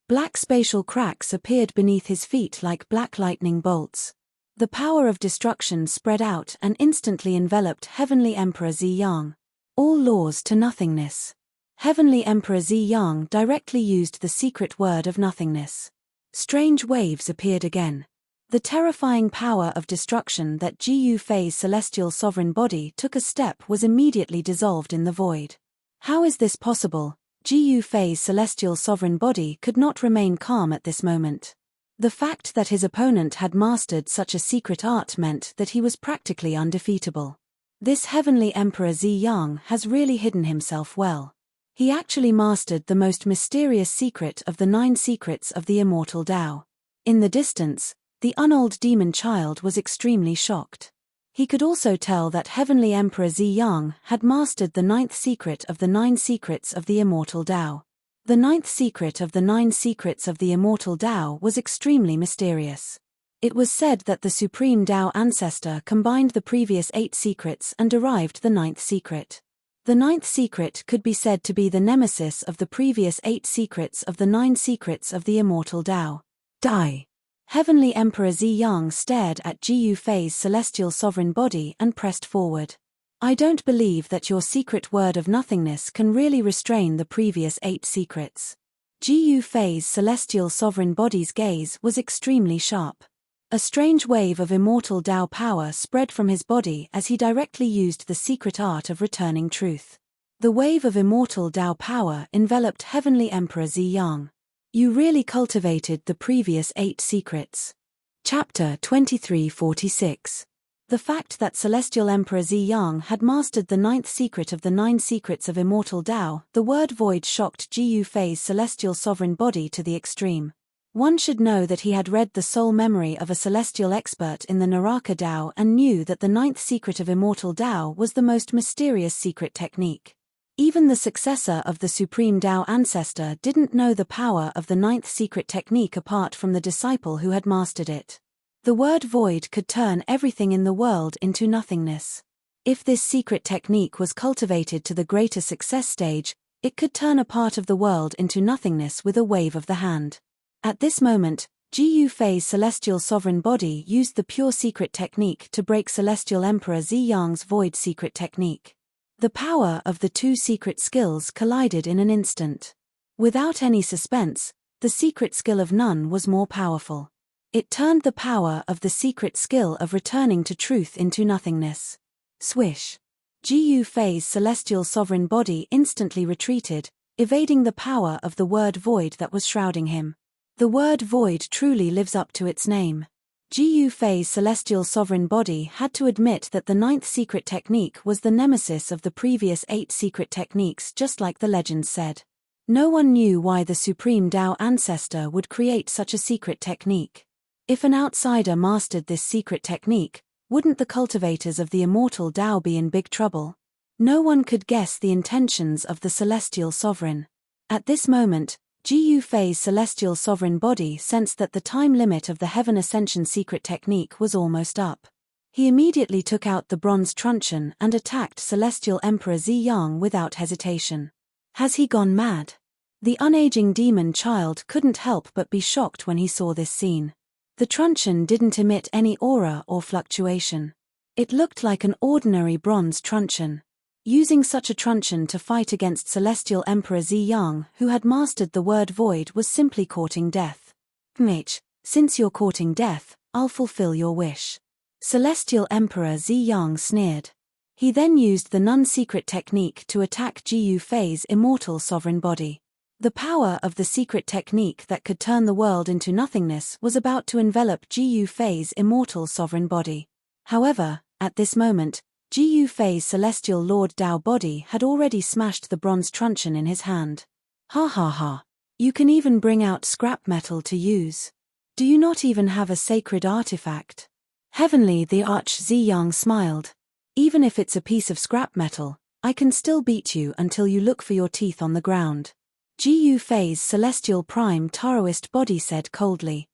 Speaker 1: Black spatial cracks appeared beneath his feet like black lightning bolts. The power of destruction spread out and instantly enveloped Heavenly Emperor Zi Yang. All laws to nothingness. Heavenly Emperor Zi Yang directly used the secret word of nothingness. Strange waves appeared again. The terrifying power of destruction that Gu Fei's celestial sovereign body took a step was immediately dissolved in the void. How is this possible? Gu Fei's celestial sovereign body could not remain calm at this moment. The fact that his opponent had mastered such a secret art meant that he was practically undefeatable. This Heavenly Emperor Zi Yang has really hidden himself well. He actually mastered the most mysterious secret of the 9 secrets of the immortal Tao. In the distance, the unold demon child was extremely shocked. He could also tell that Heavenly Emperor Zi Yang had mastered the 9th secret of the 9 secrets of the immortal Tao. The 9th secret of the 9 secrets of the immortal Tao was extremely mysterious. It was said that the Supreme Tao ancestor combined the previous 8 secrets and derived the 9th secret. The 9th secret could be said to be the nemesis of the previous 8 secrets of the 9 secrets of the immortal Tao. Die. Heavenly Emperor Zi Yang stared at Gu Fei's celestial sovereign body and pressed forward. I don't believe that your secret word of nothingness can really restrain the previous 8 secrets. Gu Fei's celestial sovereign body's gaze was extremely sharp. A strange wave of immortal Tao power spread from his body as he directly used the secret art of returning truth. The wave of immortal Tao power enveloped Heavenly Emperor Zi Yang. You really cultivated the previous 8 secrets. Chapter 2346. The fact that Celestial Emperor Zi Yang had mastered the 9th secret of the 9 secrets of immortal Tao, the word void, shocked Gu Fei's celestial sovereign body to the extreme. One should know that he had read the soul memory of a celestial expert in the Naraka Tao and knew that the 9th secret of immortal Tao was the most mysterious secret technique. Even the successor of the Supreme Tao ancestor didn't know the power of the 9th secret technique apart from the disciple who had mastered it. The word void could turn everything in the world into nothingness. If this secret technique was cultivated to the greater success stage, it could turn a part of the world into nothingness with a wave of the hand. At this moment, Gu Fei's celestial sovereign body used the pure secret technique to break Celestial Emperor Zi Yang's void secret technique. The power of the 2 secret skills collided in an instant. Without any suspense, the secret skill of none was more powerful. It turned the power of the secret skill of returning to truth into nothingness. Swish. Gu Fei's celestial sovereign body instantly retreated, evading the power of the word void that was shrouding him. The word void truly lives up to its name. Gu Fei's celestial sovereign body had to admit that the 9th secret technique was the nemesis of the previous 8 secret techniques, just like the legends said. No one knew why the Supreme Tao ancestor would create such a secret technique. If an outsider mastered this secret technique, wouldn't the cultivators of the immortal Tao be in big trouble? No one could guess the intentions of the celestial sovereign. At this moment, Gu Fei's celestial sovereign body sensed that the time limit of the Heaven Ascension secret technique was almost up. He immediately took out the bronze truncheon and attacked Celestial Emperor Zi Yang without hesitation. Has he gone mad? The unaging demon child couldn't help but be shocked when he saw this scene. The truncheon didn't emit any aura or fluctuation. It looked like an ordinary bronze truncheon. Using such a truncheon to fight against Celestial Emperor Zi Yang, who had mastered the word void, was simply courting death. Mitch, since you're courting death, I'll fulfill your wish. Celestial Emperor Zi Yang sneered. He then used the non-secret technique to attack Gu Fei's immortal sovereign body. The power of the secret technique that could turn the world into nothingness was about to envelop Gu Fei's immortal sovereign body. However, at this moment, Gu Fei's celestial Lord Dao body had already smashed the bronze truncheon in his hand. Ha ha ha. You can even bring out scrap metal to use. Do you not even have a sacred artifact? Heavenly the Arch-Ziyang smiled. Even if it's a piece of scrap metal, I can still beat you until you look for your teeth on the ground. Gu Fei's celestial prime Taoist body said coldly.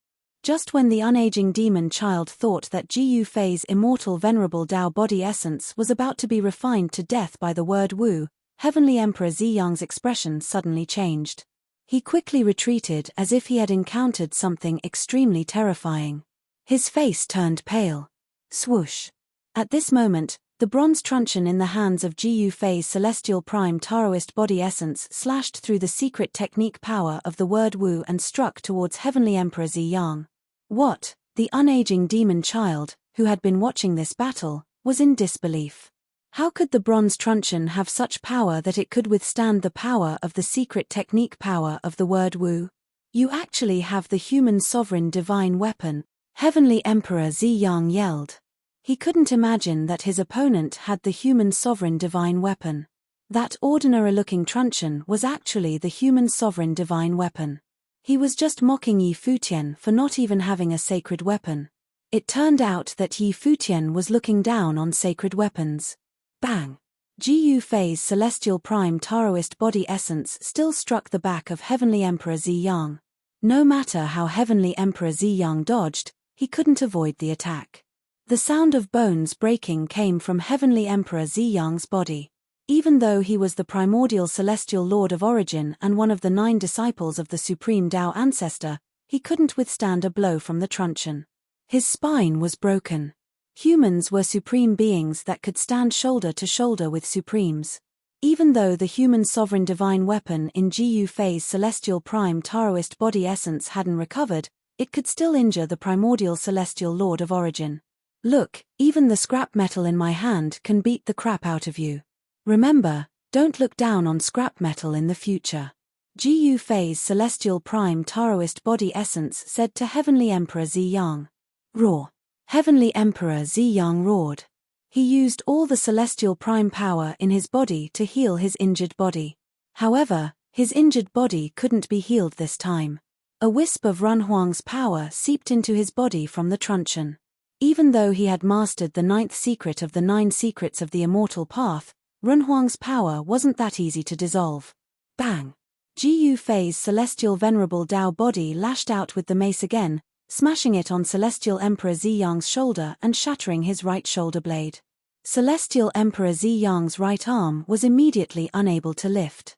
Speaker 1: Just when the unaging demon child thought that Gu Fei's immortal venerable Dao body essence was about to be refined to death by the word Wu, Heavenly Emperor Ziyang's expression suddenly changed. He quickly retreated as if he had encountered something extremely terrifying. His face turned pale. Swoosh. At this moment, the bronze truncheon in the hands of Gu Fei's celestial prime Taoist body essence slashed through the secret technique power of the word Wu and struck towards Heavenly Emperor Ziyang. What? The unaging demon child, who had been watching this battle, was in disbelief. How could the bronze truncheon have such power that it could withstand the power of the secret technique power of the word Wu? You actually have the human sovereign divine weapon, Heavenly Emperor Ziyang yelled. He couldn't imagine that his opponent had the human sovereign divine weapon. That ordinary-looking truncheon was actually the human sovereign divine weapon. He was just mocking Yi Futian for not even having a sacred weapon. It turned out that Yi Futian was looking down on sacred weapons. Bang! Gu Fei's celestial prime Taoist body essence still struck the back of Heavenly Emperor Ziyang. No matter how Heavenly Emperor Ziyang dodged, he couldn't avoid the attack. The sound of bones breaking came from Heavenly Emperor Ziyang's body. Even though he was the primordial celestial lord of origin and one of the 9 disciples of the supreme Dao ancestor, he couldn't withstand a blow from the truncheon. His spine was broken. Humans were supreme beings that could stand shoulder to shoulder with supremes. Even though the human sovereign divine weapon in Gu Fei's celestial prime Taoist body essence hadn't recovered, it could still injure the primordial celestial lord of origin. Look, even the scrap metal in my hand can beat the crap out of you. Remember, don't look down on scrap metal in the future. Gu Fei's celestial prime Taoist body essence said to Heavenly Emperor Ziyang. Roar. Heavenly Emperor Ziyang roared. He used all the celestial prime power in his body to heal his injured body. However, his injured body couldn't be healed this time. A wisp of Runhuang's power seeped into his body from the truncheon. Even though he had mastered the 9th secret of the 9 secrets of the immortal path, Runhuang's power wasn't that easy to dissolve. Bang! Gu Fei's celestial venerable Dao body lashed out with the mace again, smashing it on Celestial Emperor Ziyang's shoulder and shattering his right shoulder blade. Celestial Emperor Ziyang's right arm was immediately unable to lift.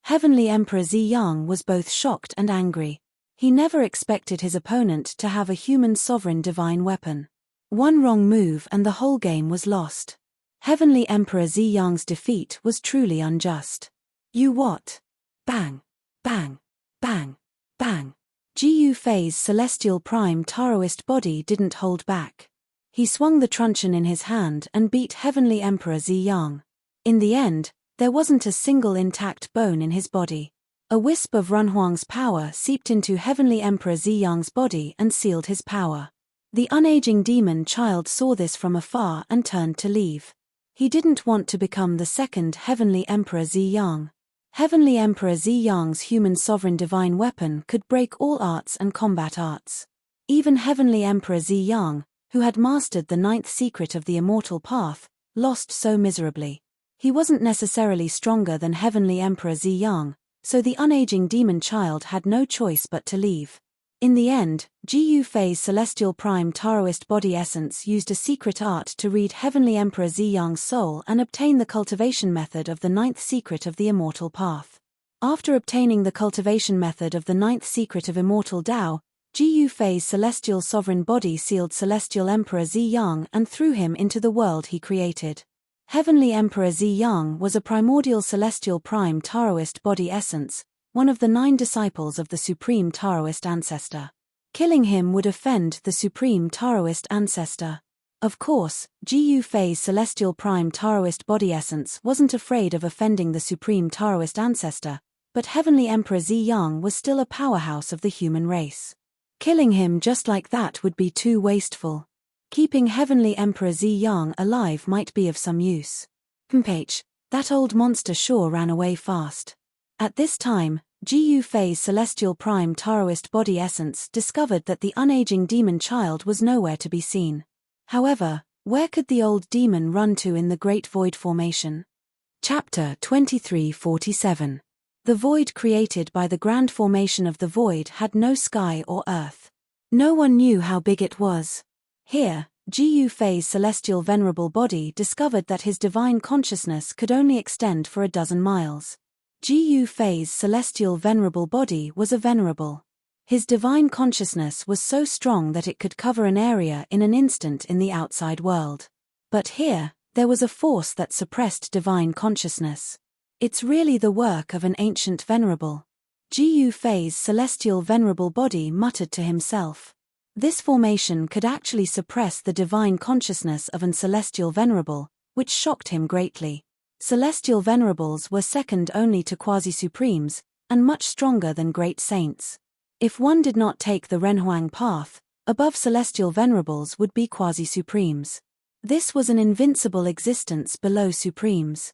Speaker 1: Heavenly Emperor Ziyang was both shocked and angry. He never expected his opponent to have a human sovereign divine weapon. One wrong move and the whole game was lost. Heavenly Emperor Ziyang's defeat was truly unjust. You what? Bang! Bang! Bang! Bang! Gu Fei's celestial prime Taoist body didn't hold back. He swung the truncheon in his hand and beat Heavenly Emperor Ziyang. In the end, there wasn't a single intact bone in his body. A wisp of Runhuang's power seeped into Heavenly Emperor Ziyang's body and sealed his power. The unaging demon child saw this from afar and turned to leave. He didn't want to become the second Heavenly Emperor Ziyang. Heavenly Emperor Ziyang's human sovereign divine weapon could break all arts and combat arts. Even Heavenly Emperor Ziyang, who had mastered the 9th secret of the immortal path, lost so miserably. He wasn't necessarily stronger than Heavenly Emperor Ziyang, so the unaging demon child had no choice but to leave. In the end, Gu Fei's celestial prime Taoist body essence used a secret art to read Heavenly Emperor Ziyang's soul and obtain the cultivation method of the 9th secret of the immortal path. After obtaining the cultivation method of the 9th secret of immortal Dao, Gu Fei's celestial sovereign body sealed Celestial Emperor Ziyang and threw him into the world he created. Heavenly Emperor Ziyang was a primordial celestial prime Taoist body essence, one of the 9 disciples of the supreme Taoist ancestor. Killing him would offend the supreme Taoist ancestor. Of course, Gu Fei's celestial prime Taoist body essence wasn't afraid of offending the supreme Taoist ancestor, but Heavenly Emperor Ziyang was still a powerhouse of the human race. Killing him just like that would be too wasteful. Keeping Heavenly Emperor Zi Yang alive might be of some use. That old monster sure ran away fast. At this time, Gu Fei's celestial prime Taoist body essence discovered that the unaging demon child was nowhere to be seen. However, where could the old demon run to in the Great Void Formation? Chapter 2347. The void created by the grand formation of the void had no sky or earth. No one knew how big it was. Here, Gu Fei's celestial venerable body discovered that his divine consciousness could only extend for a dozen miles. Gu Fei's celestial venerable body was a venerable. His divine consciousness was so strong that it could cover an area in an instant in the outside world. But here, there was a force that suppressed divine consciousness. It's really the work of an ancient venerable. Gu Fei's celestial venerable body muttered to himself. This formation could actually suppress the divine consciousness of an celestial venerable, which shocked him greatly. Celestial venerables were second only to quasi-supremes, and much stronger than great saints. If one did not take the Renhuang path, above celestial venerables would be quasi-supremes. This was an invincible existence below supremes.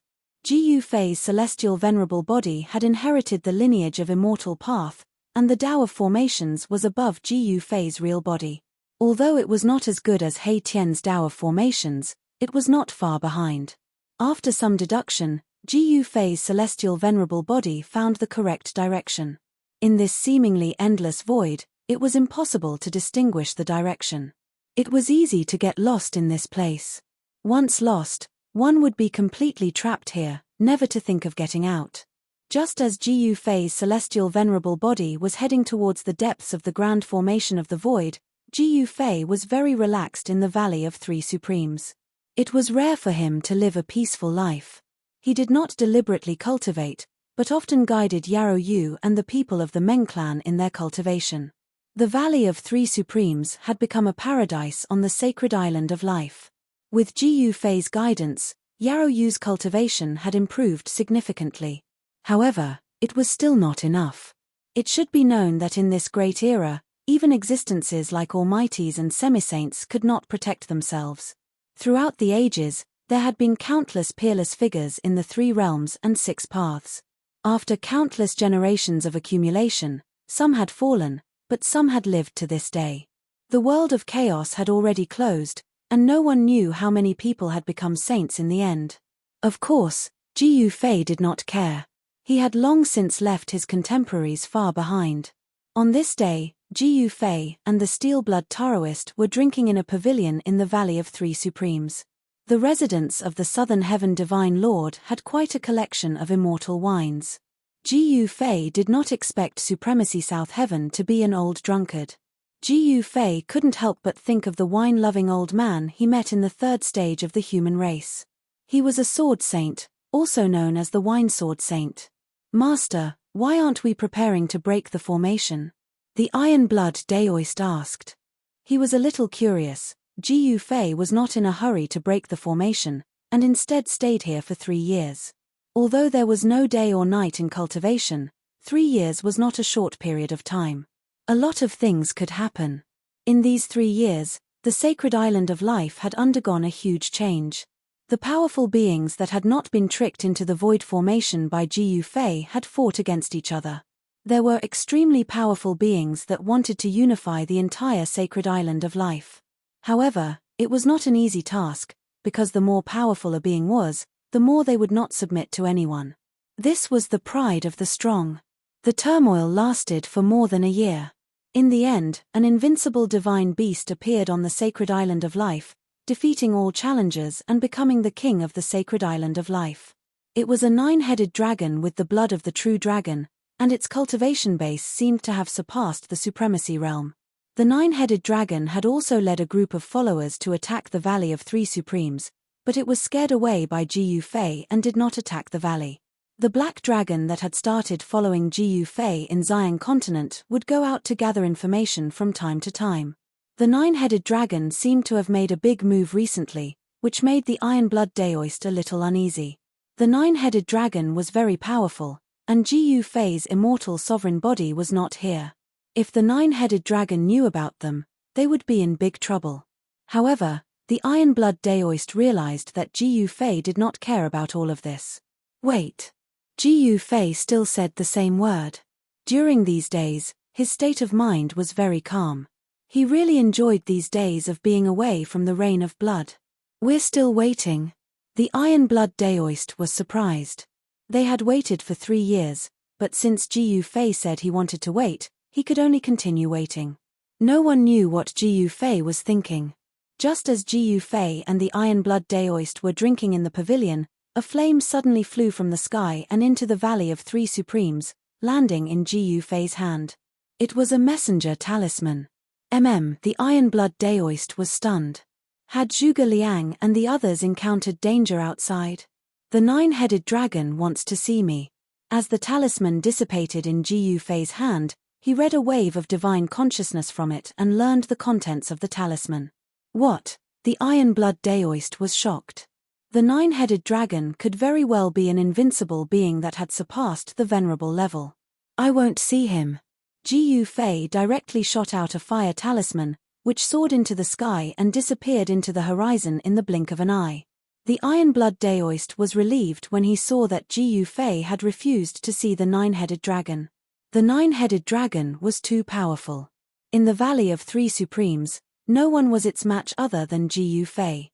Speaker 1: Gu Fei's celestial venerable body had inherited the lineage of immortal path, and the Tao of formations was above Gu Fei's real body. Although it was not as good as He Tian's Tao of formations, it was not far behind. After some deduction, Gu Fei's celestial venerable body found the correct direction. In this seemingly endless void, it was impossible to distinguish the direction. It was easy to get lost in this place. Once lost, one would be completely trapped here, never to think of getting out. Just as Gu Fei's celestial venerable body was heading towards the depths of the grand formation of the void, Gu Fei was very relaxed in the Valley of Three Supremes. It was rare for him to live a peaceful life. He did not deliberately cultivate, but often guided Yarrow Yu and the people of the Meng clan in their cultivation. The Valley of Three Supremes had become a paradise on the sacred island of life. With Gu Fei's guidance, Yarrow Yu's cultivation had improved significantly. However, it was still not enough. It should be known that in this great era, even existences like almighties and semi-saints could not protect themselves. Throughout the ages, there had been countless peerless figures in the three realms and six paths. After countless generations of accumulation, some had fallen, but some had lived to this day. The world of chaos had already closed, and no one knew how many people had become saints in the end. Of course, Gu Fei did not care. He had long since left his contemporaries far behind. On this day, Gu Fei and the Steel-Blood Taoist were drinking in a pavilion in the Valley of Three Supremes. The residents of the Southern Heaven Divine Lord had quite a collection of immortal wines. Gu Fei did not expect Supremacy South Heaven to be an old drunkard. Gu Fei couldn't help but think of the wine-loving old man he met in the third stage of the human race. He was a sword saint, also known as the Wine Sword Saint. "Master, why aren't we preparing to break the formation?" the Iron Blood Daoist asked. He was a little curious. Gu Fei was not in a hurry to break the formation, and instead stayed here for 3 years. Although there was no day or night in cultivation, 3 years was not a short period of time. A lot of things could happen. In these 3 years, the sacred island of life had undergone a huge change. The powerful beings that had not been tricked into the void formation by Gu Fei had fought against each other. There were extremely powerful beings that wanted to unify the entire sacred island of life. However, it was not an easy task, because the more powerful a being was, the more they would not submit to anyone. This was the pride of the strong. The turmoil lasted for more than a year. In the end, an invincible divine beast appeared on the sacred island of life, defeating all challengers and becoming the king of the sacred island of life. It was a 9-headed dragon with the blood of the true dragon, and its cultivation base seemed to have surpassed the supremacy realm. The 9-headed dragon had also led a group of followers to attack the Valley of Three Supremes, but it was scared away by Gu Fei and did not attack the valley. The black dragon that had started following Gu Fei in Xian continent would go out to gather information from time to time. The 9-headed dragon seemed to have made a big move recently, which made the Iron Blood Daoist a little uneasy. The 9-headed dragon was very powerful, and Gu Fei's immortal sovereign body was not here. If the 9-headed dragon knew about them, they would be in big trouble. However, the Iron-Blood Daoist realized that Jiu Fei did not care about all of this. Wait. Jiu Fei still said the same word. During these days, his state of mind was very calm. He really enjoyed these days of being away from the rain of blood. We're still waiting. The Iron-Blood Daoist was surprised. They had waited for 3 years, but since Jiu Fei said he wanted to wait, he could only continue waiting. No one knew what Jiu Fei was thinking. Just as Jiu Fei and the Iron-Blood Daoist were drinking in the pavilion, a flame suddenly flew from the sky and into the Valley of Three Supremes, landing in Jiu Fei's hand. It was a messenger talisman. The Iron-Blood Daoist was stunned. Had Zhuge Liang and the others encountered danger outside? The 9-headed dragon wants to see me. As the talisman dissipated in Jiu Fei's hand, he read a wave of divine consciousness from it and learned the contents of the talisman. What? The Iron-Blood Daoist was shocked. The 9-headed dragon could very well be an invincible being that had surpassed the venerable level. I won't see him. Jiu Fei directly shot out a fire talisman, which soared into the sky and disappeared into the horizon in the blink of an eye. The Iron-Blood Daoist was relieved when he saw that Jiu Fei had refused to see the 9-headed dragon. The 9-headed dragon was too powerful. In the Valley of Three Supremes, no one was its match other than Jiu Fei.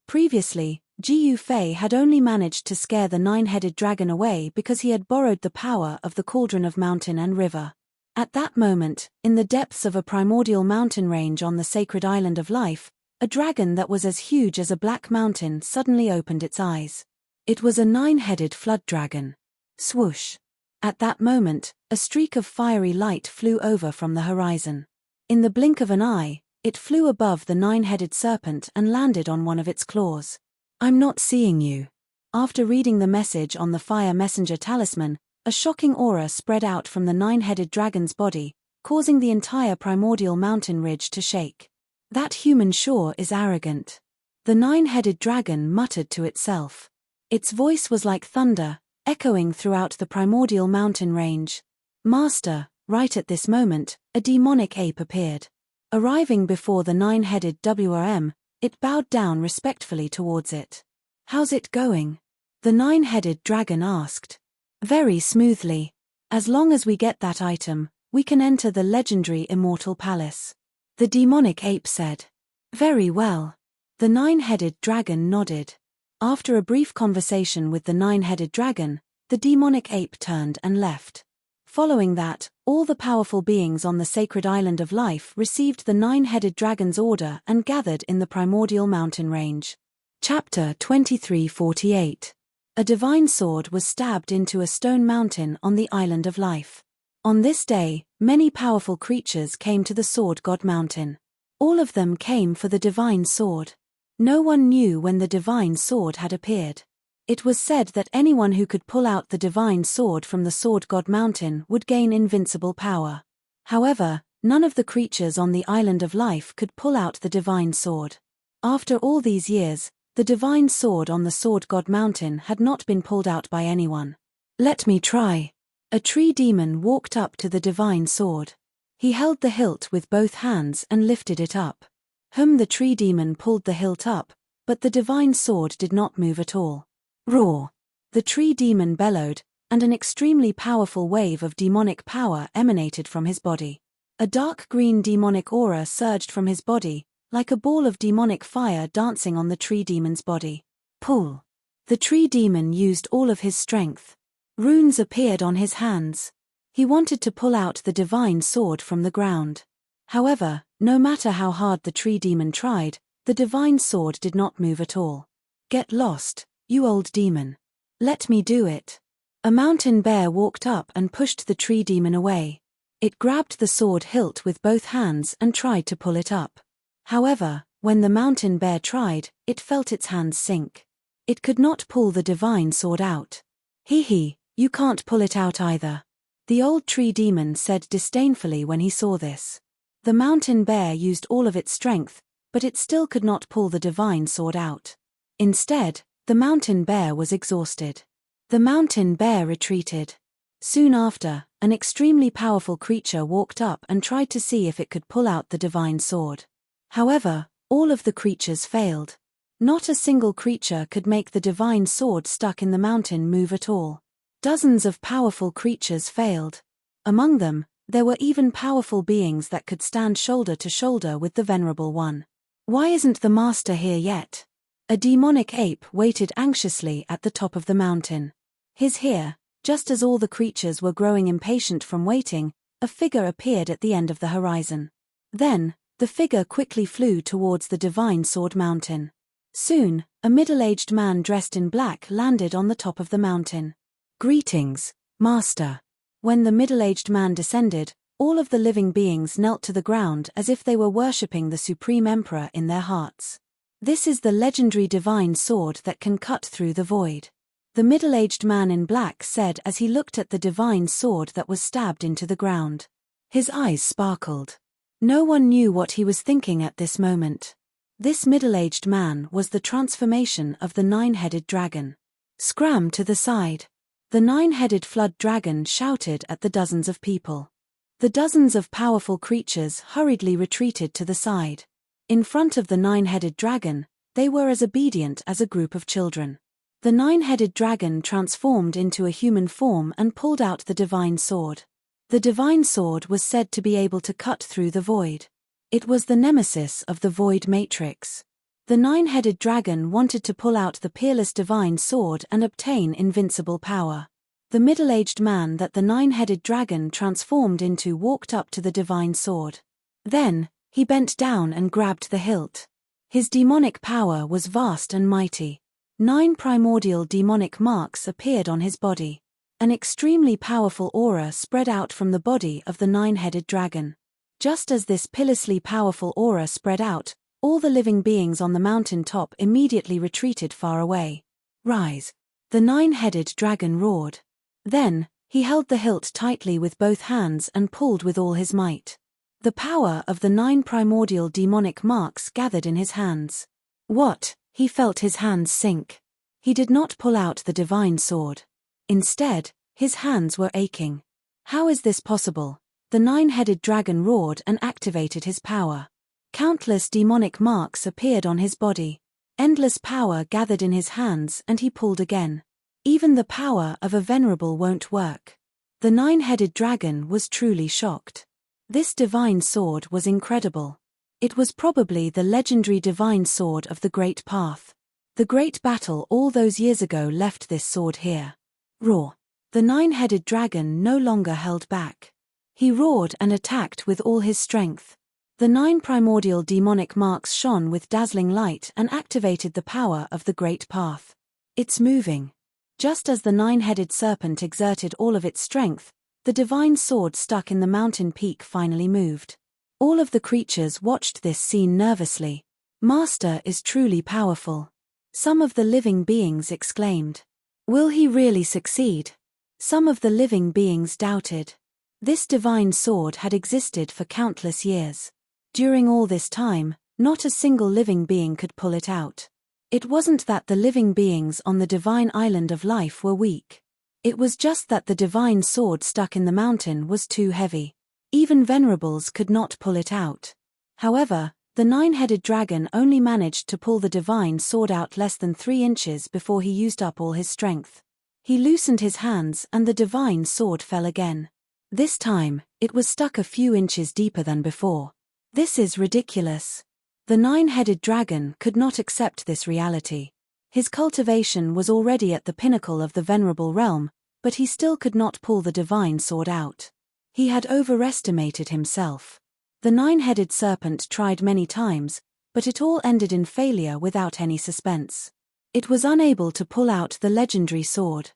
Speaker 1: Previously, Jiu Fei had only managed to scare the 9-headed dragon away because he had borrowed the power of the cauldron of mountain and river. At that moment, in the depths of a primordial mountain range on the sacred island of life, a dragon that was as huge as a black mountain suddenly opened its eyes. It was a 9-headed flood dragon. Swoosh! At that moment, a streak of fiery light flew over from the horizon. In the blink of an eye, it flew above the 9-headed serpent and landed on one of its claws. I'm not seeing you. After reading the message on the fire messenger talisman, a shocking aura spread out from the 9-headed dragon's body, causing the entire primordial mountain ridge to shake. That human sure is arrogant. The 9-headed dragon muttered to itself. Its voice was like thunder, echoing throughout the primordial mountain range. Master, right at this moment, a demonic ape appeared. Arriving before the 9-headed WRM, it bowed down respectfully towards it. How's it going? The 9-headed dragon asked. Very smoothly. As long as we get that item, we can enter the legendary Immortal Palace. The demonic ape said. Very well. The 9-headed dragon nodded. After a brief conversation with the 9-headed dragon, the demonic ape turned and left. Following that, all the powerful beings on the sacred island of life received the 9-headed dragon's order and gathered in the primordial mountain range. Chapter 2348. A divine sword was stabbed into a stone mountain on the island of life. On this day, many powerful creatures came to the Sword God Mountain. All of them came for the divine sword. No one knew when the divine sword had appeared. It was said that anyone who could pull out the divine sword from the Sword God Mountain would gain invincible power. However, none of the creatures on the island of life could pull out the divine sword. After all these years, the divine sword on the Sword God Mountain had not been pulled out by anyone. Let me try. A tree demon walked up to the divine sword. He held the hilt with both hands and lifted it up. The tree demon pulled the hilt up, but the divine sword did not move at all. Roar! The tree demon bellowed, and an extremely powerful wave of demonic power emanated from his body. A dark green demonic aura surged from his body, like a ball of demonic fire dancing on the tree demon's body. Pull! The tree demon used all of his strength. Runes appeared on his hands. He wanted to pull out the divine sword from the ground. However, no matter how hard the tree demon tried, the divine sword did not move at all. Get lost, you old demon. Let me do it. A mountain bear walked up and pushed the tree demon away. It grabbed the sword hilt with both hands and tried to pull it up. However, when the mountain bear tried, it felt its hands sink. It could not pull the divine sword out. Hee, you can't pull it out either. The old tree demon said disdainfully when he saw this. The mountain bear used all of its strength, but it still could not pull the divine sword out. Instead, the mountain bear was exhausted. The mountain bear retreated. Soon after, an extremely powerful creature walked up and tried to see if it could pull out the divine sword. However, All of the creatures failed. Not a single creature could make the divine sword stuck in the mountain move at all. Dozens of powerful creatures failed. Among them, there were even powerful beings that could stand shoulder to shoulder with the Venerable One. Why isn't the Master here yet? A demonic ape waited anxiously at the top of the mountain. He's here. Just as all the creatures were growing impatient from waiting, a figure appeared at the end of the horizon. Then, the figure quickly flew towards the Divine Sword Mountain. Soon, a middle-aged man dressed in black landed on the top of the mountain. "Greetings, Master." When the middle-aged man descended, all of the living beings knelt to the ground as if they were worshipping the Supreme Emperor in their hearts. "This is the legendary divine sword that can cut through the void," the middle-aged man in black said as he looked at the divine sword that was stabbed into the ground. His eyes sparkled. No one knew what he was thinking at this moment. This middle-aged man was the transformation of the nine-headed dragon. "Scram to the side." The nine-headed flood dragon shouted at the dozens of people. The dozens of powerful creatures hurriedly retreated to the side. In front of the nine-headed dragon, they were as obedient as a group of children. The nine-headed dragon transformed into a human form and pulled out the divine sword. The divine sword was said to be able to cut through the void. It was the nemesis of the void matrix. The nine-headed dragon wanted to pull out the peerless divine sword and obtain invincible power. The middle-aged man that the nine-headed dragon transformed into walked up to the divine sword. Then, he bent down and grabbed the hilt. His demonic power was vast and mighty. 9 primordial demonic marks appeared on his body. An extremely powerful aura spread out from the body of the nine-headed dragon. Just as this pitilessly powerful aura spread out, all the living beings on the mountain top immediately retreated far away. "Rise!" the nine-headed dragon roared. Then, he held the hilt tightly with both hands and pulled with all his might. The power of the 9 primordial demonic marks gathered in his hands. What? He felt his hands sink. He did not pull out the divine sword. Instead, his hands were aching. How is this possible? The nine-headed dragon roared and activated his power. Countless demonic marks appeared on his body. Endless power gathered in his hands and he pulled again. Even the power of a venerable won't work. The nine-headed dragon was truly shocked. This divine sword was incredible. It was probably the legendary divine sword of the Great Path. The great battle all those years ago left this sword here. Roar! The nine-headed dragon no longer held back. He roared and attacked with all his strength. The 9 primordial demonic marks shone with dazzling light and activated the power of the Great Path. "It's moving." Just as the nine-headed serpent exerted all of its strength, the divine sword stuck in the mountain peak finally moved. All of the creatures watched this scene nervously. "Master is truly powerful," some of the living beings exclaimed. "Will he really succeed?" Some of the living beings doubted. This divine sword had existed for countless years. During all this time, not a single living being could pull it out. It wasn't that the living beings on the divine island of life were weak. It was just that the divine sword stuck in the mountain was too heavy. Even venerables could not pull it out. However, the nine-headed dragon only managed to pull the divine sword out less than 3 inches before he used up all his strength. He loosened his hands and the divine sword fell again. This time, it was stuck a few inches deeper than before. "This is ridiculous." The nine-headed dragon could not accept this reality. His cultivation was already at the pinnacle of the venerable realm, but he still could not pull the divine sword out. He had overestimated himself. The nine-headed serpent tried many times, but it all ended in failure without any suspense. It was unable to pull out the legendary sword.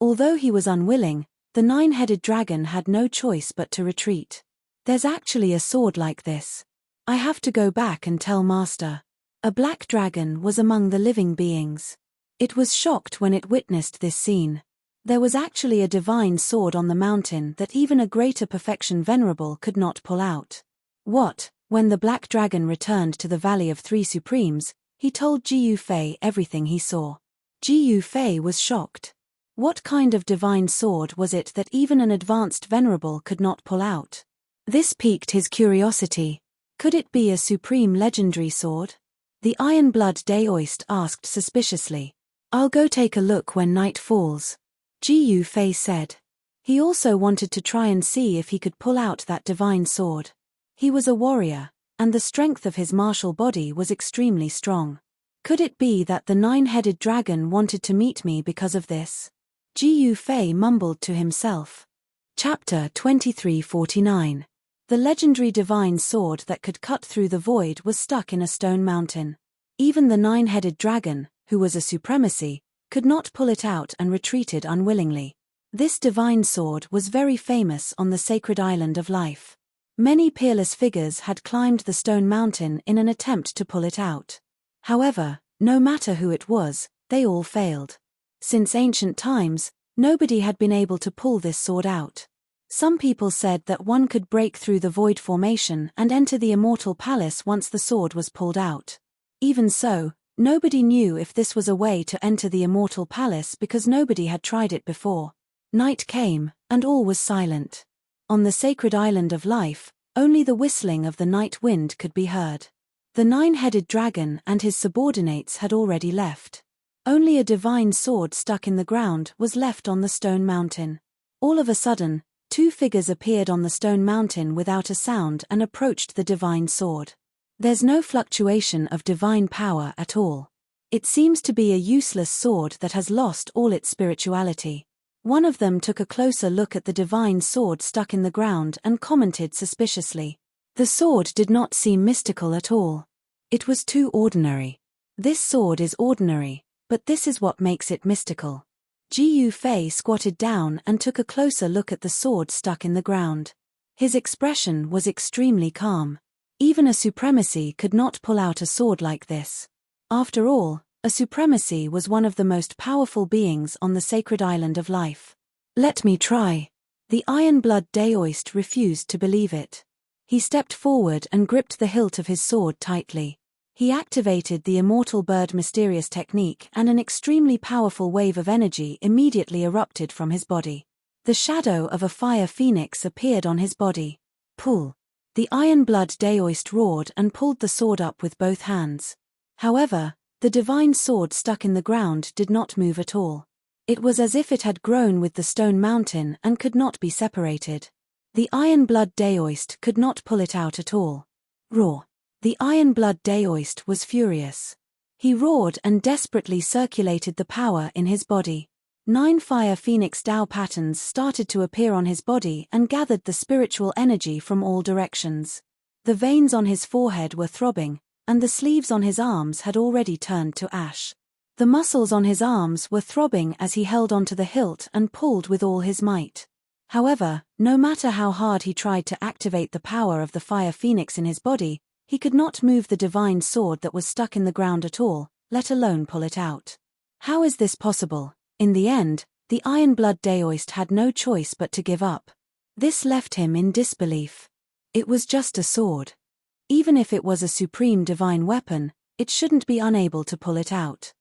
Speaker 1: Although he was unwilling, the nine-headed dragon had no choice but to retreat. "There's actually a sword like this. I have to go back and tell Master." A black dragon was among the living beings. It was shocked when it witnessed this scene. There was actually a divine sword on the mountain that even a greater perfection venerable could not pull out. What? When the black dragon returned to the Valley of Three Supremes, he told Jiu Fei everything he saw. Jiu Fei was shocked. What kind of divine sword was it that even an advanced venerable could not pull out? This piqued his curiosity. Could it be a supreme legendary sword? The Iron-Blood Daoist asked suspiciously. I'll go take a look when night falls, Ji Fei said. He also wanted to try and see if he could pull out that divine sword. He was a warrior, and the strength of his martial body was extremely strong. Could it be that the nine-headed dragon wanted to meet me because of this? Ji Fei mumbled to himself. Chapter 2349. The legendary divine sword that could cut through the void was stuck in a stone mountain. Even the nine-headed dragon, who was a supremacy, could not pull it out and retreated unwillingly. This divine sword was very famous on the sacred island of life. Many peerless figures had climbed the stone mountain in an attempt to pull it out. However, no matter who it was, they all failed. Since ancient times, nobody had been able to pull this sword out. Some people said that one could break through the void formation and enter the immortal palace once the sword was pulled out. Even so, nobody knew if this was a way to enter the immortal palace because nobody had tried it before. Night came, and all was silent. On the sacred island of life, only the whistling of the night wind could be heard. The nine-headed dragon and his subordinates had already left. Only a divine sword stuck in the ground was left on the stone mountain. All of a sudden, two figures appeared on the stone mountain without a sound and approached the divine sword. There's no fluctuation of divine power at all. It seems to be a useless sword that has lost all its spirituality. One of them took a closer look at the divine sword stuck in the ground and commented suspiciously. The sword did not seem mystical at all. It was too ordinary. This sword is ordinary, but this is what makes it mystical. Ji Fei squatted down and took a closer look at the sword stuck in the ground. His expression was extremely calm. Even a supremacy could not pull out a sword like this. After all, a supremacy was one of the most powerful beings on the sacred island of life. Let me try. The Iron-Blood Daoist refused to believe it. He stepped forward and gripped the hilt of his sword tightly. He activated the Immortal Bird Mysterious technique and an extremely powerful wave of energy immediately erupted from his body. The shadow of a fire phoenix appeared on his body. Pull. The Iron-Blood Daoist roared and pulled the sword up with both hands. However, the divine sword stuck in the ground did not move at all. It was as if it had grown with the stone mountain and could not be separated. The Iron-Blood Daoist could not pull it out at all. Roar. The Iron-Blood Daoist was furious. He roared and desperately circulated the power in his body. 9 fire phoenix Dao patterns started to appear on his body and gathered the spiritual energy from all directions. The veins on his forehead were throbbing, and the sleeves on his arms had already turned to ash. The muscles on his arms were throbbing as he held onto the hilt and pulled with all his might. However, no matter how hard he tried to activate the power of the fire phoenix in his body, he could not move the divine sword that was stuck in the ground at all, let alone pull it out. How is this possible? In the end, the Iron-Blood Daoist had no choice but to give up. This left him in disbelief. It was just a sword. Even if it was a supreme divine weapon, it shouldn't be unable to pull it out.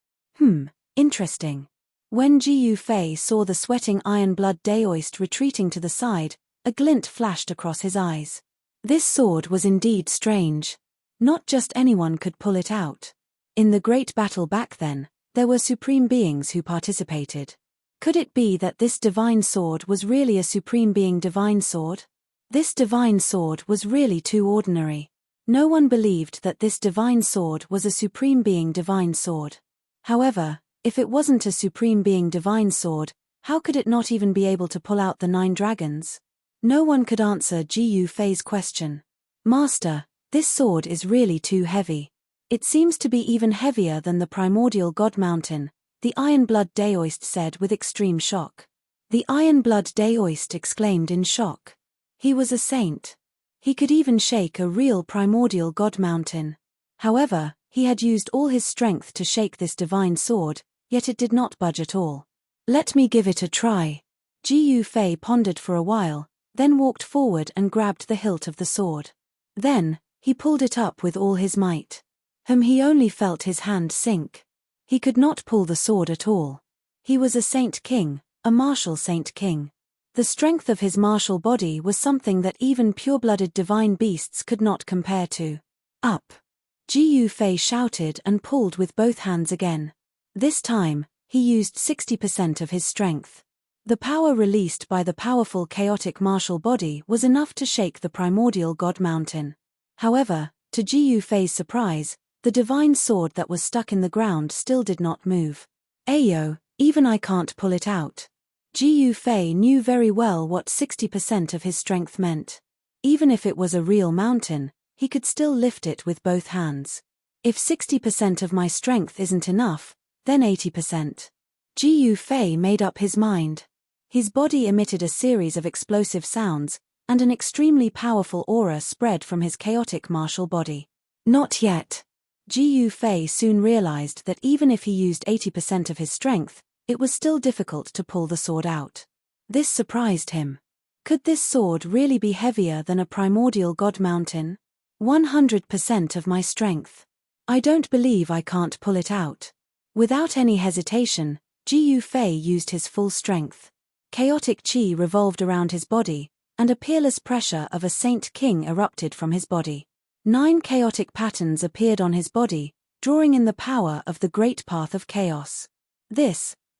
Speaker 1: Interesting. When Ji Fei saw the sweating Iron-Blood Daoist retreating to the side, a glint flashed across his eyes. This sword was indeed strange. Not just anyone could pull it out. In the great battle back then, there were supreme beings who participated. Could it be that this divine sword was really a supreme being divine sword? This divine sword was really too ordinary. No one believed that this divine sword was a supreme being divine sword. However, if it wasn't a supreme being divine sword, how could it not even be able to pull out the 9 dragons? No one could answer Ji Fei's question. Master, this sword is really too heavy. It seems to be even heavier than the primordial god mountain, the Iron-Blood Daoist said with extreme shock. The Iron-Blood Daoist exclaimed in shock. He was a saint. He could even shake a real primordial god mountain. However, he had used all his strength to shake this divine sword, yet it did not budge at all. Let me give it a try. Ji Fei pondered for a while, then walked forward and grabbed the hilt of the sword. Then, he pulled it up with all his might. He only felt his hand sink. He could not pull the sword at all. He was a saint king, a martial saint king. The strength of his martial body was something that even pure-blooded divine beasts could not compare to. Up! Ji Yufei shouted and pulled with both hands again. This time, he used 60% of his strength. The power released by the powerful chaotic martial body was enough to shake the primordial god mountain. However, to Ji Yufei's surprise, the divine sword that was stuck in the ground still did not move. Ayo, even I can't pull it out. Ji Yufei knew very well what 60% of his strength meant. Even if it was a real mountain, he could still lift it with both hands. If 60% of my strength isn't enough, then 80%. Ji Yufei made up his mind. His body emitted a series of explosive sounds, and an extremely powerful aura spread from his chaotic martial body. Not yet. Ji Yufei soon realized that even if he used 80% of his strength, it was still difficult to pull the sword out. This surprised him. Could this sword really be heavier than a primordial god mountain? 100% of my strength. I don't believe I can't pull it out. Without any hesitation, Ji Yufei used his full strength. Chaotic chi revolved around his body, and a peerless pressure of a Saint King erupted from his body. 9 chaotic patterns appeared on his body, drawing in the power of the great path of chaos.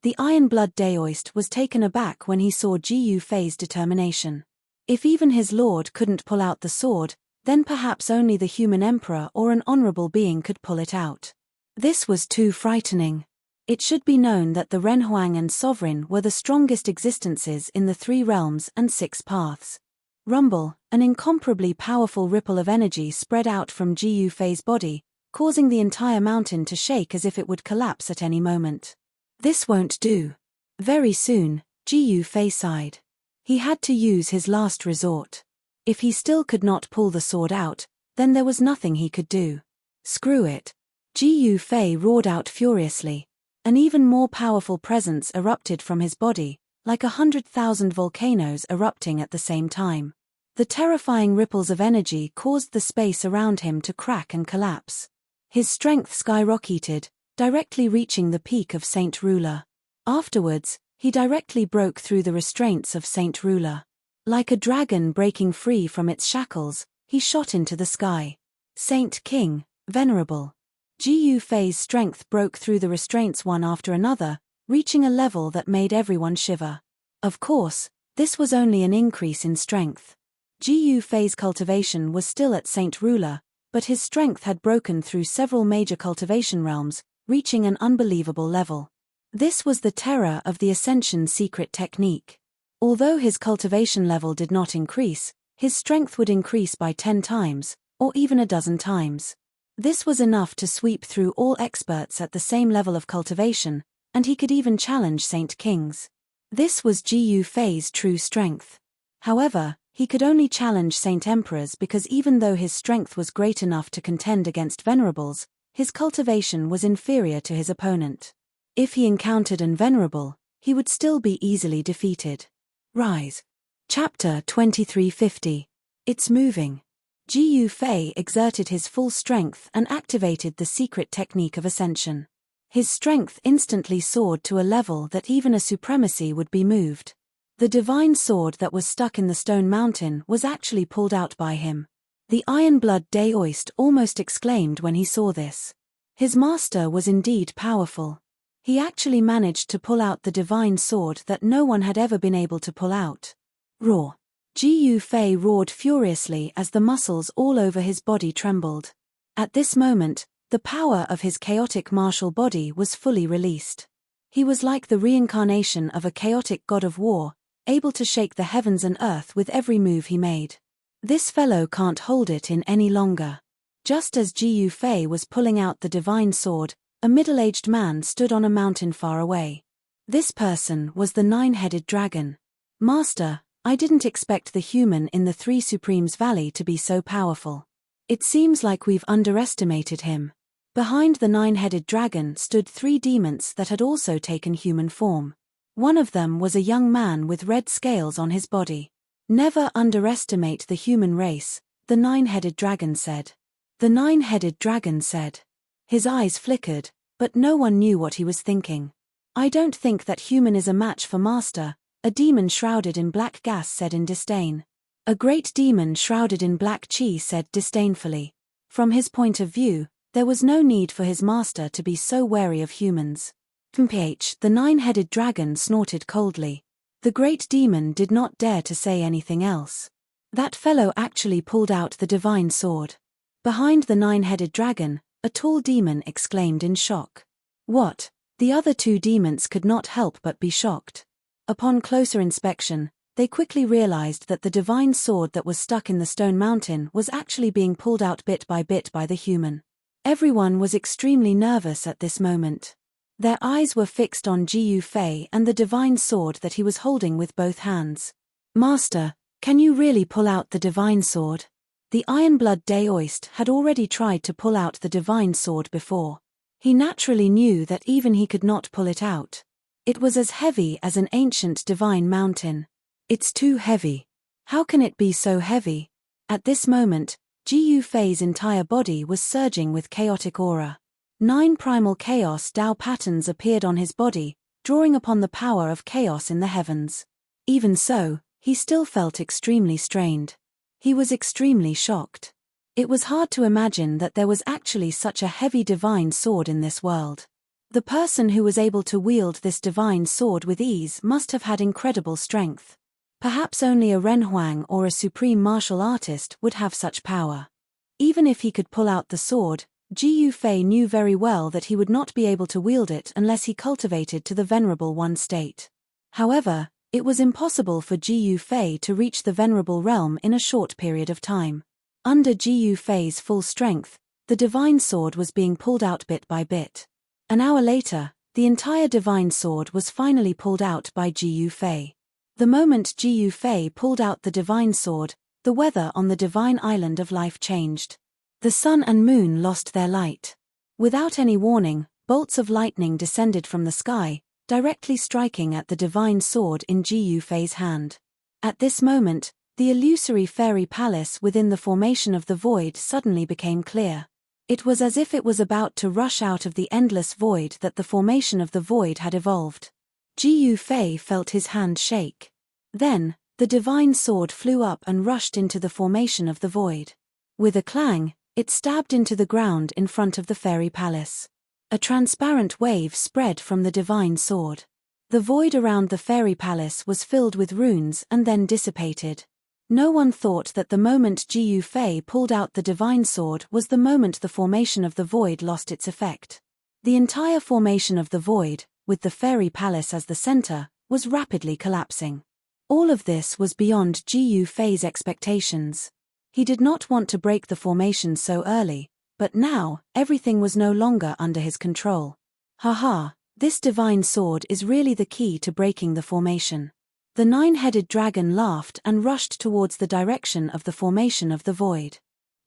Speaker 1: The Iron Blood Daoist was taken aback when he saw Ji Yufei's determination. If even his lord couldn't pull out the sword, then perhaps only the human emperor or an honorable being could pull it out. This was too frightening. It should be known that the Renhuang and Sovereign were the strongest existences in the 3 realms and 6 paths. Rumble, an incomparably powerful ripple of energy spread out from Ji Yufei's body, causing the entire mountain to shake as if it would collapse at any moment. This won't do. Very soon, Ji Yufei sighed. He had to use his last resort. If he still could not pull the sword out, then there was nothing he could do. Screw it. Ji Yufei roared out furiously. An even more powerful presence erupted from his body, like 100,000 volcanoes erupting at the same time. The terrifying ripples of energy caused the space around him to crack and collapse. His strength skyrocketed, directly reaching the peak of Saint Ruler. Afterwards, he directly broke through the restraints of Saint Ruler. Like a dragon breaking free from its shackles, he shot into the sky. Saint King, Venerable. Ji Yufei's strength broke through the restraints one after another, reaching a level that made everyone shiver. Of course, this was only an increase in strength. Ji Yufei's cultivation was still at Saint Ruler, but his strength had broken through several major cultivation realms, reaching an unbelievable level. This was the terror of the Ascension secret technique. Although his cultivation level did not increase, his strength would increase by 10 times, or even a dozen times. This was enough to sweep through all experts at the same level of cultivation, and he could even challenge Saint Kings. This was Ji Yufei's true strength. However, he could only challenge Saint Emperors because even though his strength was great enough to contend against Venerables, his cultivation was inferior to his opponent. If he encountered an Venerable, he would still be easily defeated. Rise. Chapter 2350. It's moving. Ji Yufei exerted his full strength and activated the secret technique of ascension. His strength instantly soared to a level that even a supremacy would be moved. The divine sword that was stuck in the stone mountain was actually pulled out by him. The Iron Blood Daoist almost exclaimed when he saw this. His master was indeed powerful. He actually managed to pull out the divine sword that no one had ever been able to pull out. Roar. Ji Yufei roared furiously as the muscles all over his body trembled. At this moment, the power of his chaotic martial body was fully released. He was like the reincarnation of a chaotic god of war, able to shake the heavens and earth with every move he made. This fellow can't hold it in any longer. Just as Ji Yufei was pulling out the divine sword, a middle-aged man stood on a mountain far away. This person was the 9-headed dragon. Master, I didn't expect the human in the 3 Supremes Valley to be so powerful. It seems like we've underestimated him. Behind the 9-headed dragon stood 3 demons that had also taken human form. One of them was a young man with red scales on his body. Never underestimate the human race, the 9-headed dragon said. The 9-headed dragon said. His eyes flickered, but no one knew what he was thinking. I don't think that human is a match for Master, A demon shrouded in black gas said in disdain. A great demon shrouded in black chi said disdainfully. From his point of view, there was no need for his master to be so wary of humans. The nine-headed dragon snorted coldly. The great demon did not dare to say anything else. That fellow actually pulled out the divine sword. Behind the nine-headed dragon, a tall demon exclaimed in shock. What? The other two demons could not help but be shocked. Upon closer inspection, they quickly realized that the divine sword that was stuck in the stone mountain was actually being pulled out bit by the human. Everyone was extremely nervous at this moment. Their eyes were fixed on Jiyu Fei and the divine sword that he was holding with both hands. Master, can you really pull out the divine sword? The Ironblood Daoist had already tried to pull out the divine sword before. He naturally knew that even he could not pull it out. It was as heavy as an ancient divine mountain. It's too heavy. How can it be so heavy? At this moment, Jiyu Fei's entire body was surging with chaotic aura. 9 primal chaos Dao patterns appeared on his body, drawing upon the power of chaos in the heavens. Even so, he still felt extremely strained. He was extremely shocked. It was hard to imagine that there was actually such a heavy divine sword in this world. The person who was able to wield this divine sword with ease must have had incredible strength. Perhaps only a Renhuang or a supreme martial artist would have such power. Even if he could pull out the sword, Jiyu Fei knew very well that he would not be able to wield it unless he cultivated to the Venerable One state. However, it was impossible for Jiyu Fei to reach the Venerable Realm in a short period of time. Under Jiyu Fei's full strength, the divine sword was being pulled out bit by bit. An hour later, the entire divine sword was finally pulled out by Jiyu Fei. The moment Jiyu Fei pulled out the divine sword, the weather on the divine island of life changed. The sun and moon lost their light. Without any warning, bolts of lightning descended from the sky, directly striking at the divine sword in Jiyu Fei's hand. At this moment, the illusory fairy palace within the formation of the void suddenly became clear. It was as if it was about to rush out of the endless void that the formation of the void had evolved. Jiyu Fei felt his hand shake. Then, the divine sword flew up and rushed into the formation of the void. With a clang, it stabbed into the ground in front of the fairy palace. A transparent wave spread from the divine sword. The void around the fairy palace was filled with runes and then dissipated. No one thought that the moment Jiyu Fei pulled out the divine sword was the moment the formation of the void lost its effect. The entire formation of the void, with the fairy palace as the center, was rapidly collapsing. All of this was beyond Jiyu Fei's expectations. He did not want to break the formation so early, but now, everything was no longer under his control. Haha, this divine sword is really the key to breaking the formation. The nine-headed dragon laughed and rushed towards the direction of the formation of the void.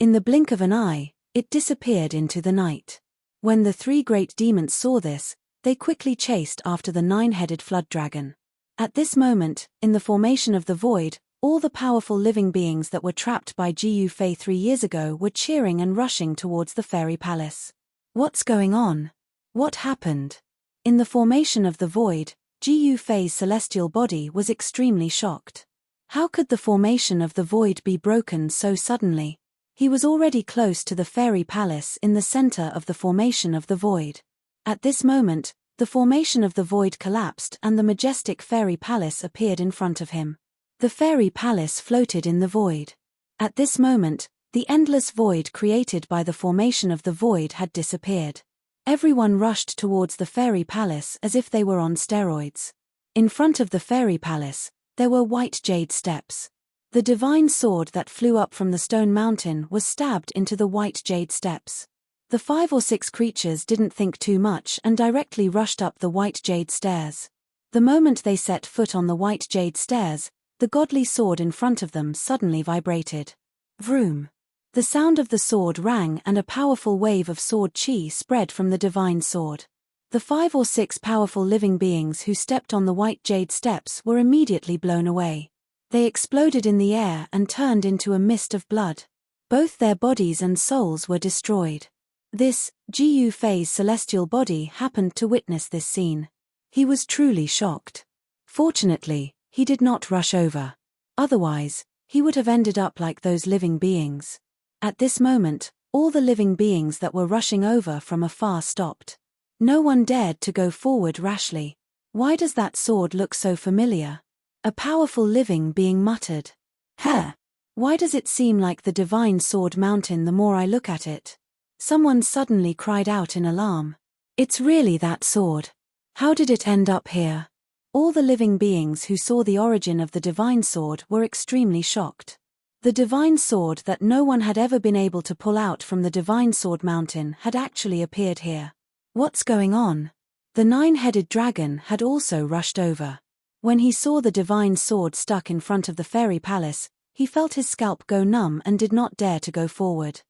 Speaker 1: In the blink of an eye, it disappeared into the night. When the 3 great demons saw this, they quickly chased after the nine-headed flood dragon. At this moment, in the formation of the void, all the powerful living beings that were trapped by Jiyu Fei 3 years ago were cheering and rushing towards the fairy palace. What's going on? What happened? In the formation of the void, Jiyu Fei's celestial body was extremely shocked. How could the formation of the void be broken so suddenly? He was already close to the fairy palace in the center of the formation of the void. At this moment, the formation of the void collapsed and the majestic fairy palace appeared in front of him. The fairy palace floated in the void. At this moment, the endless void created by the formation of the void had disappeared. Everyone rushed towards the fairy palace as if they were on steroids. In front of the fairy palace, there were white jade steps. The divine sword that flew up from the stone mountain was stabbed into the white jade steps. The 5 or 6 creatures didn't think too much and directly rushed up the white jade stairs. The moment they set foot on the white jade stairs, the godly sword in front of them suddenly vibrated. Vroom! The sound of the sword rang and a powerful wave of sword chi spread from the divine sword. The 5 or 6 powerful living beings who stepped on the white jade steps were immediately blown away. They exploded in the air and turned into a mist of blood. Both their bodies and souls were destroyed. This, Jiyu Fei's celestial body happened to witness this scene. He was truly shocked. Fortunately, He did not rush over. Otherwise, he would have ended up like those living beings. At this moment, all the living beings that were rushing over from afar stopped. No one dared to go forward rashly. Why does that sword look so familiar? A powerful living being muttered. Heh! Why does it seem like the divine sword mountain the more I look at it? Someone suddenly cried out in alarm. It's really that sword. How did it end up here? All the living beings who saw the origin of the divine sword were extremely shocked. The divine sword that no one had ever been able to pull out from the divine sword mountain had actually appeared here. What's going on? The nine-headed dragon had also rushed over. When he saw the divine sword stuck in front of the fairy palace, he felt his scalp go numb and did not dare to go forward.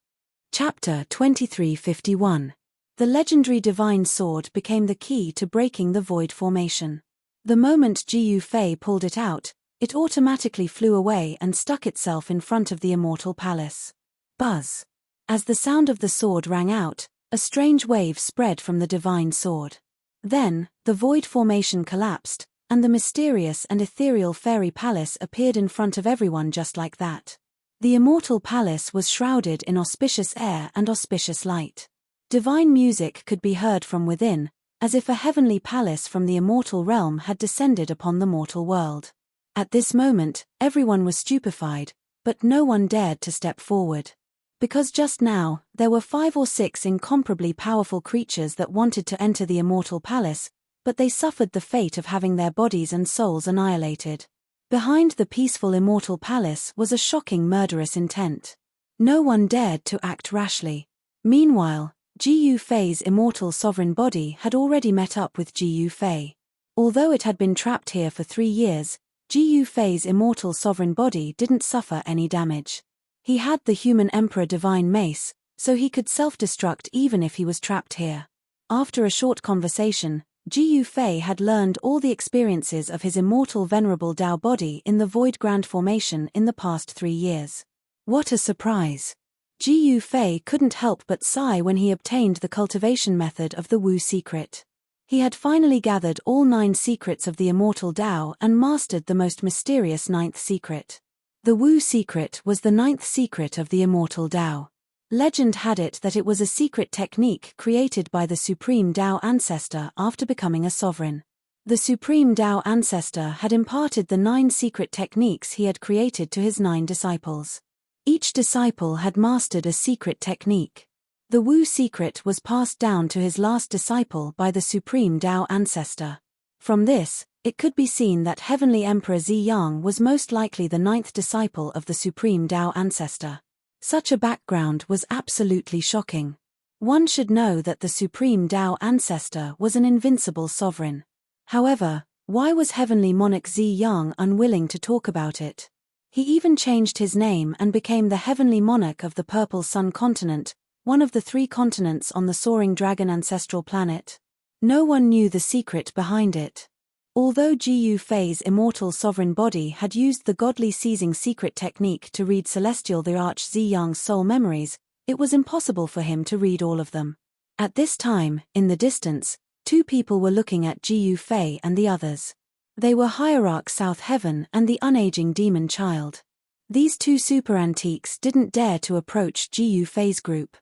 Speaker 1: Chapter 2351. The legendary divine sword became the key to breaking the void formation. The moment Jiyu Fei pulled it out, it automatically flew away and stuck itself in front of the immortal palace. Buzz! As the sound of the sword rang out, a strange wave spread from the divine sword. Then, the void formation collapsed, and the mysterious and ethereal fairy palace appeared in front of everyone just like that. The immortal palace was shrouded in auspicious air and auspicious light. Divine music could be heard from within, as if a heavenly palace from the immortal realm had descended upon the mortal world. At this moment, everyone was stupefied, but no one dared to step forward. Because just now, there were 5 or 6 incomparably powerful creatures that wanted to enter the immortal palace, but they suffered the fate of having their bodies and souls annihilated. Behind the peaceful immortal palace was a shocking murderous intent. No one dared to act rashly. Meanwhile, Jiyu Fei's immortal sovereign body had already met up with Jiyu Fei. Although it had been trapped here for 3 years, Jiyu Fei's immortal sovereign body didn't suffer any damage. He had the human emperor divine mace, so he could self-destruct even if he was trapped here. After a short conversation, Jiyu Fei had learned all the experiences of his immortal venerable Tao body in the Void Grand Formation in the past 3 years. What a surprise! Jiyu Fei couldn't help but sigh when he obtained the cultivation method of the Wu secret. He had finally gathered all 9 secrets of the immortal Tao and mastered the most mysterious 9th secret. The Wu secret was the 9th secret of the immortal Tao. Legend had it that it was a secret technique created by the Supreme Tao Ancestor after becoming a sovereign. The Supreme Tao Ancestor had imparted the 9 secret techniques he had created to his 9 disciples. Each disciple had mastered a secret technique. The Wu secret was passed down to his last disciple by the Supreme Tao Ancestor. From this, it could be seen that Heavenly Emperor Ziyang was most likely the 9th disciple of the Supreme Tao Ancestor. Such a background was absolutely shocking. One should know that the Supreme Tao Ancestor was an invincible sovereign. However, why was Heavenly Monarch Ziyang unwilling to talk about it? He even changed his name and became the Heavenly Monarch of the Purple Sun continent, one of the 3 continents on the Soaring Dragon ancestral planet. No one knew the secret behind it. Although Jiyu Fei's immortal sovereign body had used the godly seizing secret technique to read Celestial the Arch Ziyang's soul memories, it was impossible for him to read all of them. At this time, in the distance, 2 people were looking at Jiyu Fei and the others. They were Hierarch South Heaven and the unaging demon child. These 2 super antiques didn't dare to approach Jiyu Fei's group.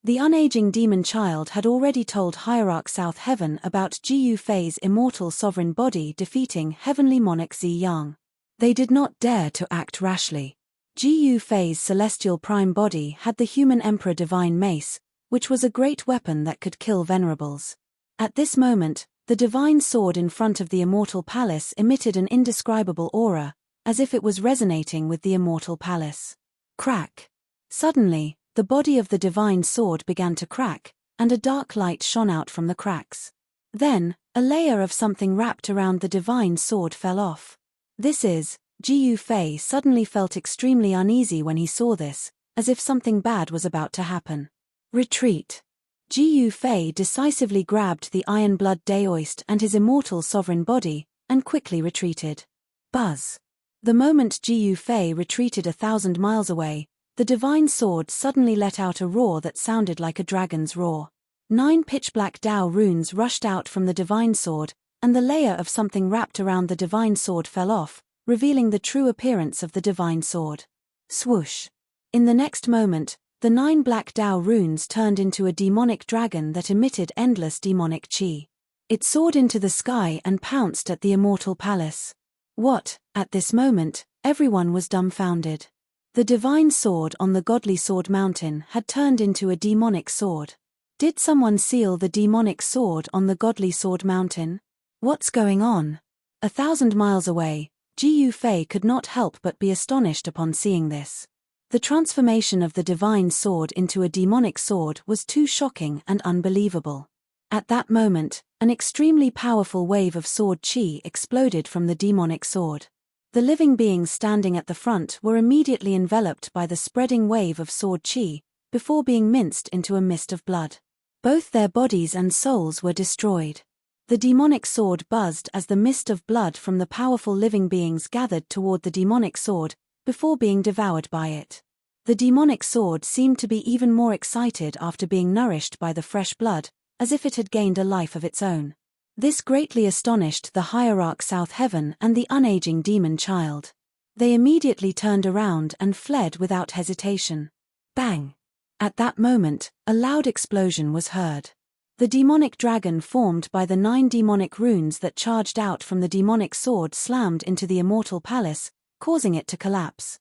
Speaker 1: The unaging demon child had already told Hierarch South Heaven about Jiyu Fei's immortal sovereign body defeating Heavenly Monarch Ziyang. They did not dare to act rashly. Jiyu Fei's celestial prime body had the human emperor divine mace, which was a great weapon that could kill venerables. At this moment, the divine sword in front of the immortal palace emitted an indescribable aura, as if it was resonating with the immortal palace. Crack! Suddenly, the body of the divine sword began to crack, and a dark light shone out from the cracks. Then, a layer of something wrapped around the divine sword fell off. Jiyu Fei suddenly felt extremely uneasy when he saw this, as if something bad was about to happen. Retreat! Jiyu Fei decisively grabbed the Iron Blood Daoist and his immortal sovereign body, and quickly retreated. Buzz! The moment Jiyu Fei retreated 1,000 miles away, the divine sword suddenly let out a roar that sounded like a dragon's roar. 9 pitch-black Tao runes rushed out from the divine sword, and the layer of something wrapped around the divine sword fell off, revealing the true appearance of the divine sword. Swoosh! In the next moment, the 9 black Tao runes turned into a demonic dragon that emitted endless demonic chi. It soared into the sky and pounced at the immortal palace. What? At this moment, everyone was dumbfounded. The divine sword on the godly sword mountain had turned into a demonic sword. Did someone seal the demonic sword on the godly sword mountain? What's going on? 1,000 miles away, Jiu Fei could not help but be astonished upon seeing this. The transformation of the divine sword into a demonic sword was too shocking and unbelievable. At that moment, an extremely powerful wave of sword chi exploded from the demonic sword. The living beings standing at the front were immediately enveloped by the spreading wave of sword chi, before being minced into a mist of blood. Both their bodies and souls were destroyed. The demonic sword buzzed as the mist of blood from the powerful living beings gathered toward the demonic sword, before being devoured by it. The demonic sword seemed to be even more excited after being nourished by the fresh blood, as if it had gained a life of its own. This greatly astonished the hierarch South Heaven and the unaging demon child. They immediately turned around and fled without hesitation. Bang! At that moment, a loud explosion was heard. The demonic dragon formed by the 9 demonic runes that charged out from the demonic sword slammed into the immortal palace, causing it to collapse.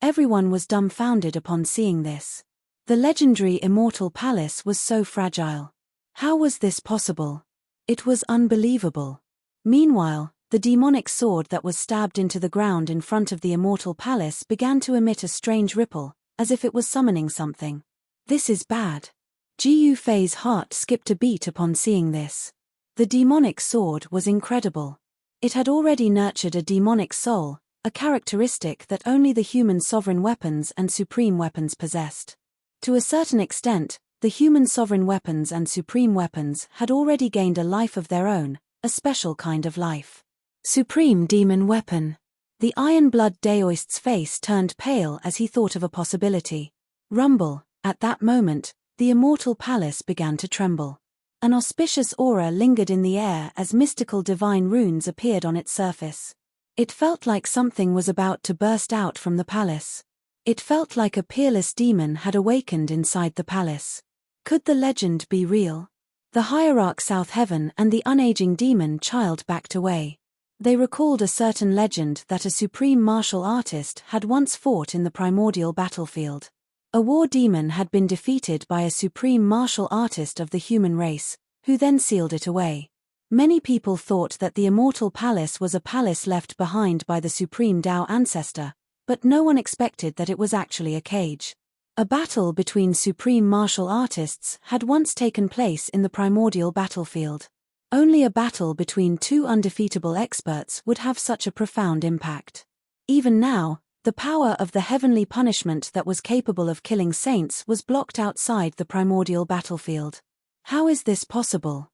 Speaker 1: Everyone was dumbfounded upon seeing this. The legendary immortal palace was so fragile. How was this possible? It was unbelievable. Meanwhile, the demonic sword that was stabbed into the ground in front of the immortal palace began to emit a strange ripple, as if it was summoning something. This is bad. Jiu Fei's heart skipped a beat upon seeing this. The demonic sword was incredible. It had already nurtured a demonic soul, a characteristic that only the human sovereign weapons and supreme weapons possessed. To a certain extent, the human sovereign weapons and supreme weapons had already gained a life of their own, a special kind of life. Supreme demon weapon. The Iron Blood Daoist's face turned pale as he thought of a possibility. Rumble! At that moment, the immortal palace began to tremble. An auspicious aura lingered in the air as mystical divine runes appeared on its surface. It felt like something was about to burst out from the palace. It felt like a peerless demon had awakened inside the palace. Could the legend be real? The hierarch South Heaven and the unaging demon child backed away. They recalled a certain legend that a supreme martial artist had once fought in the primordial battlefield. A war demon had been defeated by a supreme martial artist of the human race, who then sealed it away. Many people thought that the immortal palace was a palace left behind by the supreme Tao ancestor, but no one expected that it was actually a cage. A battle between supreme martial artists had once taken place in the primordial battlefield. Only a battle between 2 undefeatable experts would have such a profound impact. Even now, the power of the heavenly punishment that was capable of killing saints was blocked outside the primordial battlefield. How is this possible?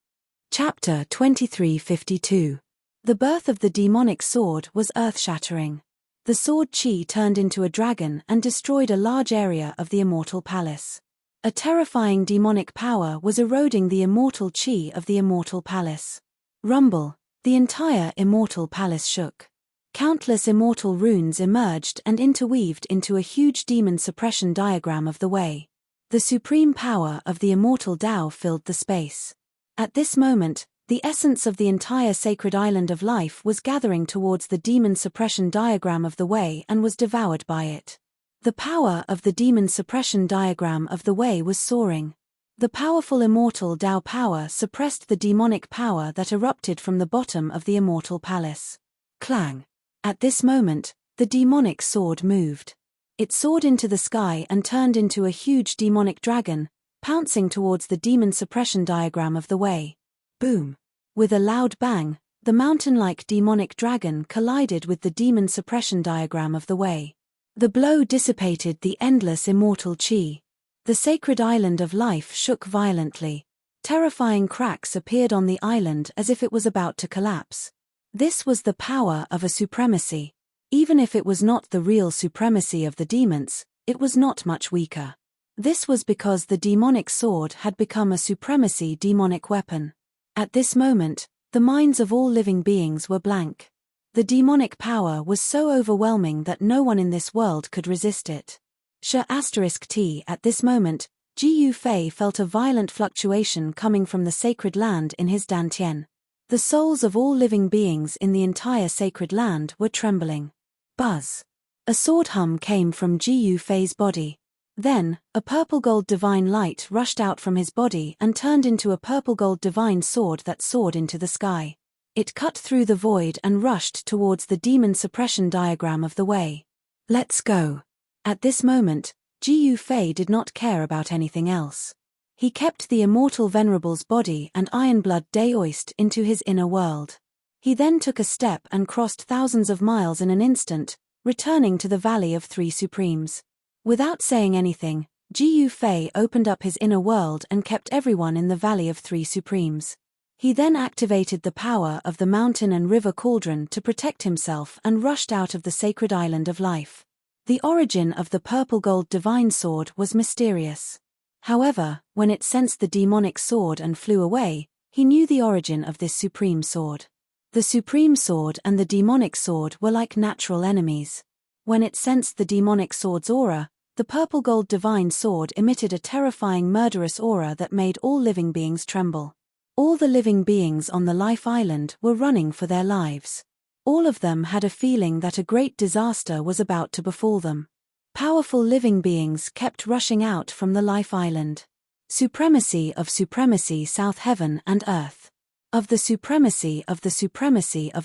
Speaker 1: Chapter 2352. The birth of the demonic sword was earth-shattering. The sword chi turned into a dragon and destroyed a large area of the immortal palace. A terrifying demonic power was eroding the immortal chi of the immortal palace. Rumble! The entire immortal palace shook. Countless immortal runes emerged and interweaved into a huge demon suppression diagram of the way. The supreme power of the immortal Tao filled the space. At this moment, the essence of the entire sacred island of life was gathering towards the demon suppression diagram of the way and was devoured by it. The power of the demon suppression diagram of the way was soaring. The powerful immortal Tao power suppressed the demonic power that erupted from the bottom of the immortal palace. Clang! At this moment, the demonic sword moved. It soared into the sky and turned into a huge demonic dragon, pouncing towards the demon suppression diagram of the way. Boom! With a loud bang, the mountain-like demonic dragon collided with the demon suppression diagram of the way. The blow dissipated the endless immortal chi. The sacred island of life shook violently. Terrifying cracks appeared on the island as if it was about to collapse. This was the power of a supremacy. Even if it was not the real supremacy of the demons, it was not much weaker. This was because the demonic sword had become a supremacy demonic weapon. At this moment, the minds of all living beings were blank. The demonic power was so overwhelming that no one in this world could resist it. T. At this moment, Jiyu Fei felt a violent fluctuation coming from the sacred land in his dantian. The souls of all living beings in the entire sacred land were trembling. Buzz. A sword hum came from Jiyu Fei's body. Then, a purple-gold divine light rushed out from his body and turned into a purple-gold divine sword that soared into the sky. It cut through the void and rushed towards the demon suppression diagram of the way. Let's go. At this moment, Jiyu Fei did not care about anything else. He kept the immortal venerable's body and iron blood daoist into his inner world. He then took a step and crossed thousands of miles in an instant, returning to the Valley of Three Supremes. Without saying anything, Jiyu Fei opened up his inner world and kept everyone in the Valley of Three Supremes. He then activated the power of the mountain and river cauldron to protect himself and rushed out of the sacred island of life. The origin of the purple-gold divine sword was mysterious. However, when it sensed the demonic sword and flew away, he knew the origin of this supreme sword. The supreme sword and the demonic sword were like natural enemies. When it sensed the demonic sword's aura, the purple-gold divine sword emitted a terrifying murderous aura that made all living beings tremble. All the living beings on the Life Island were running for their lives. All of them had a feeling that a great disaster was about to befall them. Powerful living beings kept rushing out from the Life Island. Supremacy of South Heaven and Earth. Of the supremacy of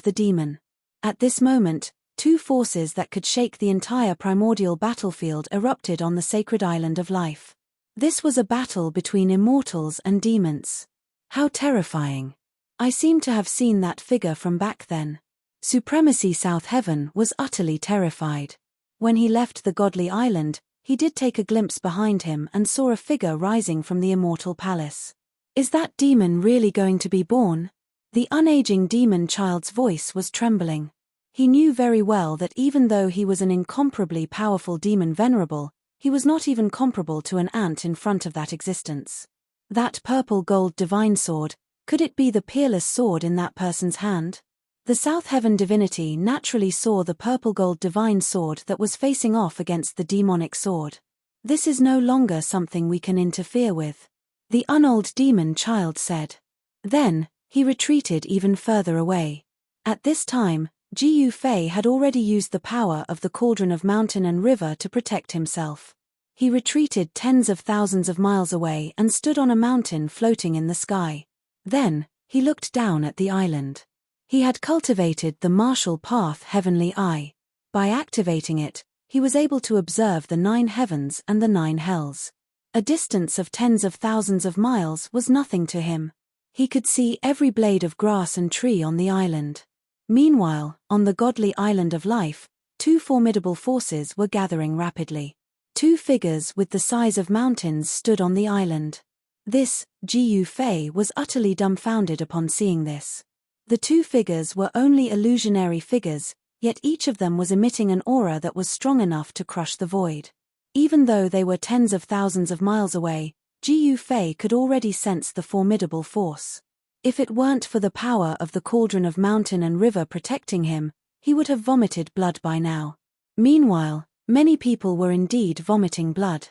Speaker 1: the demon. At this moment, two forces that could shake the entire primordial battlefield erupted on the sacred island of life. This was a battle between immortals and demons. How terrifying. I seem to have seen that figure from back then. Supremacy South Heaven was utterly terrified. When he left the godly island, he did take a glimpse behind him and saw a figure rising from the immortal palace. Is that demon really going to be born? The unaging demon child's voice was trembling. He knew very well that even though he was an incomparably powerful demon venerable, he was not even comparable to an ant in front of that existence. That purple-gold divine sword, could it be the peerless sword in that person's hand? The South Heaven divinity naturally saw the purple-gold divine sword that was facing off against the demonic sword. This is no longer something we can interfere with, the unold demon child said. Then, he retreated even further away. At this time, Jiyu Fei had already used the power of the cauldron of mountain and river to protect himself. He retreated tens of thousands of miles away and stood on a mountain floating in the sky. Then, he looked down at the island. He had cultivated the martial path heavenly eye. By activating it, he was able to observe the 9 heavens and the 9 hells. A distance of tens of thousands of miles was nothing to him. He could see every blade of grass and tree on the island. Meanwhile, on the godly island of life, two formidable forces were gathering rapidly. Two figures with the size of mountains stood on the island. Jiyu Fei was utterly dumbfounded upon seeing this. The two figures were only illusionary figures, yet each of them was emitting an aura that was strong enough to crush the void. Even though they were tens of thousands of miles away, Jiyu Fei could already sense the formidable force. If it weren't for the power of the cauldron of mountain and river protecting him, he would have vomited blood by now. Meanwhile, many people were indeed vomiting blood.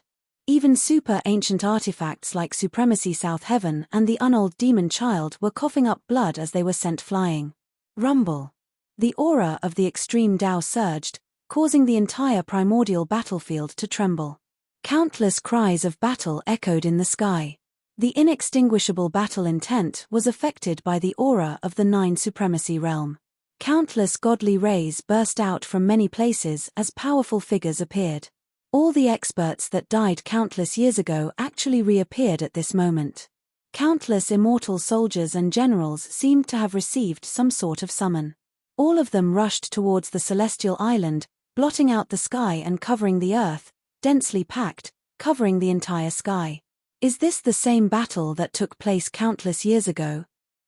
Speaker 1: Even super-ancient artifacts like Supremacy South Heaven and the unold demon child were coughing up blood as they were sent flying. Rumble. The aura of the extreme Tao surged, causing the entire primordial battlefield to tremble. Countless cries of battle echoed in the sky. The inextinguishable battle intent was affected by the aura of the 9 Supremacy realm. Countless godly rays burst out from many places as powerful figures appeared. All the experts that died countless years ago actually reappeared at this moment. Countless immortal soldiers and generals seemed to have received some sort of summon. All of them rushed towards the celestial island, blotting out the sky and covering the earth, densely packed, covering the entire sky. Is this the same battle that took place countless years ago?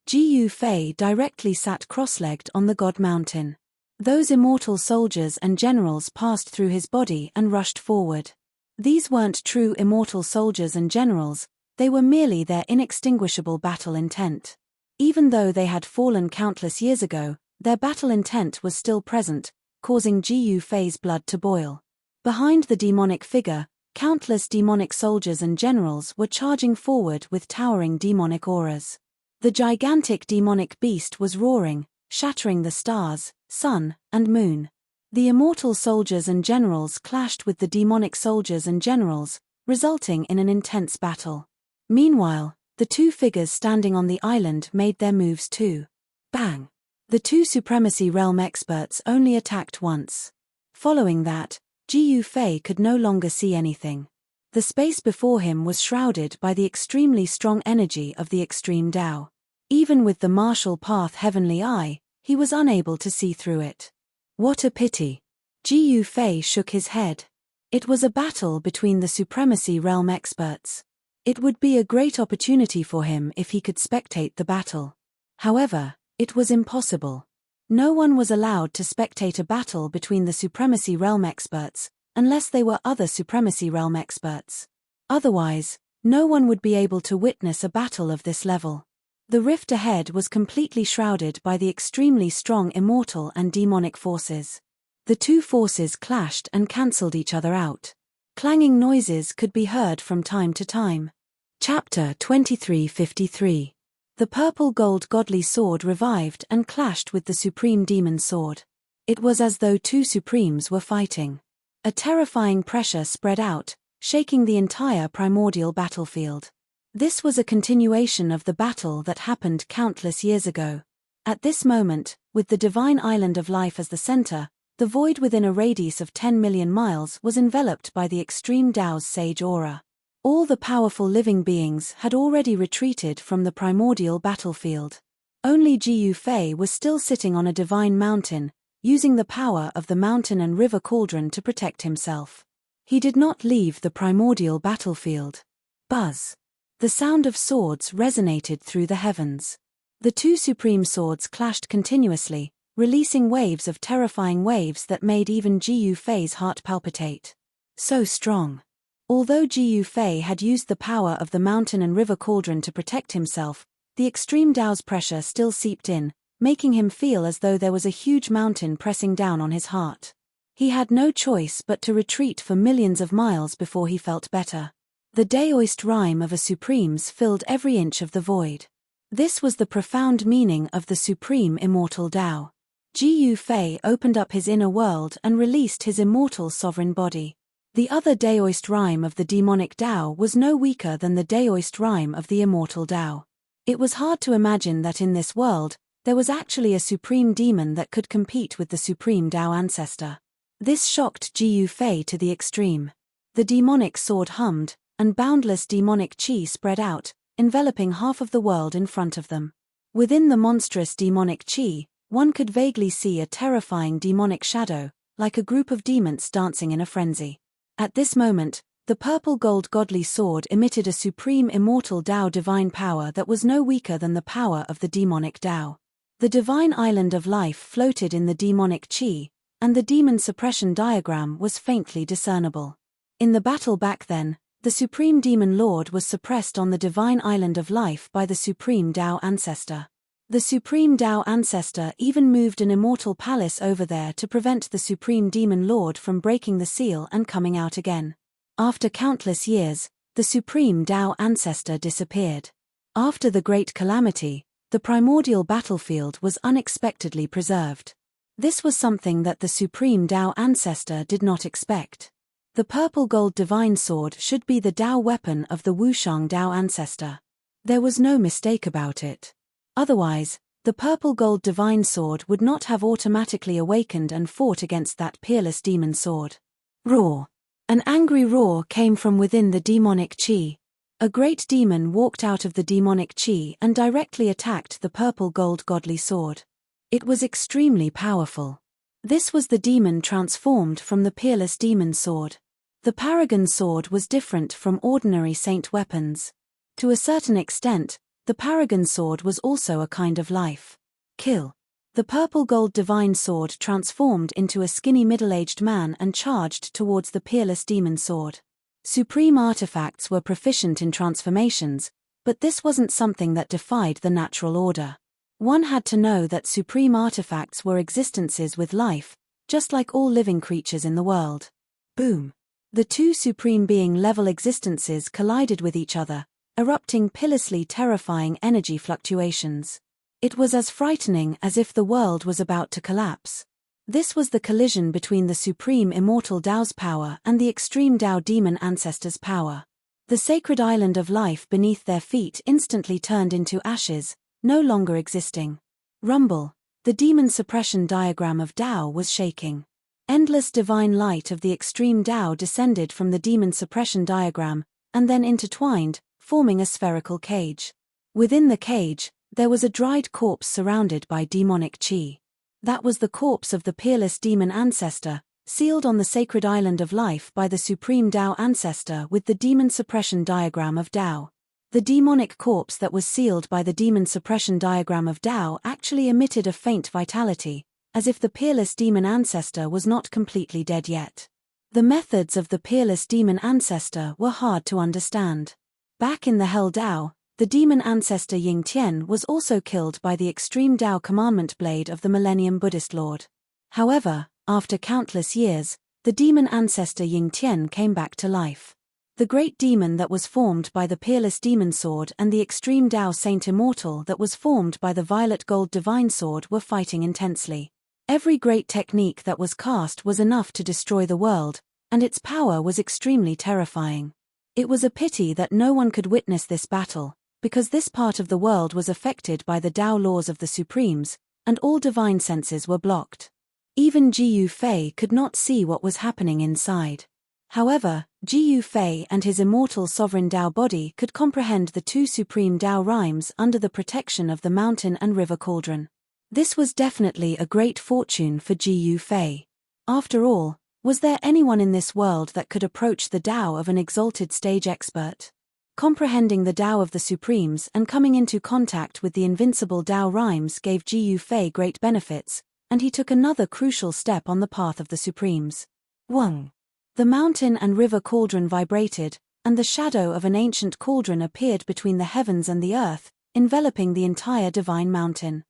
Speaker 1: Jiyu Fei directly sat cross-legged on the God Mountain. Those immortal soldiers and generals passed through his body and rushed forward. These weren't true immortal soldiers and generals, they were merely their inextinguishable battle intent. Even though they had fallen countless years ago, Their battle intent was still present, causing Ji Fei's blood to boil. Behind the demonic figure, countless demonic soldiers and generals were charging forward with towering demonic auras. The gigantic demonic beast was roaring, shattering the stars, sun, and moon. The immortal soldiers and generals clashed with the demonic soldiers and generals, resulting in an intense battle. Meanwhile, the two figures standing on the island made their moves too. Bang! The two Supremacy Realm experts only attacked once. Following that, Ji Fei could no longer see anything. The space before him was shrouded by the extremely strong energy of the Extreme Tao. Even with the martial path Heavenly Eye, he was unable to see through it. What a pity! Ji Fei shook his head. It was a battle between the Supremacy Realm experts. It would be a great opportunity for him if he could spectate the battle. However, it was impossible. No one was allowed to spectate a battle between the Supremacy Realm experts, unless they were other Supremacy Realm experts. Otherwise, no one would be able to witness a battle of this level. The rift ahead was completely shrouded by the extremely strong immortal and demonic forces. The two forces clashed and cancelled each other out. Clanging noises could be heard from time to time. Chapter 2353. The purple gold godly sword revived and clashed with the supreme demon sword. It was as though two supremes were fighting. A terrifying pressure spread out, shaking the entire primordial battlefield. This was a continuation of the battle that happened countless years ago. At this moment, with the divine island of life as the center, the void within a radius of 10 million miles was enveloped by the extreme Tao's sage aura. All the powerful living beings had already retreated from the primordial battlefield. Only Ji Fei was still sitting on a divine mountain, using the power of the mountain and river cauldron to protect himself. He did not leave the primordial battlefield. Buzz! The sound of swords resonated through the heavens. The two supreme swords clashed continuously, releasing waves of terrifying waves that made even Ji Fei's heart palpitate. So strong. Although Ji Fei had used the power of the mountain and river cauldron to protect himself, the extreme Tao's pressure still seeped in, making him feel as though there was a huge mountain pressing down on his heart. He had no choice but to retreat for millions of miles before he felt better. The Daoist rhyme of a supremes filled every inch of the void. This was the profound meaning of the supreme immortal Tao. Ji Fei opened up his inner world and released his immortal sovereign body. The other Daoist rhyme of the demonic Tao was no weaker than the Daoist rhyme of the immortal Tao. It was hard to imagine that in this world, there was actually a supreme demon that could compete with the supreme Tao ancestor. This shocked Ji Fei to the extreme. The demonic sword hummed, and boundless demonic qi spread out, enveloping half of the world in front of them. Within the monstrous demonic qi, one could vaguely see a terrifying demonic shadow, like a group of demons dancing in a frenzy. At this moment, the purple gold godly sword emitted a supreme immortal Tao divine power that was no weaker than the power of the demonic Tao. The divine island of life floated in the demonic qi, and the demon suppression diagram was faintly discernible. In the battle back then, the Supreme Demon Lord was suppressed on the divine island of life by the Supreme Tao Ancestor. The Supreme Tao Ancestor even moved an immortal palace over there to prevent the Supreme Demon Lord from breaking the seal and coming out again. After countless years, the Supreme Tao Ancestor disappeared. After the Great Calamity, the primordial battlefield was unexpectedly preserved. This was something that the Supreme Tao Ancestor did not expect. The purple gold divine sword should be the Tao weapon of the Wushang Tao Ancestor. There was no mistake about it. Otherwise, the purple gold divine sword would not have automatically awakened and fought against that peerless demon sword. Roar! An angry roar came from within the demonic qi. A great demon walked out of the demonic qi and directly attacked the purple gold godly sword. It was extremely powerful. This was the demon transformed from the peerless demon sword. The Paragon sword was different from ordinary saint weapons. To a certain extent, the Paragon sword was also a kind of life. Kill. The purple gold divine sword transformed into a skinny middle-aged man and charged towards the peerless demon sword. Supreme artifacts were proficient in transformations, but this wasn't something that defied the natural order. One had to know that supreme artifacts were existences with life, just like all living creatures in the world. Boom! The two supreme being-level existences collided with each other, erupting pitilessly terrifying energy fluctuations. It was as frightening as if the world was about to collapse. This was the collision between the supreme immortal Tao's power and the extreme Tao demon ancestor's power. The sacred island of life beneath their feet instantly turned into ashes, no longer existing. Rumble. The demon suppression diagram of Tao was shaking. Endless divine light of the extreme Tao descended from the demon suppression diagram, and then intertwined, forming a spherical cage. Within the cage, there was a dried corpse surrounded by demonic qi. That was the corpse of the peerless demon ancestor, sealed on the sacred island of life by the supreme Tao ancestor with the demon suppression diagram of Tao. The demonic corpse that was sealed by the demon suppression diagram of Tao actually emitted a faint vitality, as if the peerless demon ancestor was not completely dead yet. The methods of the peerless demon ancestor were hard to understand. Back in the Hell Tao, the demon ancestor Ying Tian was also killed by the extreme Tao commandment blade of the Millennium Buddhist Lord. However, after countless years, the demon ancestor Ying Tian came back to life. The great demon that was formed by the peerless demon sword and the extreme Tao saint immortal that was formed by the violet gold divine sword were fighting intensely. Every great technique that was cast was enough to destroy the world, and its power was extremely terrifying. It was a pity that no one could witness this battle, because this part of the world was affected by the Tao laws of the Supremes, and all divine senses were blocked. Even Jiyu Fei could not see what was happening inside. However, Jiyu Fei and his immortal sovereign Tao body could comprehend the two supreme Tao rhymes under the protection of the mountain and river cauldron. This was definitely a great fortune for Jiyu Fei. After all, was there anyone in this world that could approach the Tao of an exalted stage expert? Comprehending the Tao of the Supremes and coming into contact with the invincible Tao rhymes gave Jiyu Fei great benefits, and he took another crucial step on the path of the Supremes. Wang. The mountain and river cauldron vibrated, and the shadow of an ancient cauldron appeared between the heavens and the earth, enveloping the entire divine mountain.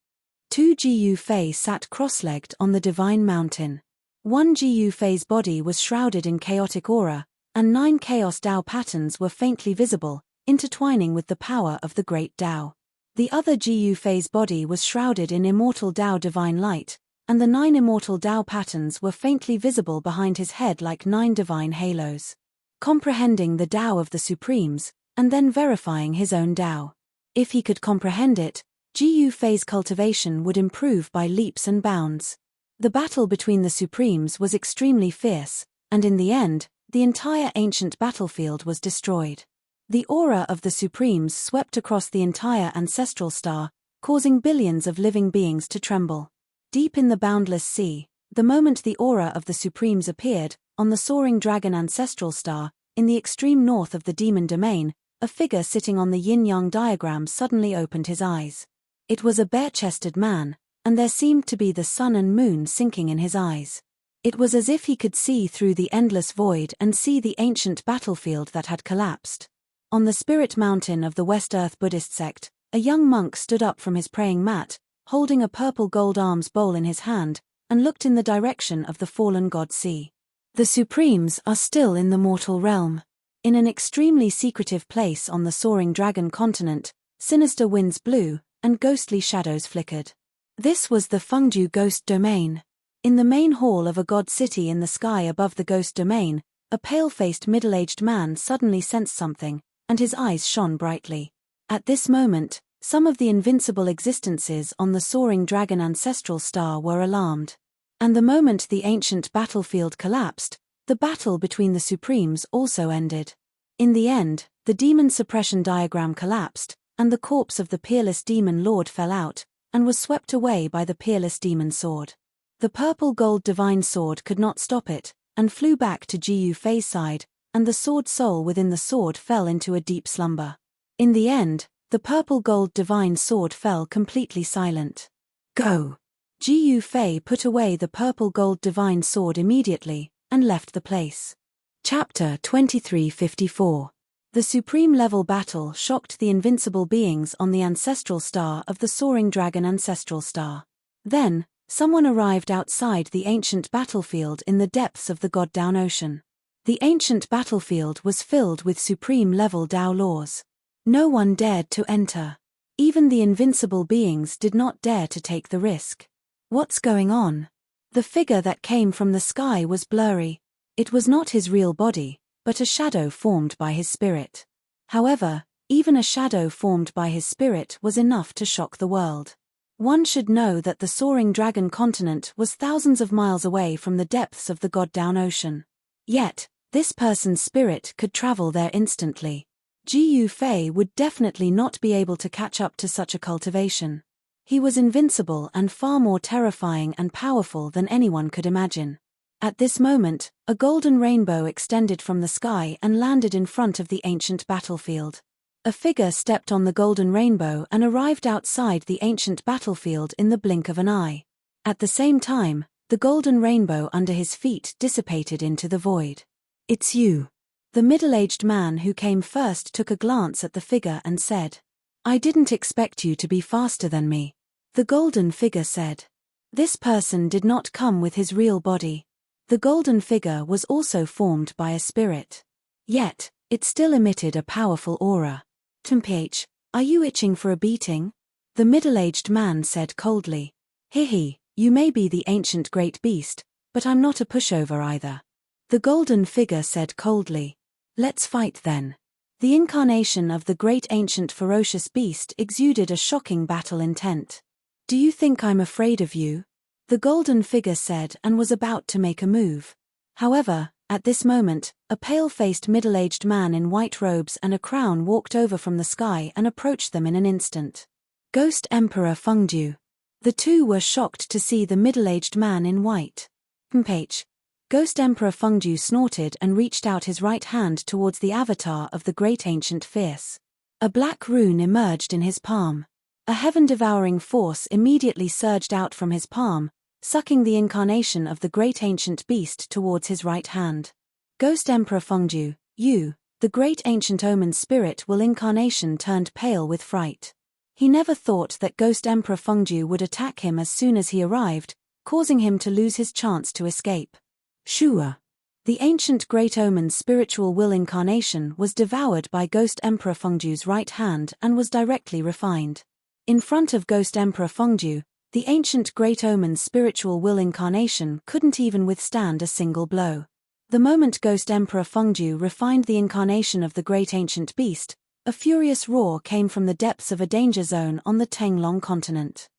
Speaker 1: Two Jiyu Fei sat cross-legged on the divine mountain. One Jiyu Fei's body was shrouded in chaotic aura, and 9 chaos Tao patterns were faintly visible, intertwining with the power of the great Tao. The other Jiyu Fei's body was shrouded in immortal Tao divine light, and the 9 immortal Tao patterns were faintly visible behind his head like 9 divine halos. Comprehending the Tao of the Supremes, and then verifying his own Tao. If he could comprehend it, Jiyu Fei's cultivation would improve by leaps and bounds. The battle between the Supremes was extremely fierce, and in the end, the entire ancient battlefield was destroyed. The aura of the Supremes swept across the entire ancestral star, causing billions of living beings to tremble. Deep in the boundless sea, the moment the aura of the Supremes appeared, on the soaring dragon ancestral star, in the extreme north of the demon domain, a figure sitting on the yin-yang diagram suddenly opened his eyes. It was a bare-chested man, and there seemed to be the sun and moon sinking in his eyes. It was as if he could see through the endless void and see the ancient battlefield that had collapsed. On the spirit mountain of the West Earth Buddhist sect, a young monk stood up from his praying mat, holding a purple gold alms bowl in his hand, and looked in the direction of the fallen god sea. The Supremes are still in the mortal realm. In an extremely secretive place on the soaring dragon continent, sinister winds blew, and ghostly shadows flickered. This was the Fengju ghost domain. In the main hall of a god city in the sky above the ghost domain, a pale-faced middle-aged man suddenly sensed something, and his eyes shone brightly. At this moment, some of the invincible existences on the soaring dragon ancestral star were alarmed. And the moment the ancient battlefield collapsed, the battle between the Supremes also ended. In the end, the demon suppression diagram collapsed, and the corpse of the peerless demon lord fell out, and was swept away by the peerless demon sword. The purple gold divine sword could not stop it, and flew back to Jiyu Fei's side, and the sword soul within the sword fell into a deep slumber. In the end, the purple gold divine sword fell completely silent. Go! Jiyu Fei put away the purple gold divine sword immediately, and left the place. Chapter 2354. The supreme-level battle shocked the invincible beings on the ancestral star of the soaring dragon ancestral star. Then, someone arrived outside the ancient battlefield in the depths of the God-down ocean. The ancient battlefield was filled with supreme-level Tao laws. No one dared to enter. Even the invincible beings did not dare to take the risk. What's going on? The figure that came from the sky was blurry. It was not his real body, but a shadow formed by his spirit. However, even a shadow formed by his spirit was enough to shock the world. One should know that the soaring dragon continent was thousands of miles away from the depths of the God-down ocean. Yet, this person's spirit could travel there instantly. Jiu Fei would definitely not be able to catch up to such a cultivation. He was invincible and far more terrifying and powerful than anyone could imagine. At this moment, a golden rainbow extended from the sky and landed in front of the ancient battlefield. A figure stepped on the golden rainbow and arrived outside the ancient battlefield in the blink of an eye. At the same time, the golden rainbow under his feet dissipated into the void. "It's you." The middle-aged man who came first took a glance at the figure and said, "I didn't expect you to be faster than me." The golden figure said. This person did not come with his real body. The golden figure was also formed by a spirit. Yet, it still emitted a powerful aura. "Temph, are you itching for a beating?" The middle-aged man said coldly. "Hihi, you may be the ancient great beast, but I'm not a pushover either." The golden figure said coldly. "Let's fight then." The incarnation of the great ancient ferocious beast exuded a shocking battle intent. "Do you think I'm afraid of you?" The golden figure said and was about to make a move. However, at this moment, a pale-faced middle-aged man in white robes and a crown walked over from the sky and approached them in an instant. Ghost Emperor Fengdu. The two were shocked to see the middle-aged man in white. "Temph." Ghost Emperor Fengdu snorted and reached out his right hand towards the avatar of the great ancient fierce. A black rune emerged in his palm. A heaven-devouring force immediately surged out from his palm, sucking the incarnation of the great ancient beast towards his right hand. Ghost Emperor Fengdu, you, the great ancient omen spirit will incarnation turned pale with fright. He never thought that Ghost Emperor Fengdu would attack him as soon as he arrived, causing him to lose his chance to escape. Shua. The ancient great omen's spiritual will incarnation was devoured by Ghost Emperor Fengdu's right hand and was directly refined. In front of Ghost Emperor Fengdu, the ancient great omen's spiritual will incarnation couldn't even withstand a single blow. The moment Ghost Emperor Fengdu refined the incarnation of the great ancient beast, a furious roar came from the depths of a danger zone on the Tenglong continent.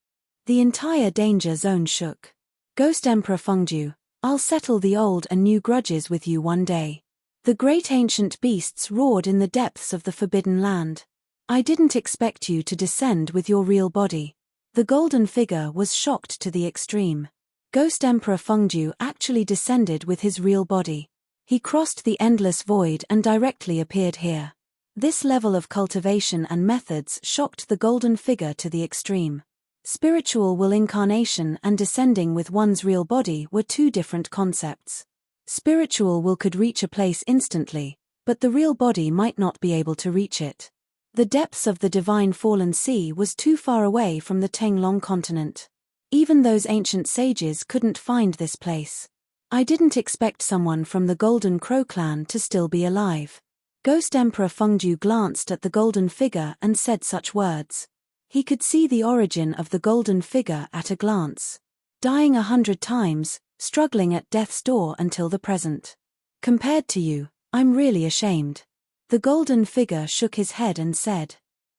Speaker 1: The entire danger zone shook. "Ghost Emperor Fengdu, I'll settle the old and new grudges with you one day." The great ancient beasts roared in the depths of the forbidden land. "I didn't expect you to descend with your real body." The golden figure was shocked to the extreme. Ghost Emperor Fengdu actually descended with his real body. He crossed the endless void and directly appeared here. This level of cultivation and methods shocked the golden figure to the extreme. Spiritual will incarnation and descending with one's real body were two different concepts. Spiritual will could reach a place instantly, but the real body might not be able to reach it. The depths of the divine fallen sea was too far away from the Tenglong continent. Even those ancient sages couldn't find this place. "I didn't expect someone from the Golden Crow clan to still be alive." Ghost Emperor Fengdu glanced at the golden figure and said such words. He could see the origin of the golden figure at a glance. Dying 100 times, struggling at death's door until the present. "Compared to you, I'm really ashamed." The golden figure shook his head and said.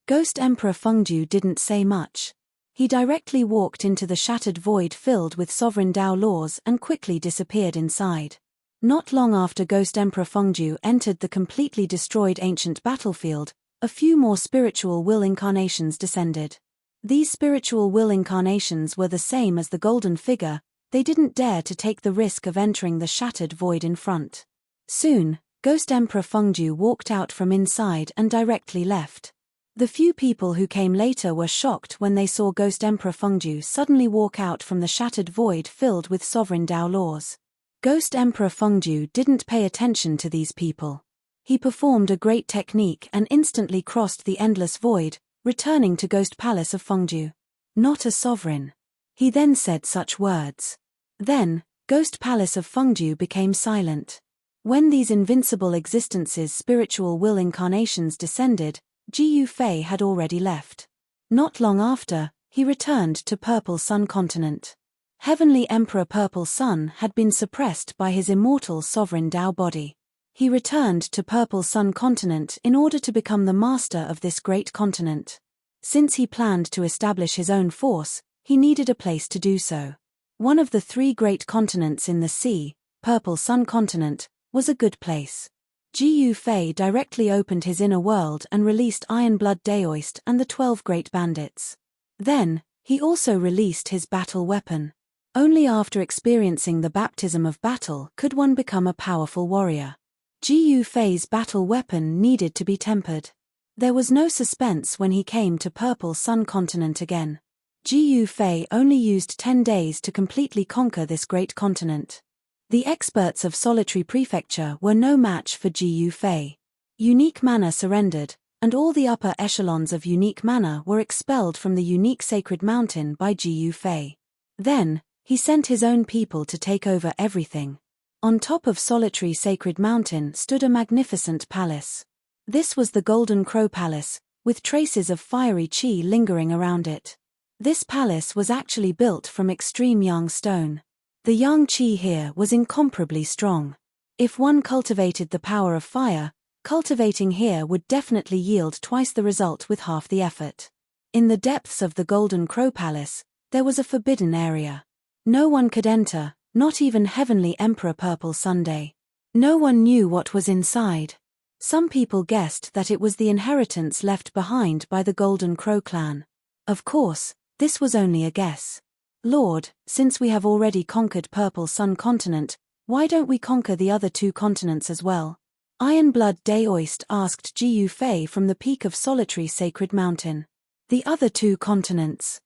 Speaker 1: Ghost Emperor Fengdu didn't say much. He directly walked into the shattered void filled with sovereign Tao laws and quickly disappeared inside. Not long after Ghost Emperor Fengdu entered the completely destroyed ancient battlefield, a few more spiritual will incarnations descended. These spiritual will incarnations were the same as the golden figure. They didn't dare to take the risk of entering the shattered void in front. Soon, Ghost Emperor Fengdu walked out from inside and directly left. The few people who came later were shocked when they saw Ghost Emperor Fengdu suddenly walk out from the shattered void filled with sovereign Tao laws. Ghost Emperor Fengdu didn't pay attention to these people. He performed a great technique and instantly crossed the endless void, returning to Ghost Palace of Fengdu. Not a sovereign. He then said such words. Then, Ghost Palace of Fengdu became silent. When these invincible existences' spiritual will incarnations descended, Ji Yufei had already left. Not long after, he returned to Purple Sun continent. Heavenly Emperor Purple Sun had been suppressed by his immortal sovereign Tao body. He returned to Purple Sun continent in order to become the master of this great continent. Since he planned to establish his own force, he needed a place to do so. One of the 3 great continents in the sea, Purple Sun continent, was a good place. Ji Yufei directly opened his inner world and released Iron Blood Daoist and the 12 great bandits. Then, he also released his battle weapon. Only after experiencing the baptism of battle could one become a powerful warrior. Ji Yufei's battle weapon needed to be tempered. There was no suspense when he came to Purple Sun continent again. Ji Yufei only used 10 days to completely conquer this great continent. The experts of Solitary Prefecture were no match for Ji Yufei. Unique Mana surrendered, and all the upper echelons of Unique Mana were expelled from the Unique Sacred Mountain by Ji Yufei. Then, he sent his own people to take over everything. On top of Solitary Sacred Mountain stood a magnificent palace. This was the Golden Crow Palace, with traces of fiery qi lingering around it. This palace was actually built from extreme yang stone. The yang qi here was incomparably strong. If one cultivated the power of fire, cultivating here would definitely yield twice the result with half the effort. In the depths of the Golden Crow Palace, there was a forbidden area. No one could enter, not even Heavenly Emperor Purple Sunday. No one knew what was inside. Some people guessed that it was the inheritance left behind by the Golden Crow clan. Of course, this was only a guess. Lord, since we have already conquered Purple Sun continent, why don't we conquer the other 2 continents as well? Iron Blood Daoist asked Ji Yufei from the peak of Solitary Sacred Mountain. The other 2 continents.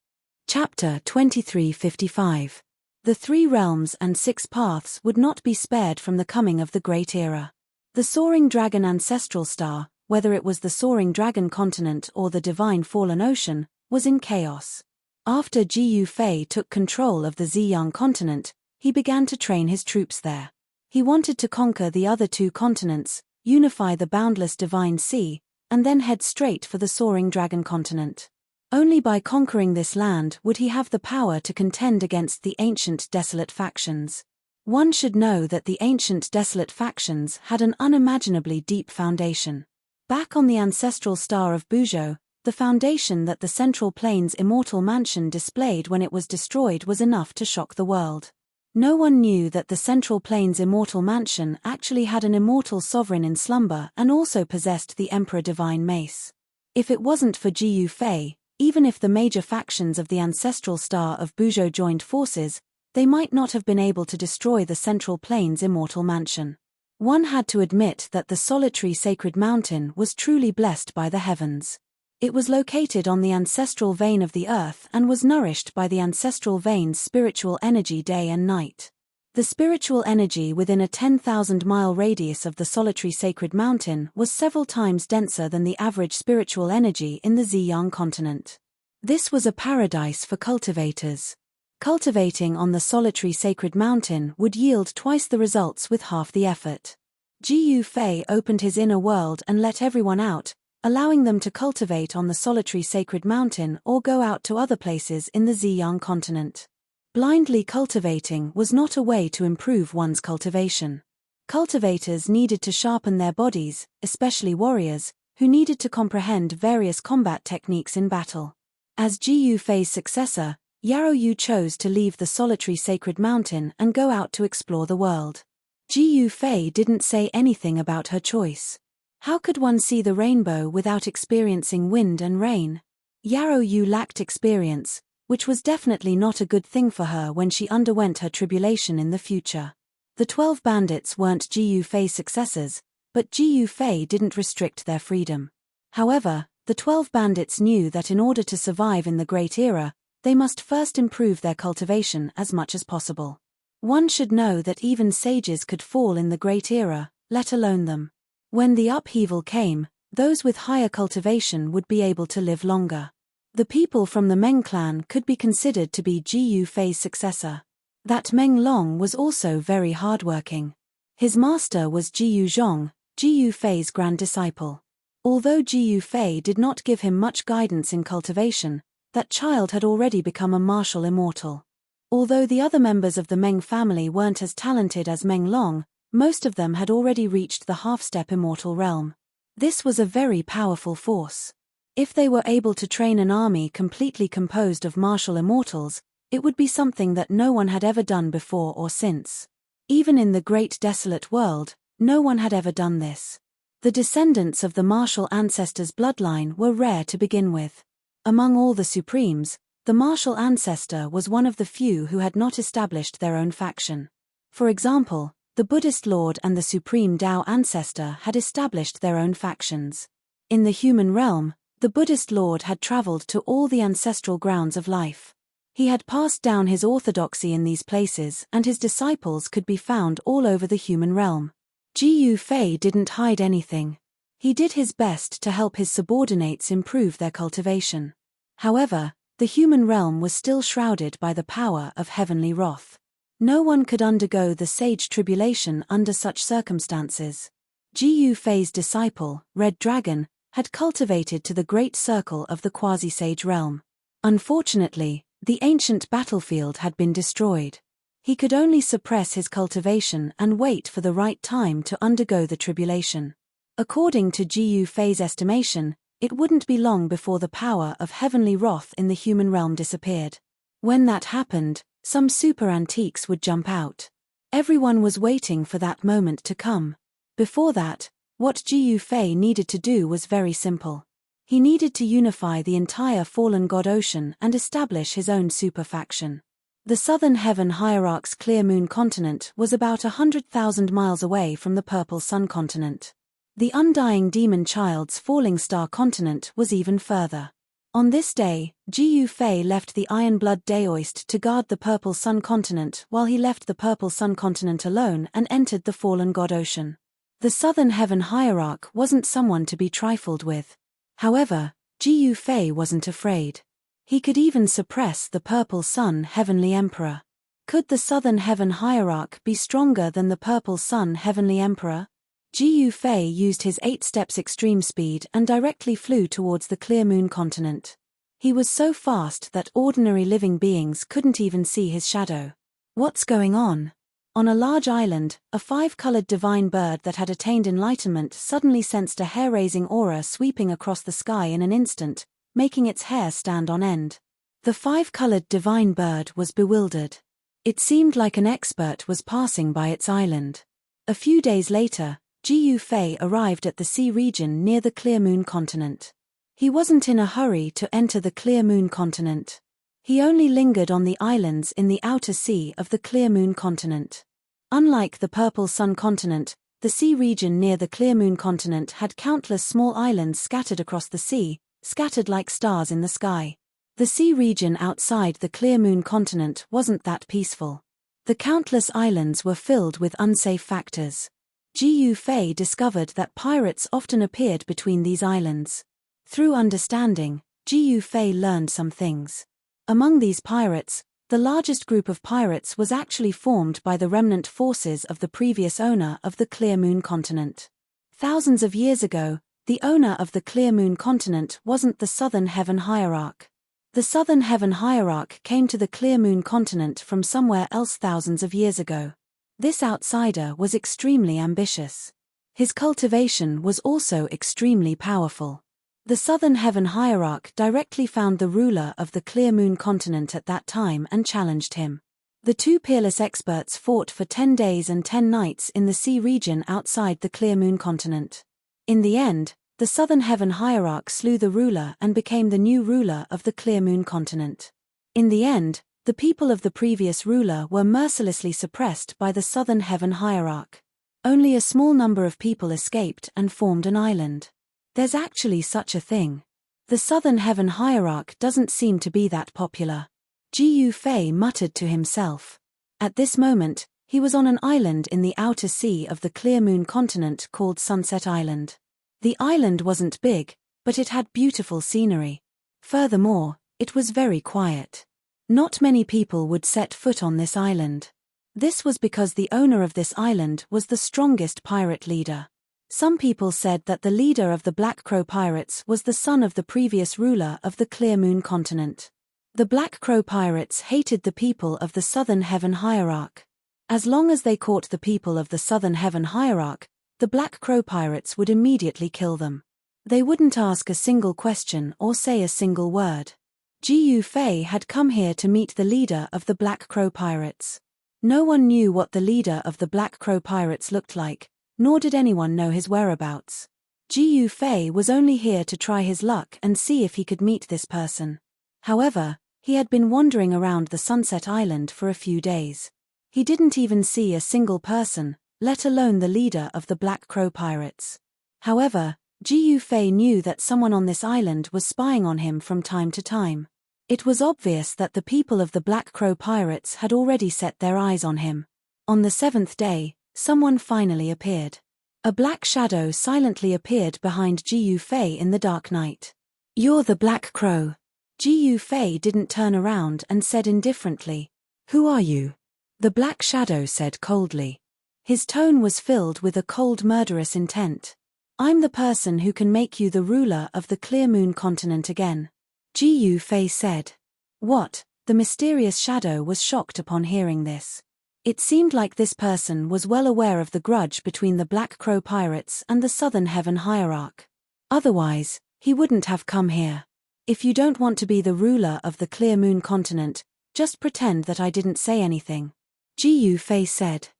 Speaker 1: Chapter 2355. The 3 realms and 6 paths would not be spared from the coming of the Great Era. The Soaring Dragon Ancestral Star, whether it was the Soaring Dragon Continent or the Divine Fallen Ocean, was in chaos. After Ji Yufei took control of the Ziyang continent, he began to train his troops there. He wanted to conquer the other 2 continents, unify the boundless Divine Sea, and then head straight for the Soaring Dragon Continent. Only by conquering this land would he have the power to contend against the ancient desolate factions. One should know that the ancient desolate factions had an unimaginably deep foundation. Back on the ancestral star of Buzhou, the foundation that the Central Plains Immortal Mansion displayed when it was destroyed was enough to shock the world. No one knew that the Central Plains Immortal Mansion actually had an immortal sovereign in slumber and also possessed the Emperor Divine Mace. If it wasn't for Ji Yufei, even if the major factions of the ancestral star of Buzhou joined forces, they might not have been able to destroy the Central Plains Immortal Mansion. One had to admit that the Solitary Sacred Mountain was truly blessed by the heavens. It was located on the ancestral vein of the earth and was nourished by the ancestral vein's spiritual energy day and night. The spiritual energy within a 10,000-mile radius of the Solitary Sacred Mountain was several times denser than the average spiritual energy in the Ziyang continent. This was a paradise for cultivators. Cultivating on the Solitary Sacred Mountain would yield twice the results with half the effort. Ji Yufei opened his inner world and let everyone out, allowing them to cultivate on the Solitary Sacred Mountain or go out to other places in the Ziyang continent. Blindly cultivating was not a way to improve one's cultivation. Cultivators needed to sharpen their bodies, especially warriors, who needed to comprehend various combat techniques in battle. As Ji Yufei's successor, Yarrow Yu chose to leave the Solitary Sacred Mountain and go out to explore the world. Ji Yufei didn't say anything about her choice. How could one see the rainbow without experiencing wind and rain? Yarrow Yu lacked experience, which was definitely not a good thing for her when she underwent her tribulation in the future. The 12 bandits weren't Ji Yufei's successors, but Ji Yufei didn't restrict their freedom. However, the 12 bandits knew that in order to survive in the Great Era, they must first improve their cultivation as much as possible. One should know that even sages could fall in the Great Era, let alone them. When the upheaval came, those with higher cultivation would be able to live longer. The people from the Meng clan could be considered to be Jiyu Fei's successor. That Meng Long was also very hardworking. His master was Jiyu Zhong, Jiyu Fei's grand disciple. Although Jiyu Fei did not give him much guidance in cultivation, that child had already become a martial immortal. Although the other members of the Meng family weren't as talented as Meng Long, most of them had already reached the half-step immortal realm. This was a very powerful force. If they were able to train an army completely composed of martial immortals, it would be something that no one had ever done before or since. Even in the great desolate world, no one had ever done this. The descendants of the martial ancestors' bloodline were rare to begin with. Among all the Supremes, the martial ancestor was one of the few who had not established their own faction. For example, the Buddhist Lord and the Supreme Tao ancestor had established their own factions. In the human realm, the Buddhist Lord had traveled to all the ancestral grounds of life. He had passed down his orthodoxy in these places, and his disciples could be found all over the human realm. Jiyu Fei didn't hide anything. He did his best to help his subordinates improve their cultivation. However, the human realm was still shrouded by the power of heavenly wrath. No one could undergo the sage tribulation under such circumstances. Jiyu Fei's disciple, Red Dragon, had cultivated to the great circle of the quasi-sage realm. Unfortunately, the ancient battlefield had been destroyed. He could only suppress his cultivation and wait for the right time to undergo the tribulation. According to Jiyu Fei's estimation, it wouldn't be long before the power of heavenly wrath in the human realm disappeared. When that happened, some super antiques would jump out. Everyone was waiting for that moment to come. Before that, what Jiyu Fei needed to do was very simple. He needed to unify the entire fallen god ocean and establish his own super faction. The Southern Heaven Hierarch's Clear Moon continent was about 100,000 miles away from the Purple Sun continent. The Undying Demon Child's Falling Star continent was even further. On this day, Jiyu Fei left the Iron Blood Daoist to guard the Purple Sun continent while he left the Purple Sun continent alone and entered the Fallen God Ocean. The Southern Heaven Hierarch wasn't someone to be trifled with. However, Jiyu Fei wasn't afraid. He could even suppress the Purple Sun Heavenly Emperor. Could the Southern Heaven Hierarch be stronger than the Purple Sun Heavenly Emperor? Jiyu Fei used his 8 steps extreme speed and directly flew towards the Clear Moon continent. He was so fast that ordinary living beings couldn't even see his shadow. What's going on? On a large island, a 5-colored divine bird that had attained enlightenment suddenly sensed a hair-raising aura sweeping across the sky in an instant, making its hair stand on end. The 5-colored divine bird was bewildered. It seemed like an expert was passing by its island. A few days later, Jiyu Fei arrived at the sea region near the Clear Moon continent. He wasn't in a hurry to enter the Clear Moon continent. He only lingered on the islands in the outer sea of the Clear Moon continent. Unlike the Purple Sun continent, the sea region near the Clear Moon continent had countless small islands scattered across the sea, scattered like stars in the sky. The sea region outside the Clear Moon continent wasn't that peaceful. The countless islands were filled with unsafe factors. Jiyu Fei discovered that pirates often appeared between these islands. Through understanding, Jiyu Fei learned some things. Among these pirates, the largest group of pirates was actually formed by the remnant forces of the previous owner of the Clear Moon continent. Thousands of years ago, the owner of the Clear Moon continent wasn't the Southern Heaven Hierarch. The Southern Heaven Hierarch came to the Clear Moon continent from somewhere else thousands of years ago. This outsider was extremely ambitious. His cultivation was also extremely powerful. The Southern Heaven Hierarch directly found the ruler of the Clear Moon continent at that time and challenged him. The two peerless experts fought for 10 days and 10 nights in the sea region outside the Clear Moon continent. In the end, the Southern Heaven Hierarch slew the ruler and became the new ruler of the Clear Moon continent. In the end, the people of the previous ruler were mercilessly suppressed by the Southern Heaven Hierarch. Only a small number of people escaped and formed an island. There's actually such a thing. The Southern Heaven Hierarch doesn't seem to be that popular. Jiyu Fei muttered to himself. At this moment, He was on an island in the outer sea of the Clear Moon continent called Sunset Island. The island wasn't big, but it had beautiful scenery. Furthermore, it was very quiet. Not many people would set foot on this island. This was because the owner of this island was the strongest pirate leader. Some people said that the leader of the Black Crow Pirates was the son of the previous ruler of the Clear Moon continent. The Black Crow Pirates hated the people of the Southern Heaven Hierarch. As long as they caught the people of the Southern Heaven Hierarch, the Black Crow Pirates would immediately kill them. They wouldn't ask a single question or say a single word. Jiu Fei had come here to meet the leader of the Black Crow Pirates. No one knew what the leader of the Black Crow Pirates looked like, nor did anyone know his whereabouts. Jiu Fei was only here to try his luck and see if he could meet this person. However, he had been wandering around the Sunset Island for a few days. He didn't even see a single person, let alone the leader of the Black Crow Pirates. However, Jiu Fei knew that someone on this island was spying on him from time to time. It was obvious that the people of the Black Crow Pirates had already set their eyes on him. On the 7th day, someone finally appeared. A black shadow silently appeared behind Jiu Fei in the dark night. "You're the Black Crow." Jiu Fei didn't turn around and said indifferently, "Who are you?" The black shadow said coldly. His tone was filled with a cold murderous intent. "I'm the person who can make you the ruler of the Clear Moon continent again." Jiu Fei said. "What?" The mysterious shadow was shocked upon hearing this. It seemed like this person was well aware of the grudge between the Black Crow Pirates and the Southern Heaven Hierarch. Otherwise, he wouldn't have come here. "If you don't want to be the ruler of the Clear Moon continent, just pretend that I didn't say anything," Jiu Fei said.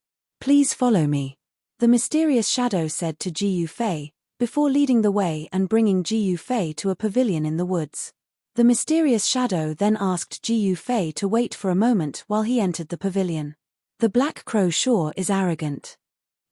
Speaker 1: "Please follow me," the mysterious shadow said to Jiu Fei, before leading the way and bringing Jiu Fei to a pavilion in the woods. The mysterious shadow then asked Jiu Fei to wait for a moment while he entered the pavilion. The Black Crow sure is arrogant.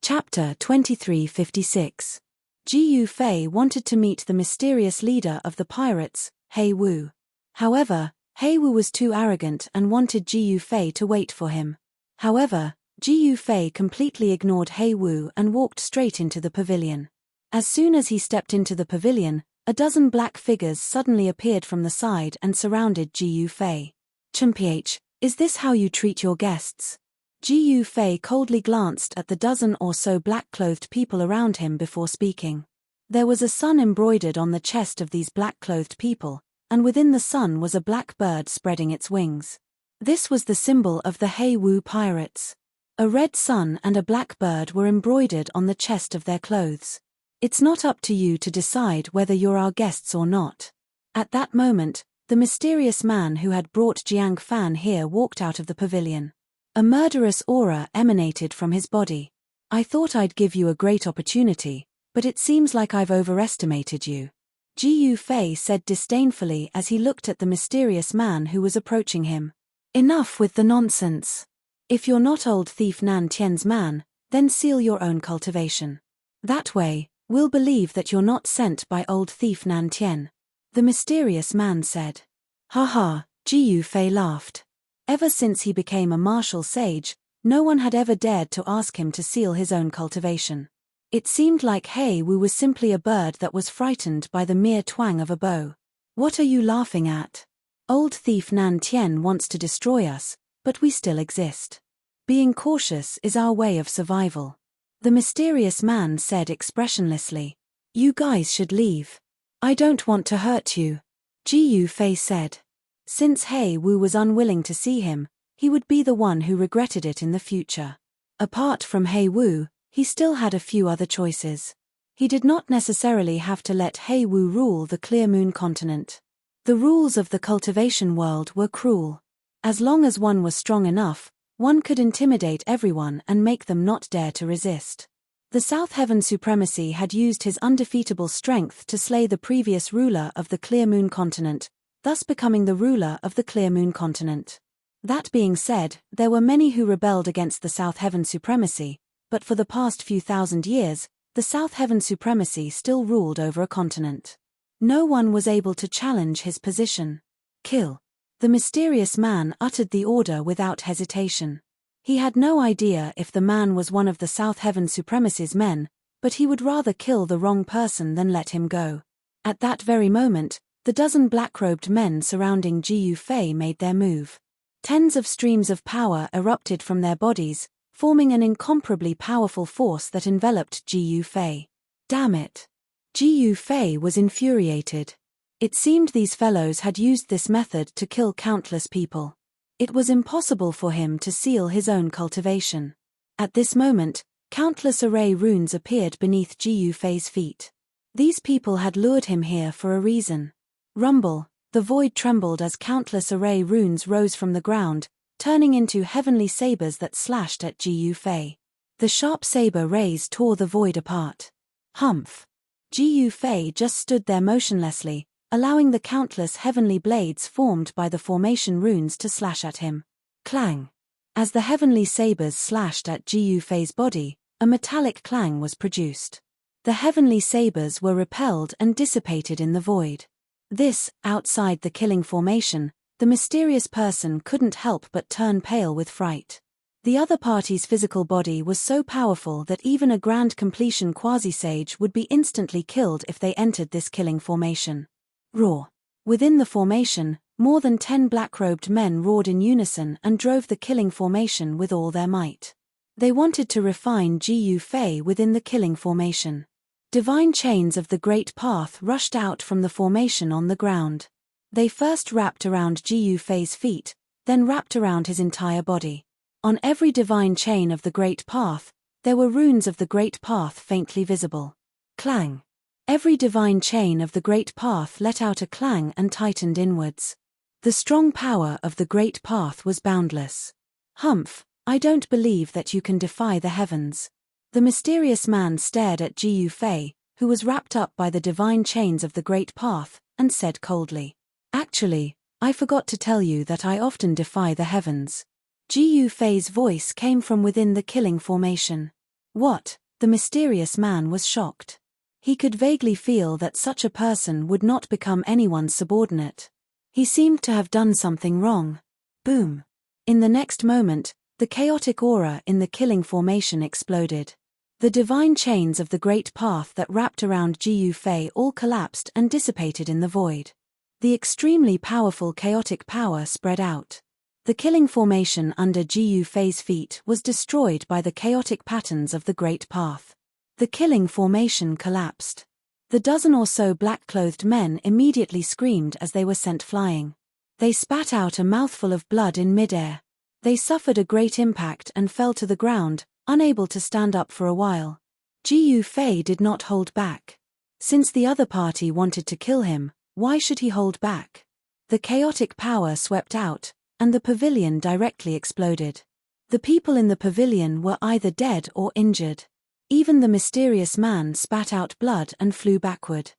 Speaker 1: Chapter 2356. Jiu Fei wanted to meet the mysterious leader of the pirates, Hei Wu. However, Hei Wu was too arrogant and wanted Jiu Fei to wait for him. However, Jiu Fei completely ignored Hei Wu and walked straight into the pavilion. As soon as he stepped into the pavilion, a dozen black figures suddenly appeared from the side and surrounded Jiu Fei. "Chumph, is this how you treat your guests?" Jiu Fei coldly glanced at the dozen or so black-clothed people around him before speaking. There was a sun embroidered on the chest of these black-clothed people, and within the sun was a black bird spreading its wings. This was the symbol of the Hei Wu pirates. A red sun and a black bird were embroidered on the chest of their clothes. "It's not up to you to decide whether you're our guests or not." At that moment, the mysterious man who had brought Jiang Fan here walked out of the pavilion. A murderous aura emanated from his body. "I thought I'd give you a great opportunity, but it seems like I've overestimated you," Jiu Fei said disdainfully as he looked at the mysterious man who was approaching him. "Enough with the nonsense. If you're not old thief Nan Tian's man, then seal your own cultivation. That way, we'll believe that you're not sent by old thief Nan Tian," the mysterious man said. "Ha ha," Jiu Fei laughed. Ever since he became a martial sage, no one had ever dared to ask him to seal his own cultivation. It seemed like Hei Wu was simply a bird that was frightened by the mere twang of a bow. "What are you laughing at? Old thief Nan Tian wants to destroy us, but we still exist. Being cautious is our way of survival," the mysterious man said expressionlessly. "You guys should leave. I don't want to hurt you," Jiu Fei said. Since Hei Wu was unwilling to see him, he would be the one who regretted it in the future. Apart from Hei Wu, he still had a few other choices. He did not necessarily have to let Hei Wu rule the Clear Moon continent. The rules of the cultivation world were cruel. As long as one was strong enough, one could intimidate everyone and make them not dare to resist. The South Heaven Supremacy had used his undefeatable strength to slay the previous ruler of the Clear Moon continent, thus becoming the ruler of the Clear Moon continent. That being said, there were many who rebelled against the South Heaven Supremacy, but for the past few thousand years, the South Heaven Supremacy still ruled over a continent. No one was able to challenge his position. "Kill." The mysterious man uttered the order without hesitation. He had no idea if the man was one of the South Heaven Supremacy's men, but he would rather kill the wrong person than let him go. At that very moment, the dozen black-robed men surrounding Jiu Fei made their move. Tens of streams of power erupted from their bodies, forming an incomparably powerful force that enveloped Jiu Fei. Damn it! Jiu Fei was infuriated. It seemed these fellows had used this method to kill countless people. It was impossible for him to seal his own cultivation. At this moment, countless array runes appeared beneath Jiu Fei's feet. These people had lured him here for a reason. Rumble, the void trembled as countless array runes rose from the ground, turning into heavenly sabers that slashed at Jiu Fei. The sharp saber rays tore the void apart. Humph! Jiu Fei just stood there motionlessly, allowing the countless heavenly blades formed by the formation runes to slash at him. Clang! As the heavenly sabers slashed at Jiu Fei's body, a metallic clang was produced. The heavenly sabers were repelled and dissipated in the void. This, outside the killing formation, the mysterious person couldn't help but turn pale with fright. The other party's physical body was so powerful that even a grand completion quasi-sage would be instantly killed if they entered this killing formation. Roar! Within the formation, more than 10 black-robed men roared in unison and drove the killing formation with all their might. They wanted to refine Jiu Fei within the killing formation. Divine chains of the Great Path rushed out from the formation on the ground. They first wrapped around Jiu Fei's feet, then wrapped around his entire body. On every divine chain of the Great Path, there were runes of the Great Path faintly visible. Clang! Every divine chain of the Great Path let out a clang and tightened inwards. The strong power of the Great Path was boundless. Humph! I don't believe that you can defy the heavens. The mysterious man stared at Jiu Fei, who was wrapped up by the divine chains of the Great Path, and said coldly, "Actually, I forgot to tell you that I often defy the heavens." Jiu Fei's voice came from within the killing formation. What? The mysterious man was shocked. He could vaguely feel that such a person would not become anyone's subordinate. He seemed to have done something wrong. Boom! In the next moment, the chaotic aura in the killing formation exploded. The divine chains of the Great Path that wrapped around Jiu Fei all collapsed and dissipated in the void. The extremely powerful chaotic power spread out. The killing formation under Jiu Fei's feet was destroyed by the chaotic patterns of the Great Path. The killing formation collapsed. The dozen or so black-clothed men immediately screamed as they were sent flying. They spat out a mouthful of blood in midair. They suffered a great impact and fell to the ground, unable to stand up for a while. Jiu Fei did not hold back. Since the other party wanted to kill him, why should he hold back? The chaotic power swept out, and the pavilion directly exploded. The people in the pavilion were either dead or injured. Even the mysterious man spat out blood and flew backward.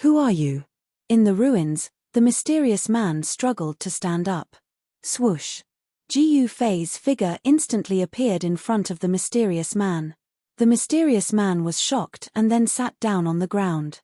Speaker 1: Who are you? In the ruins, the mysterious man struggled to stand up. Swoosh! Jiu Fei's figure instantly appeared in front of the mysterious man. The mysterious man was shocked and then sat down on the ground.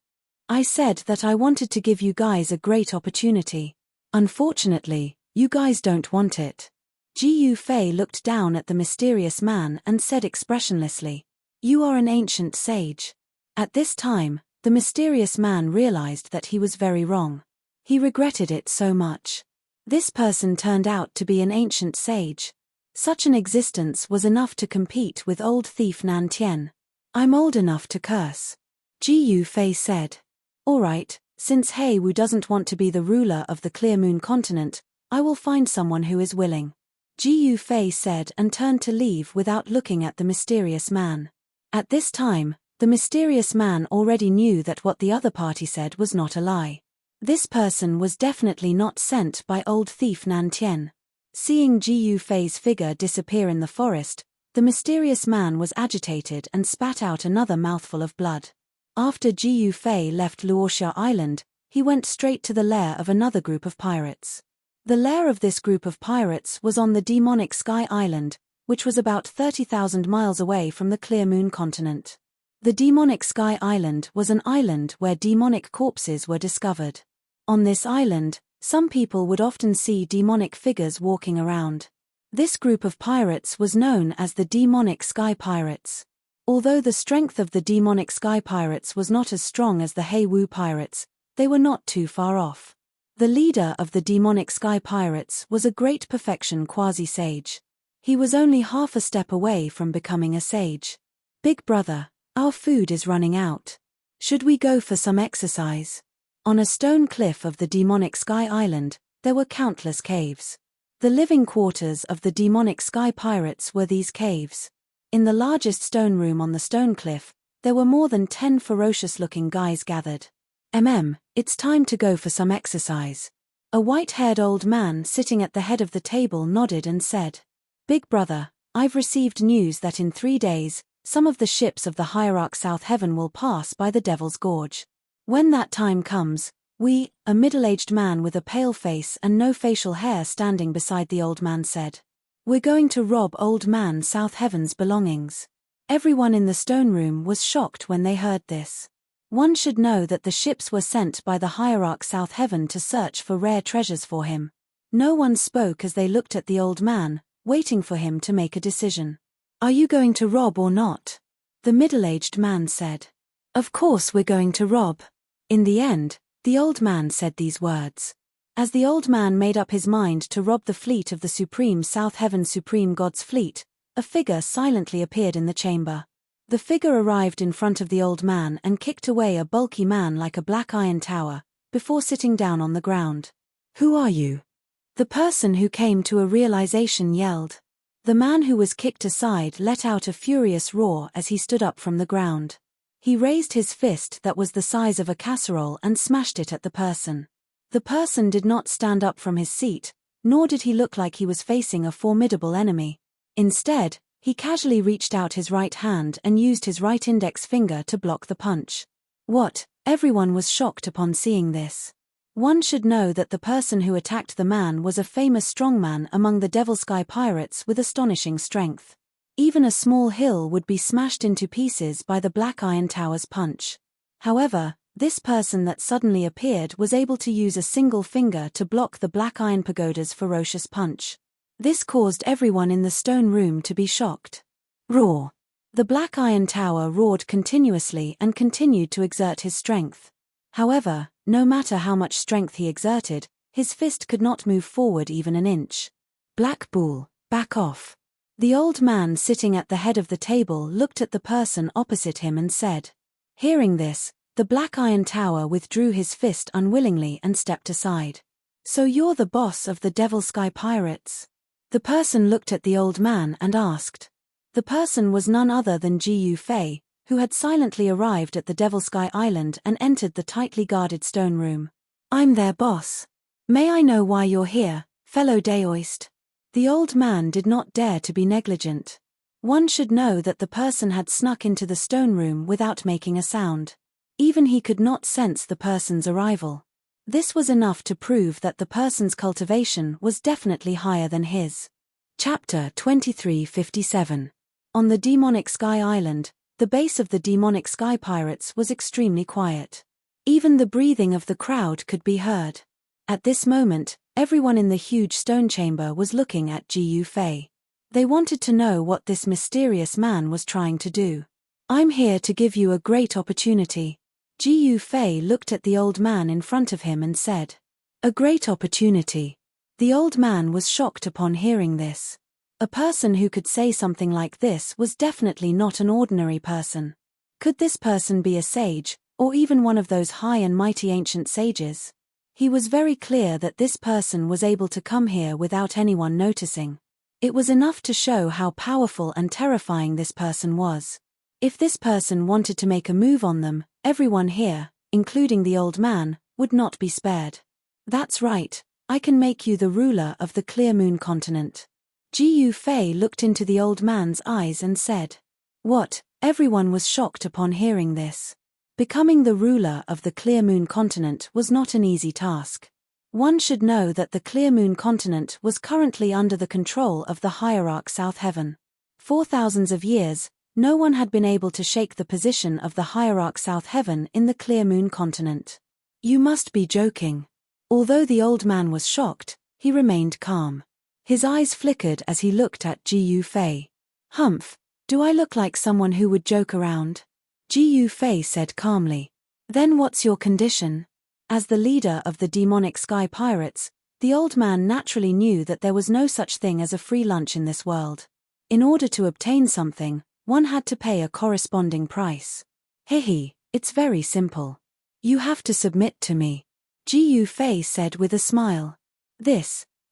Speaker 1: I said that I wanted to give you guys a great opportunity. Unfortunately, you guys don't want it. Jiu Fei looked down at the mysterious man and said expressionlessly, "You are an ancient sage." At this time, the mysterious man realized that he was very wrong. He regretted it so much. This person turned out to be an ancient sage. Such an existence was enough to compete with old thief Nan Tian. "I'm old enough to curse," Jiu Fei said. "All right, since He Wu doesn't want to be the ruler of the Clear Moon continent, I will find someone who is willing," Jiu Fei said and turned to leave without looking at the mysterious man. At this time, the mysterious man already knew that what the other party said was not a lie. This person was definitely not sent by old thief Nan Tian. Seeing Jiu Fei's figure disappear in the forest, the mysterious man was agitated and spat out another mouthful of blood. After Jiu Fei left Luoxia Island, he went straight to the lair of another group of pirates. The lair of this group of pirates was on the demonic Sky Island, which was about 30,000 miles away from the Clear Moon continent. The demonic Sky Island was an island where demonic corpses were discovered. On this island, some people would often see demonic figures walking around. This group of pirates was known as the demonic sky pirates. Although the strength of the demonic sky pirates was not as strong as the Hei-Wu pirates, they were not too far off. The leader of the demonic sky pirates was a great perfection quasi-sage. He was only half a step away from becoming a sage. "Big brother, our food is running out. Should we go for some exercise?" On a stone cliff of the demonic sky island, there were countless caves. The living quarters of the demonic sky pirates were these caves. In the largest stone room on the stone cliff, there were more than 10 ferocious-looking guys gathered. It's time to go for some exercise." A white-haired old man sitting at the head of the table nodded and said, "Big brother, I've received news that in 3 days, some of the ships of the Hierarch South Heaven will pass by the Devil's Gorge. When that time comes, a middle-aged man with a pale face and no facial hair standing beside the old man said, "We're going to rob Old Man South Heaven's belongings." Everyone in the stone room was shocked when they heard this. One should know that the ships were sent by the Hierarch South Heaven to search for rare treasures for him. No one spoke as they looked at the old man, waiting for him to make a decision. "Are you going to rob or not?" The middle-aged man said. "Of course we're going to rob." In the end, the old man said these words. As the old man made up his mind to rob the fleet of the Supreme South Heaven Supreme God's fleet, a figure silently appeared in the chamber. The figure arrived in front of the old man and kicked away a bulky man like a black iron tower, before sitting down on the ground. "Who are you?" The person who came to a realization yelled. The man who was kicked aside let out a furious roar as he stood up from the ground. He raised his fist that was the size of a casserole and smashed it at the person. The person did not stand up from his seat, nor did he look like he was facing a formidable enemy. Instead, he casually reached out his right hand and used his right index finger to block the punch. Everyone was shocked upon seeing this. One should know that the person who attacked the man was a famous strongman among the Devil Sky Pirates with astonishing strength. Even a small hill would be smashed into pieces by the Black Iron Tower's punch. However, this person that suddenly appeared was able to use a single finger to block the Black Iron Pagoda's ferocious punch. This caused everyone in the stone room to be shocked. Roar! The Black Iron Tower roared continuously and continued to exert his strength. However, no matter how much strength he exerted, his fist could not move forward even an inch. "Black Bull, back off." The old man sitting at the head of the table looked at the person opposite him and said. Hearing this, the Black Iron Tower withdrew his fist unwillingly and stepped aside. "So you're the boss of the Devil Sky Pirates?" The person looked at the old man and asked. The person was none other than Jiu Fei, who had silently arrived at the Devil Sky Island and entered the tightly guarded stone room. "I'm their boss. May I know why you're here, fellow Daoist?" The old man did not dare to be negligent. One should know that the person had snuck into the stone room without making a sound. Even he could not sense the person's arrival. This was enough to prove that the person's cultivation was definitely higher than his. Chapter 2357. On the Demonic Sky Island, the base of the Demonic Sky Pirates was extremely quiet. Even the breathing of the crowd could be heard. At this moment, everyone in the huge stone chamber was looking at Jiu Fei. They wanted to know what this mysterious man was trying to do. "I'm here to give you a great opportunity." Jiu Fei looked at the old man in front of him and said, "A great opportunity." The old man was shocked upon hearing this. A person who could say something like this was definitely not an ordinary person. Could this person be a sage, or even one of those high and mighty ancient sages? He was very clear that this person was able to come here without anyone noticing. It was enough to show how powerful and terrifying this person was. If this person wanted to make a move on them, everyone here, including the old man, would not be spared. "That's right, I can make you the ruler of the Clear Moon continent." Jiu Fei looked into the old man's eyes and said. "What?" Everyone was shocked upon hearing this. Becoming the ruler of the Clear Moon continent was not an easy task. One should know that the Clear Moon continent was currently under the control of the Hierarch South Heaven. For thousands of years, no one had been able to shake the position of the Hierarch South Heaven in the Clear Moon continent. "You must be joking." Although the old man was shocked, he remained calm. His eyes flickered as he looked at Ji Fei. Humph, do I look like someone who would joke around? Ji Fei said calmly. Then what's your condition? As the leader of the demonic sky pirates, the old man naturally knew that there was no such thing as a free lunch in this world. In order to obtain something, one had to pay a corresponding price. Hehe, it's very simple. You have to submit to me, Ji Fei said with a smile.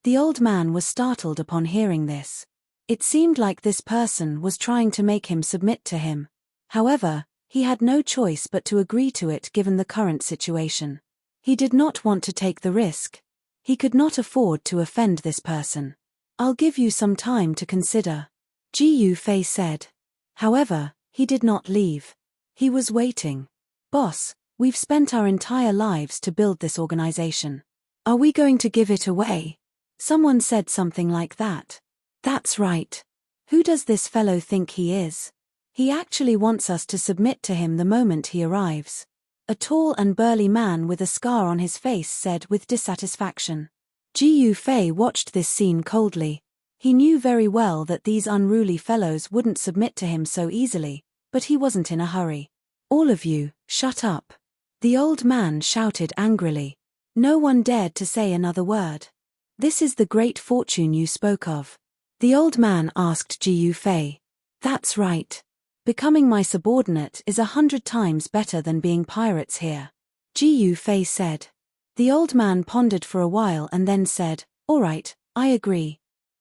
Speaker 1: The old man was startled upon hearing this. It seemed like this person was trying to make him submit to him. However, he had no choice but to agree to it given the current situation. He did not want to take the risk. He could not afford to offend this person. I'll give you some time to consider, Ji Fei said. However, he did not leave. He was waiting. Boss, we've spent our entire lives to build this organization. Are we going to give it away? Someone said something like that. That's right. Who does this fellow think he is? He actually wants us to submit to him the moment he arrives. A tall and burly man with a scar on his face said with dissatisfaction. Ji Fei watched this scene coldly. He knew very well that these unruly fellows wouldn't submit to him so easily, but he wasn't in a hurry. All of you, shut up. The old man shouted angrily. No one dared to say another word. This is the great fortune you spoke of. The old man asked Ji Fei. That's right. Becoming my subordinate is 100 times better than being pirates here, Ji Fei said. The old man pondered for a while and then said, all right, I agree.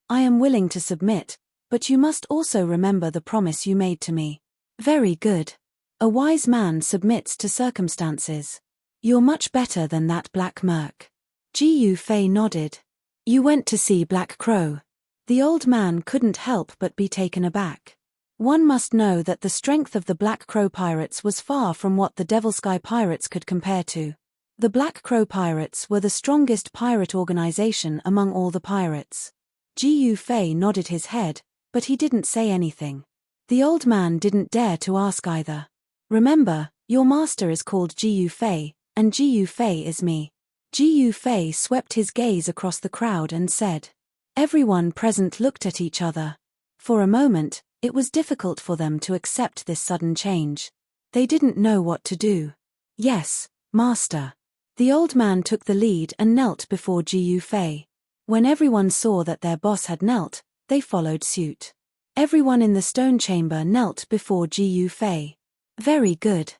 Speaker 1: I am willing to submit, but you must also remember the promise you made to me. Very good. A wise man submits to circumstances. You're much better than that black merc. Ji Fei nodded. You went to see Black Crow. The old man couldn't help but be taken aback. One must know that the strength of the Black Crow pirates was far from what the Devil Sky pirates could compare to. The Black Crow pirates were the strongest pirate organization among all the pirates. Ji Fei nodded his head, but he didn't say anything. The old man didn't dare to ask either. Remember, your master is called Ji Fei, and Ji Fei is me. Ji Fei swept his gaze across the crowd and said. Everyone present looked at each other. For a moment, it was difficult for them to accept this sudden change. They didn't know what to do. Yes, master. The old man took the lead and knelt before Ji Fei. When everyone saw that their boss had knelt, they followed suit. Everyone in the stone chamber knelt before Ji Fei. Very good.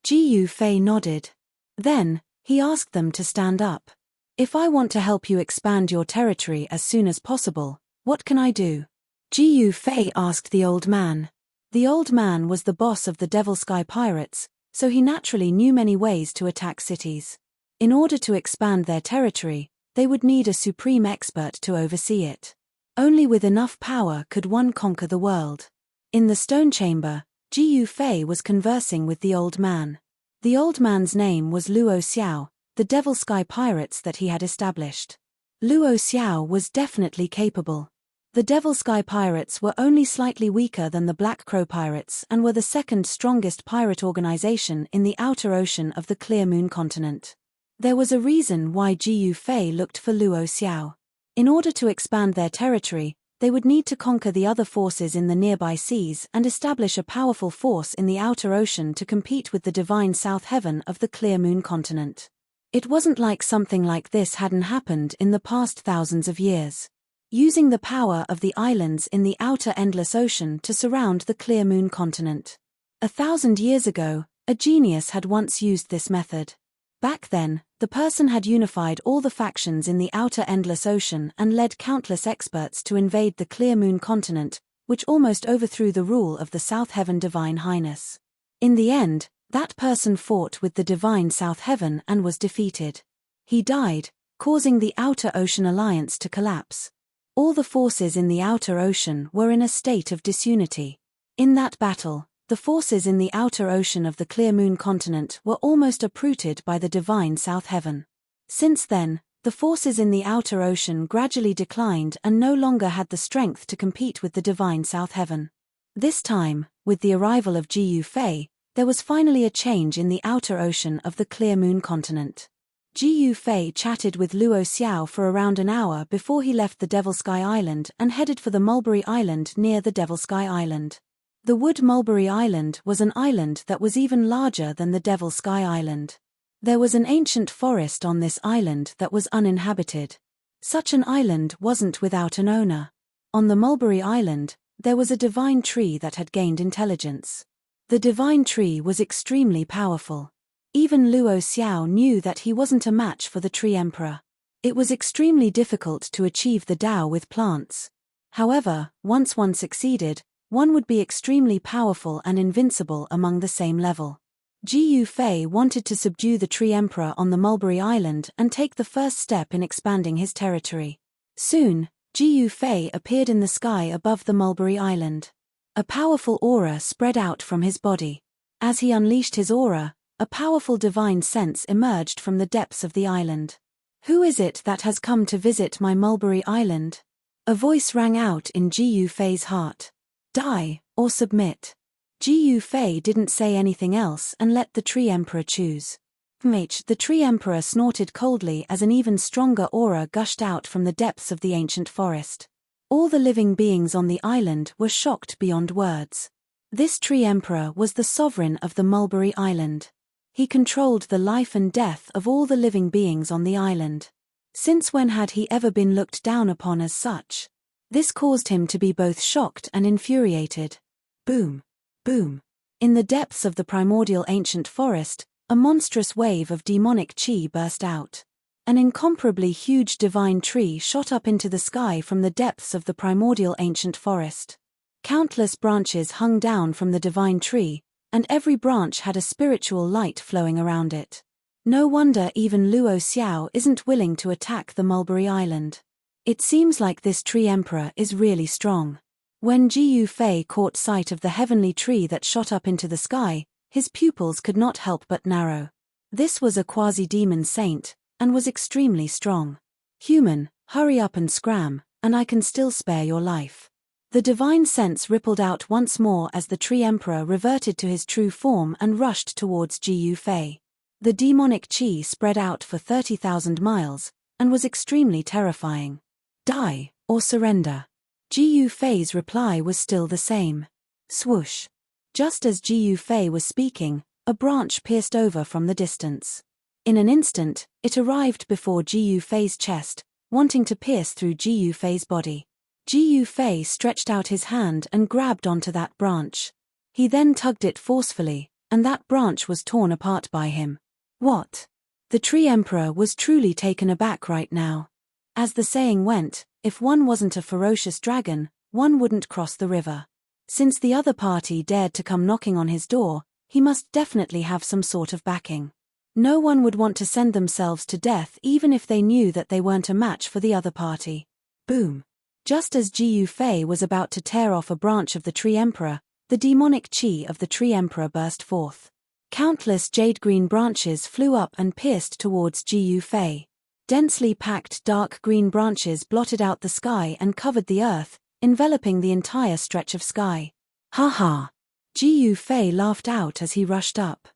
Speaker 1: Ji Fei nodded. Then, he asked them to stand up. If I want to help you expand your territory as soon as possible, what can I do? Ji Fei asked the old man. The old man was the boss of the Devil Sky Pirates, so he naturally knew many ways to attack cities. In order to expand their territory, they would need a supreme expert to oversee it. Only with enough power could one conquer the world. In the stone chamber, Ji Fei was conversing with the old man. The old man's name was Luo Xiao, the Devil Sky Pirates that he had established. Luo Xiao was definitely capable. The Devil Sky Pirates were only slightly weaker than the Black Crow Pirates and were the second strongest pirate organization in the outer ocean of the Clear Moon continent. There was a reason why Ji Fei looked for Luo Xiao. In order to expand their territory, they would need to conquer the other forces in the nearby seas and establish a powerful force in the outer ocean to compete with the divine South Heaven of the Clear Moon continent. It wasn't like something like this hadn't happened in the past thousands of years. Using the power of the islands in the outer endless ocean to surround the Clear Moon continent. 1,000 years ago, a genius had once used this method. Back then, the person had unified all the factions in the outer endless ocean and led countless experts to invade the Clear Moon continent, which almost overthrew the rule of the South Heaven Divine Highness. In the end, that person fought with the Divine South Heaven and was defeated. He died, causing the Outer Ocean Alliance to collapse. All the forces in the outer ocean were in a state of disunity. In that battle, the forces in the outer ocean of the Clear Moon continent were almost uprooted by the divine South Heaven. Since then, the forces in the outer ocean gradually declined and no longer had the strength to compete with the divine South Heaven. This time, with the arrival of Ji Fei, there was finally a change in the outer ocean of the Clear Moon continent. Ji Yufei chatted with Luo Xiao for around an hour before he left the Devil Sky Island and headed for the Mulberry Island near the Devil Sky Island. The Wood Mulberry Island was an island that was even larger than the Devil Sky Island. There was an ancient forest on this island that was uninhabited. Such an island wasn't without an owner. On the Mulberry Island, there was a divine tree that had gained intelligence. The divine tree was extremely powerful. Even Luo Xiao knew that he wasn't a match for the Tree Emperor. It was extremely difficult to achieve the Tao with plants. However, once one succeeded, one would be extremely powerful and invincible among the same level. Ji Yufei wanted to subdue the Tree Emperor on the Mulberry Island and take the first step in expanding his territory. Soon, Ji Yufei appeared in the sky above the Mulberry Island. A powerful aura spread out from his body. As he unleashed his aura, a powerful divine sense emerged from the depths of the island. "Who is it that has come to visit my Mulberry Island?" A voice rang out in Ji Yufei's heart. "Die, or submit." Ji Yufei didn't say anything else and let the Tree Emperor choose. The Tree Emperor snorted coldly as an even stronger aura gushed out from the depths of the ancient forest. All the living beings on the island were shocked beyond words. This Tree Emperor was the sovereign of the Mulberry Island. He controlled the life and death of all the living beings on the island. Since when had he ever been looked down upon as such? This caused him to be both shocked and infuriated. Boom! Boom! In the depths of the primordial ancient forest, a monstrous wave of demonic chi burst out. An incomparably huge divine tree shot up into the sky from the depths of the primordial ancient forest. Countless branches hung down from the divine tree, and every branch had a spiritual light flowing around it. No wonder even Luo Xiao isn't willing to attack the Mulberry Island. It seems like this Tree Emperor is really strong. When Ji Yufei caught sight of the heavenly tree that shot up into the sky, his pupils could not help but narrow. This was a quasi-demon saint, and was extremely strong. "Human, hurry up and scram, and I can still spare your life." The divine sense rippled out once more as the Tree Emperor reverted to his true form and rushed towards Ji Yufei. The demonic chi spread out for 30,000 miles, and was extremely terrifying. "Die, or surrender." Ji Yufei's reply was still the same. Swoosh! Just as Ji Yufei was speaking, a branch pierced over from the distance. In an instant, it arrived before Ji Yufei's chest, wanting to pierce through Ji Yufei's body. Ji Yufei stretched out his hand and grabbed onto that branch. He then tugged it forcefully, and that branch was torn apart by him. What? The Tree Emperor was truly taken aback right now. As the saying went, if one wasn't a ferocious dragon, one wouldn't cross the river. Since the other party dared to come knocking on his door, he must definitely have some sort of backing. No one would want to send themselves to death even if they knew that they weren't a match for the other party. Boom! Just as Ji Yufei was about to tear off a branch of the Tree Emperor, the demonic chi of the Tree Emperor burst forth. Countless jade-green branches flew up and pierced towards Ji Yufei. Densely packed dark green branches blotted out the sky and covered the earth, enveloping the entire stretch of sky. "Ha ha!" Ji Yufei laughed out as he rushed up.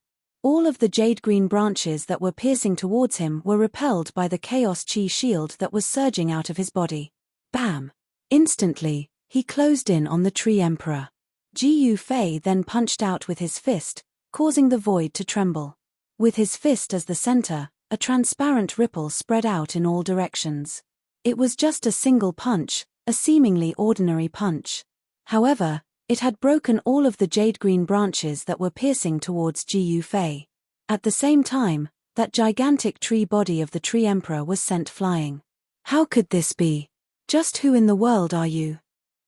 Speaker 1: All of the jade-green branches that were piercing towards him were repelled by the chaos chi shield that was surging out of his body. Bam! Instantly, he closed in on the Tree Emperor. Ji Yufei then punched out with his fist, causing the void to tremble. With his fist as the center, a transparent ripple spread out in all directions. It was just a single punch, a seemingly ordinary punch. However, it had broken all of the jade-green branches that were piercing towards Ji Yufei. At the same time, that gigantic tree body of the Tree Emperor was sent flying. How could this be? Just who in the world are you?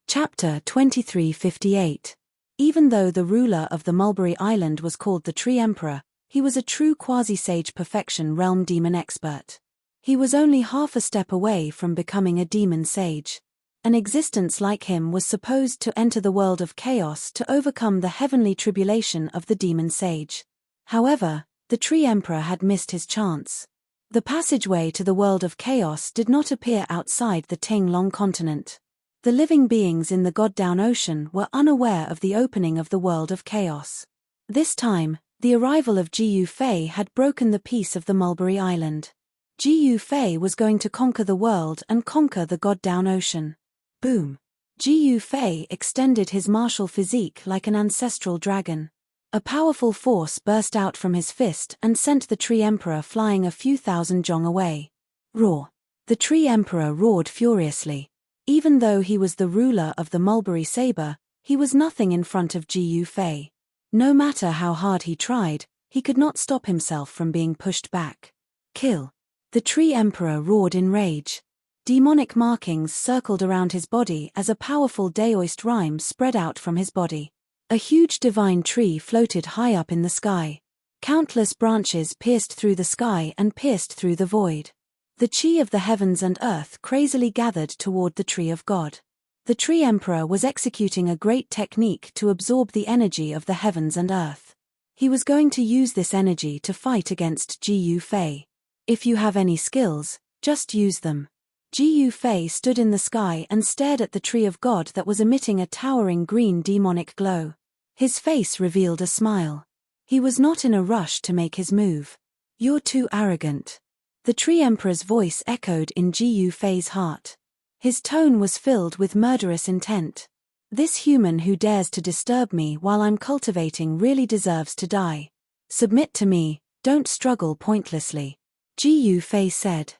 Speaker 1: Chapter 2358. Even though the ruler of the Mulberry Island was called the Tree Emperor, he was a true quasi-sage perfection realm demon expert. He was only half a step away from becoming a demon sage. An existence like him was supposed to enter the world of chaos to overcome the heavenly tribulation of the demon sage. However, the Tree Emperor had missed his chance. The passageway to the world of chaos did not appear outside the Tinglong continent. The living beings in the God-Down Ocean were unaware of the opening of the world of chaos. This time, the arrival of Ji Yufei had broken the peace of the Mulberry Island. Ji Fei was going to conquer the world and conquer the god-down ocean. Boom! Ji Fei extended his martial physique like an ancestral dragon. A powerful force burst out from his fist and sent the Tree Emperor flying a few thousand zhong away. Roar! The Tree Emperor roared furiously. Even though he was the ruler of the mulberry saber, he was nothing in front of Ji Fei. No matter how hard he tried, he could not stop himself from being pushed back. Kill! The Tree Emperor roared in rage. Demonic markings circled around his body as a powerful Daoist rhyme spread out from his body. A huge divine tree floated high up in the sky. Countless branches pierced through the sky and pierced through the void. The chi of the heavens and earth crazily gathered toward the Tree of God. The Tree Emperor was executing a great technique to absorb the energy of the heavens and earth. He was going to use this energy to fight against Ji Fei. If you have any skills, just use them. Ji Fei stood in the sky and stared at the Tree of God that was emitting a towering green demonic glow. His face revealed a smile. He was not in a rush to make his move. You're too arrogant. The Tree Emperor's voice echoed in Ji Fei's heart. His tone was filled with murderous intent. This human who dares to disturb me while I'm cultivating really deserves to die. Submit to me, don't struggle pointlessly. Ji Fei said.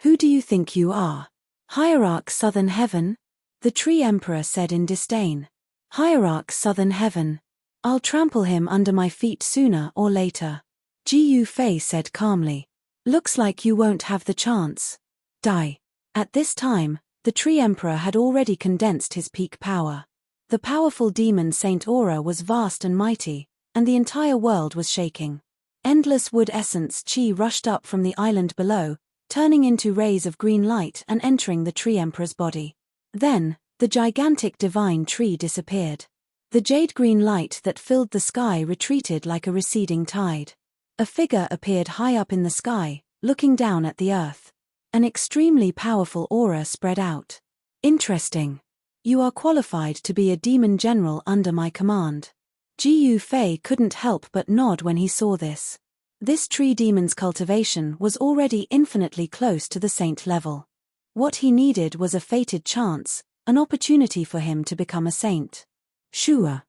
Speaker 1: Who do you think you are? Hierarch Southern Heaven? The Tree Emperor said in disdain. Hierarch Southern Heaven. I'll trample him under my feet sooner or later. Ji Fei said calmly. Looks like you won't have the chance. Die. At this time, the Tree Emperor had already condensed his peak power. The powerful demon Saint aura was vast and mighty, and the entire world was shaking. Endless wood essence chi rushed up from the island below, turning into rays of green light and entering the Tree Emperor's body. Then, the gigantic divine tree disappeared. The jade-green light that filled the sky retreated like a receding tide. A figure appeared high up in the sky, looking down at the earth. An extremely powerful aura spread out. Interesting. You are qualified to be a demon general under my command. Ji Fei couldn't help but nod when he saw this. This tree demon's cultivation was already infinitely close to the saint level. What he needed was a fated chance, an opportunity for him to become a saint. Shua.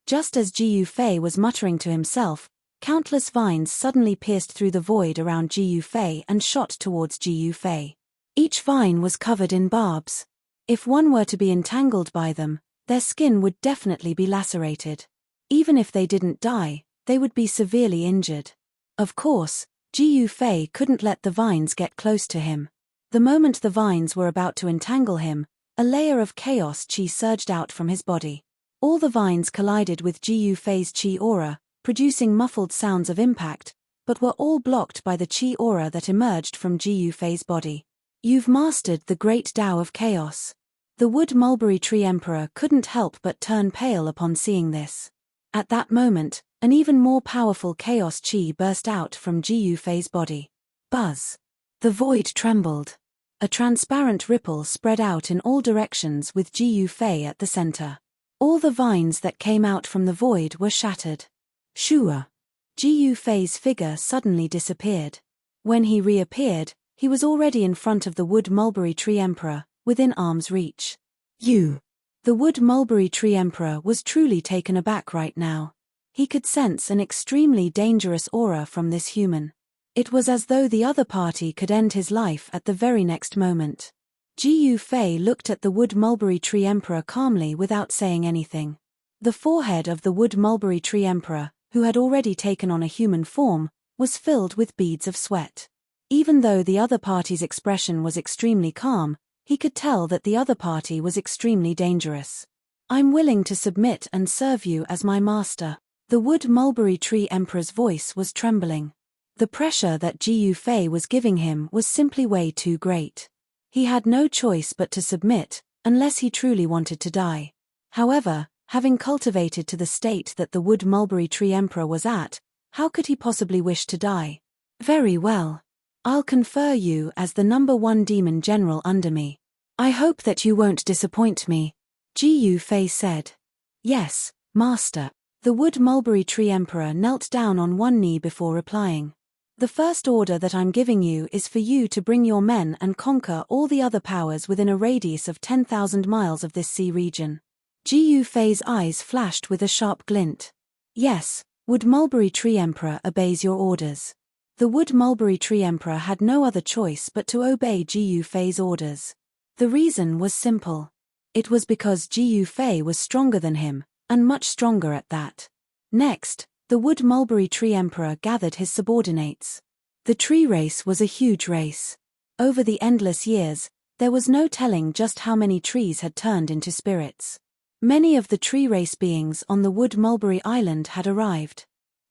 Speaker 1: Just as Ji Fei was muttering to himself, countless vines suddenly pierced through the void around Ji Fei and shot towards Ji Fei. Each vine was covered in barbs. If one were to be entangled by them, their skin would definitely be lacerated. Even if they didn't die, they would be severely injured. Of course, Ji Fei couldn't let the vines get close to him. The moment the vines were about to entangle him, a layer of chaos chi surged out from his body. All the vines collided with Ji Fei's chi aura, producing muffled sounds of impact, but were all blocked by the chi aura that emerged from Ji Fei's body. You've mastered the great Tao of chaos. The wood mulberry tree emperor couldn't help but turn pale upon seeing this. At that moment, an even more powerful chaos chi burst out from Ji Fei's body. Buzz. The void trembled. A transparent ripple spread out in all directions with Ji Fei at the center. All the vines that came out from the void were shattered. Shua. Ji Fei's figure suddenly disappeared. When he reappeared, he was already in front of the wood mulberry tree emperor, within arm's reach. You. The wood mulberry tree emperor was truly taken aback right now. He could sense an extremely dangerous aura from this human. It was as though the other party could end his life at the very next moment. Ji Fei looked at the wood mulberry tree emperor calmly without saying anything. The forehead of the wood mulberry tree emperor, who had already taken on a human form, was filled with beads of sweat. Even though the other party's expression was extremely calm, he could tell that the other party was extremely dangerous. I'm willing to submit and serve you as my master. The wood mulberry tree emperor's voice was trembling. The pressure that Ji Fei was giving him was simply way too great. He had no choice but to submit, unless he truly wanted to die. However, having cultivated to the state that the wood mulberry tree emperor was at, how could he possibly wish to die? Very well. I'll confer you as the #1 demon general under me. I hope that you won't disappoint me. Ji Fei said. Yes, master. The wood mulberry tree emperor knelt down on one knee before replying. The first order that I'm giving you is for you to bring your men and conquer all the other powers within a radius of 10,000 miles of this sea region. Ji Fei's eyes flashed with a sharp glint. Yes, Wood Mulberry Tree Emperor obeys your orders. The Wood Mulberry Tree Emperor had no other choice but to obey Ji Fei's orders. The reason was simple. It was because Ji Fei was stronger than him, and much stronger at that. Next, the Wood Mulberry Tree Emperor gathered his subordinates. The tree race was a huge race. Over the endless years, there was no telling just how many trees had turned into spirits. Many of the tree race beings on the Wood Mulberry Island had arrived.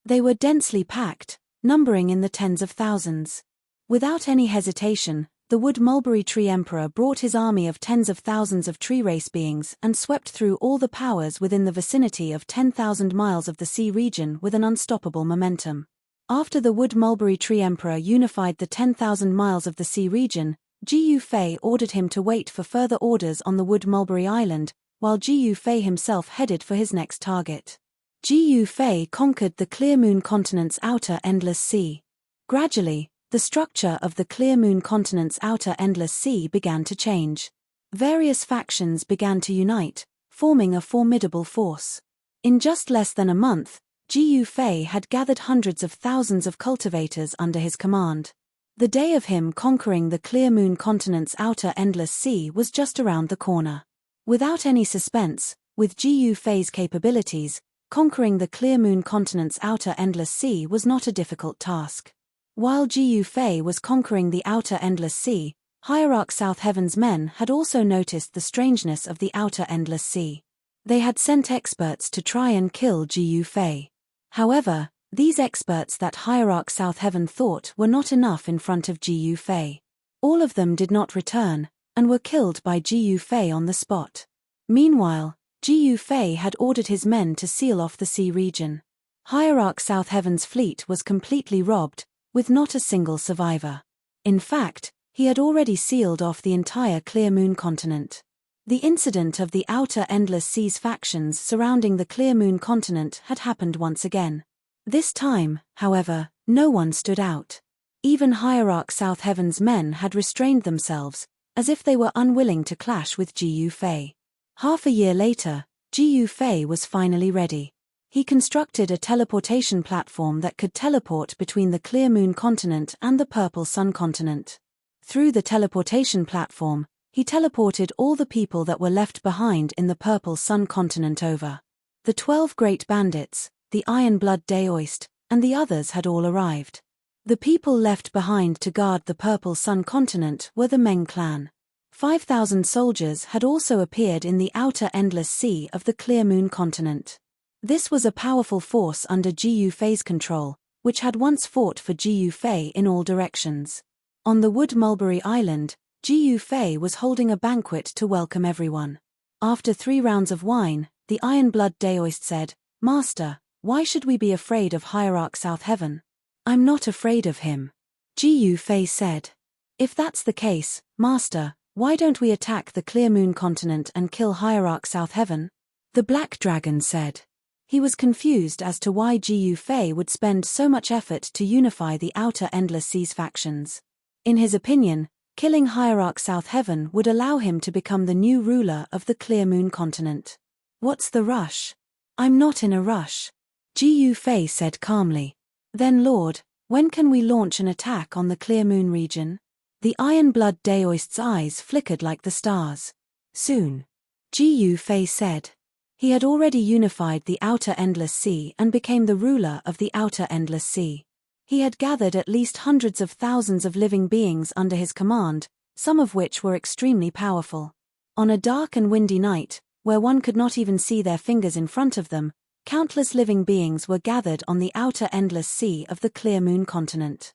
Speaker 1: They were densely packed, numbering in the tens of thousands. Without any hesitation, the Wood Mulberry Tree Emperor brought his army of tens of thousands of tree race beings and swept through all the powers within the vicinity of 10,000 miles of the sea region with an unstoppable momentum. After the Wood Mulberry Tree Emperor unified the 10,000 miles of the sea region, Ji Fei ordered him to wait for further orders on the Wood Mulberry Island, while Ji Fei himself headed for his next target. Ji Fei conquered the Clear Moon Continent's outer endless sea. Gradually, the structure of the Clear Moon Continent's outer endless sea began to change. Various factions began to unite, forming a formidable force. In just less than a month, Ji Fei had gathered hundreds of thousands of cultivators under his command. The day of him conquering the Clear Moon Continent's outer endless sea was just around the corner. Without any suspense, with Ji Fei's capabilities, conquering the Clear Moon Continent's outer endless sea was not a difficult task. While Ji Fei was conquering the outer endless sea, Hierarch South Heaven's men had also noticed the strangeness of the outer endless sea. They had sent experts to try and kill Ji Fei. However, these experts that Hierarch South Heaven thought were not enough in front of Ji Fei. All of them did not return, and were killed by Ji Fei on the spot. Meanwhile, Ji Fei had ordered his men to seal off the sea region. Hierarch South Heaven's fleet was completely robbed, with not a single survivor. In fact, he had already sealed off the entire Clear Moon continent. The incident of the outer endless seas factions surrounding the Clear Moon continent had happened once again. This time, however, no one stood out. Even Hierarch South Heaven's men had restrained themselves, as if they were unwilling to clash with Ji Fei. Half a year later, Ji Fei was finally ready. He constructed a teleportation platform that could teleport between the Clear Moon continent and the Purple Sun continent. Through the teleportation platform, he teleported all the people that were left behind in the Purple Sun continent over. The 12 great bandits, the Iron Blood Daoist, and the others had all arrived. The people left behind to guard the Purple Sun continent were the Meng clan. 5,000 soldiers had also appeared in the outer endless sea of the Clear Moon continent. This was a powerful force under Ji Fei's control, which had once fought for Ji Fei in all directions. On the Wood Mulberry Island, Ji Fei was holding a banquet to welcome everyone. After 3 rounds of wine, the Iron Blood Daoist said, "Master, why should we be afraid of Hierarch South Heaven?" "I'm not afraid of him," Ji Fei said. "If that's the case, Master, why don't we attack the Clear Moon continent and kill Hierarch South Heaven?" The Black Dragon said. He was confused as to why Ji Fei would spend so much effort to unify the outer endless seas factions. In his opinion, killing Hierarch South Heaven would allow him to become the new ruler of the Clear Moon continent. "What's the rush?" "I'm not in a rush," Ji Fei said calmly. "Then Lord, when can we launch an attack on the Clear Moon region?" The Iron Blood Daoist's eyes flickered like the stars. "Soon," Ji Fei said. He had already unified the outer endless sea and became the ruler of the outer endless sea. He had gathered at least hundreds of thousands of living beings under his command, some of which were extremely powerful. On a dark and windy night, where one could not even see their fingers in front of them, countless living beings were gathered on the outer endless sea of the Clear Moon continent.